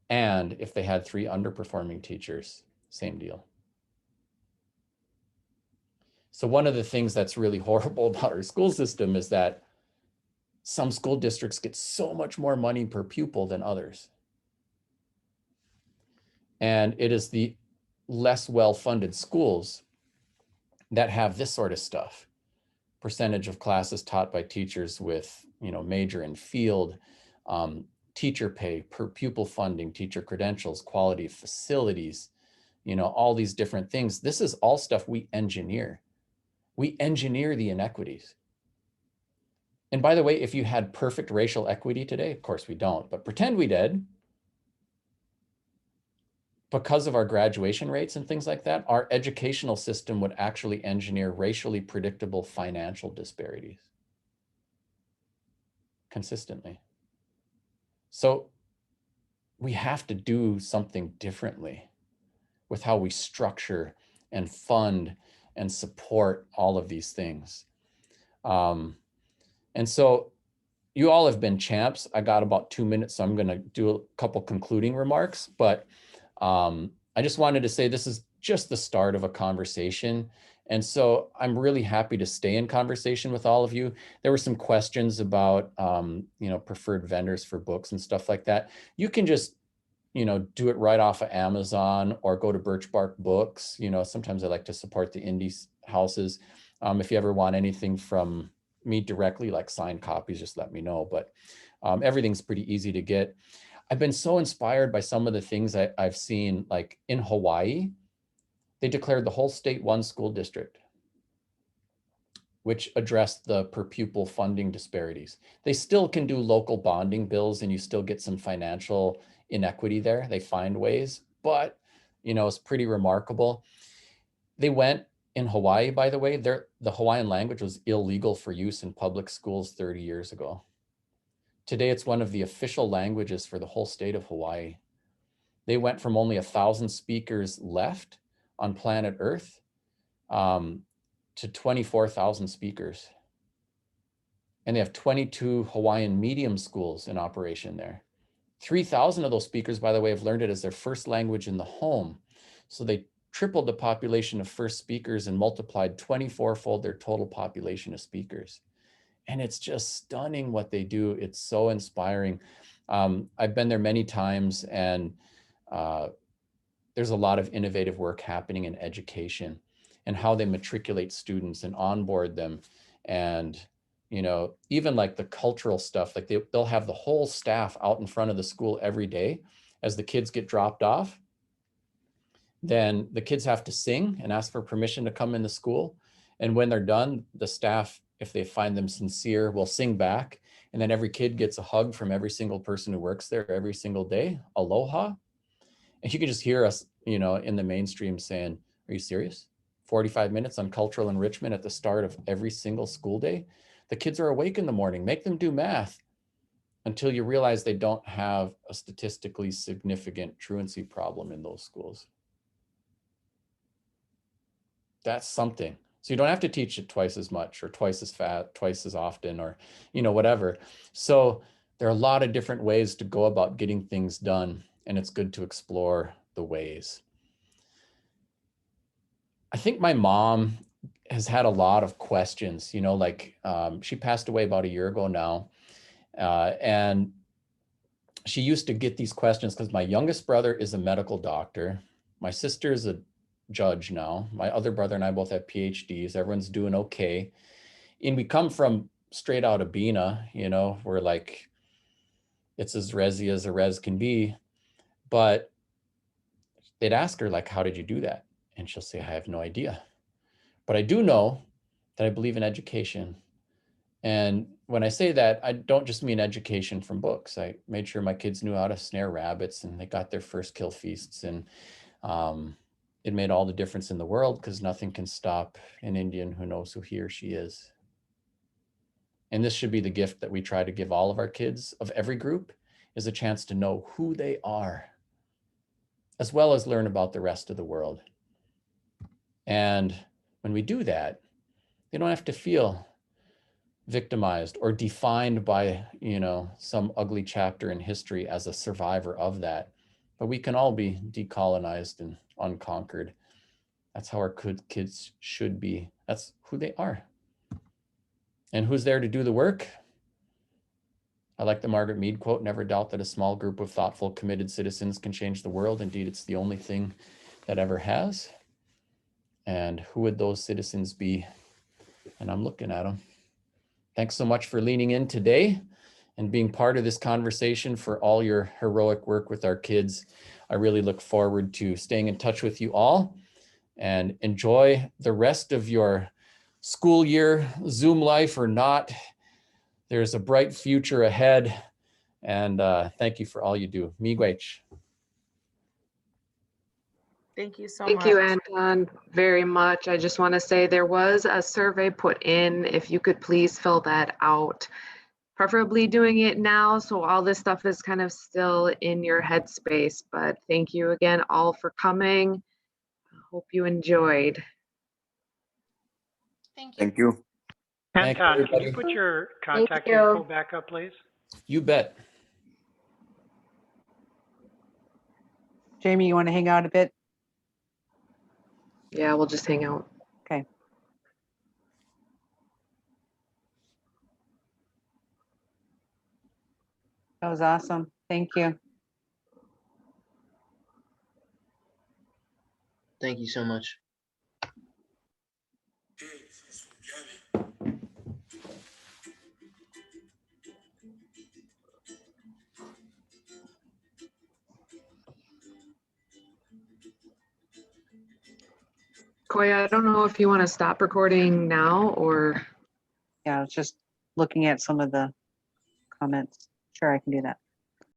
And if they had 3 underperforming teachers, same deal. So one of the things that's really horrible about our school system is that some school districts get so much more money per pupil than others. And it is the less well-funded schools that have this sort of stuff. Percentage of classes taught by teachers with, major in field, teacher pay, per pupil funding, teacher credentials, quality of facilities, all these different things. This is all stuff we engineer. We engineer the inequities. And by the way, if you had perfect racial equity today, of course we don't, but pretend we did, because of our graduation rates and things like that, our educational system would actually engineer racially predictable financial disparities consistently. So we have to do something differently with how we structure and fund and support all of these things. And so you all have been champs. I got about 2 minutes, so I'm going to do a couple concluding remarks, but I just wanted to say this is just the start of a conversation. And so I'm really happy to stay in conversation with all of you. There were some questions about, preferred vendors for books and stuff like that. You can just, do it right off of Amazon or go to Birch Bark Books. Sometimes I like to support the indie houses. If you ever want anything from me directly, like signed copies, just let me know. But everything's pretty easy to get. I've been so inspired by some of the things I've seen, like in Hawaii, they declared the whole state one school district, which addressed the per pupil funding disparities. They still can do local bonding bills and you still get some financial inequity there. They find ways, but it's pretty remarkable. They went in Hawaii, by the way, the Hawaiian language was illegal for use in public schools 30 years ago. Today, it's one of the official languages for the whole state of Hawaii. They went from only 1,000 speakers left on planet Earth to 24,000 speakers. And they have 22 Hawaiian medium schools in operation there. 3,000 of those speakers, by the way, have learned it as their first language in the home. So they tripled the population of first speakers and multiplied 24-fold their total population of speakers. And it's just stunning what they do. It's so inspiring. I've been there many times, and there's a lot of innovative work happening in education and how they matriculate students and onboard them. And, even like the cultural stuff, like they'll have the whole staff out in front of the school every day as the kids get dropped off. Then the kids have to sing and ask for permission to come in the school. And when they're done, the staff, if they find them sincere, will sing back. And then every kid gets a hug from every single person who works there every single day. Aloha. And you can just hear us, in the mainstream saying, are you serious? 45 minutes on cultural enrichment at the start of every single school day. The kids are awake in the morning. Make them do math until you realize they don't have a statistically significant truancy problem in those schools. That's something. So you don't have to teach it twice as much or twice as fast, twice as often, or, whatever. So there are a lot of different ways to go about getting things done, and it's good to explore the ways. I think my mom has had a lot of questions, she passed away about a year ago now. And she used to get these questions because my youngest brother is a medical doctor. My sister is a judge now. My other brother and I both have PhDs. Everyone's doing okay. And we come from straight out of Bina, we're like, it's as resi as a res can be. But they'd ask her, like, how did you do that? And she'll say, I have no idea. But I do know that I believe in education. And when I say that, I don't just mean education from books. I made sure my kids knew how to snare rabbits and they got their first kill feasts. And it made all the difference in the world because nothing can stop an Indian who knows who he or she is. And this should be the gift that we try to give all of our kids of every group, is a chance to know who they are, as well as learn about the rest of the world. And when we do that, they don't have to feel victimized or defined by, some ugly chapter in history as a survivor of that. But we can all be decolonized and unconquered. That's how our kids should be. That's who they are. And who's there to do the work? I like the Margaret Mead quote, never doubt that a small group of thoughtful, committed citizens can change the world. Indeed, it's the only thing that ever has. And who would those citizens be? And I'm looking at them. Thanks so much for leaning in today and being part of this conversation, for all your heroic work with our kids. I really look forward to staying in touch with you all, and enjoy the rest of your school year, Zoom life or not. There's a bright future ahead, and thank you for all you do. Miigwech. Thank you so Thank much. you, Anton, very much. I just want to say there was a survey put in. If you could please fill that out, preferably doing it now, so all this stuff is kind of still in your headspace. But thank you again all for coming. I hope you enjoyed. Thank you. Thank you. Thank Anton, can you everybody. put your Thank contact you. info back up, please? You bet. Jamie, you want to hang out a bit? Yeah, we'll just hang out. Okay. That was awesome. Thank you. Thank you so much. Koya, I don't know if you want to stop recording now or. Yeah, I was just looking at some of the comments. Sure, I can do that.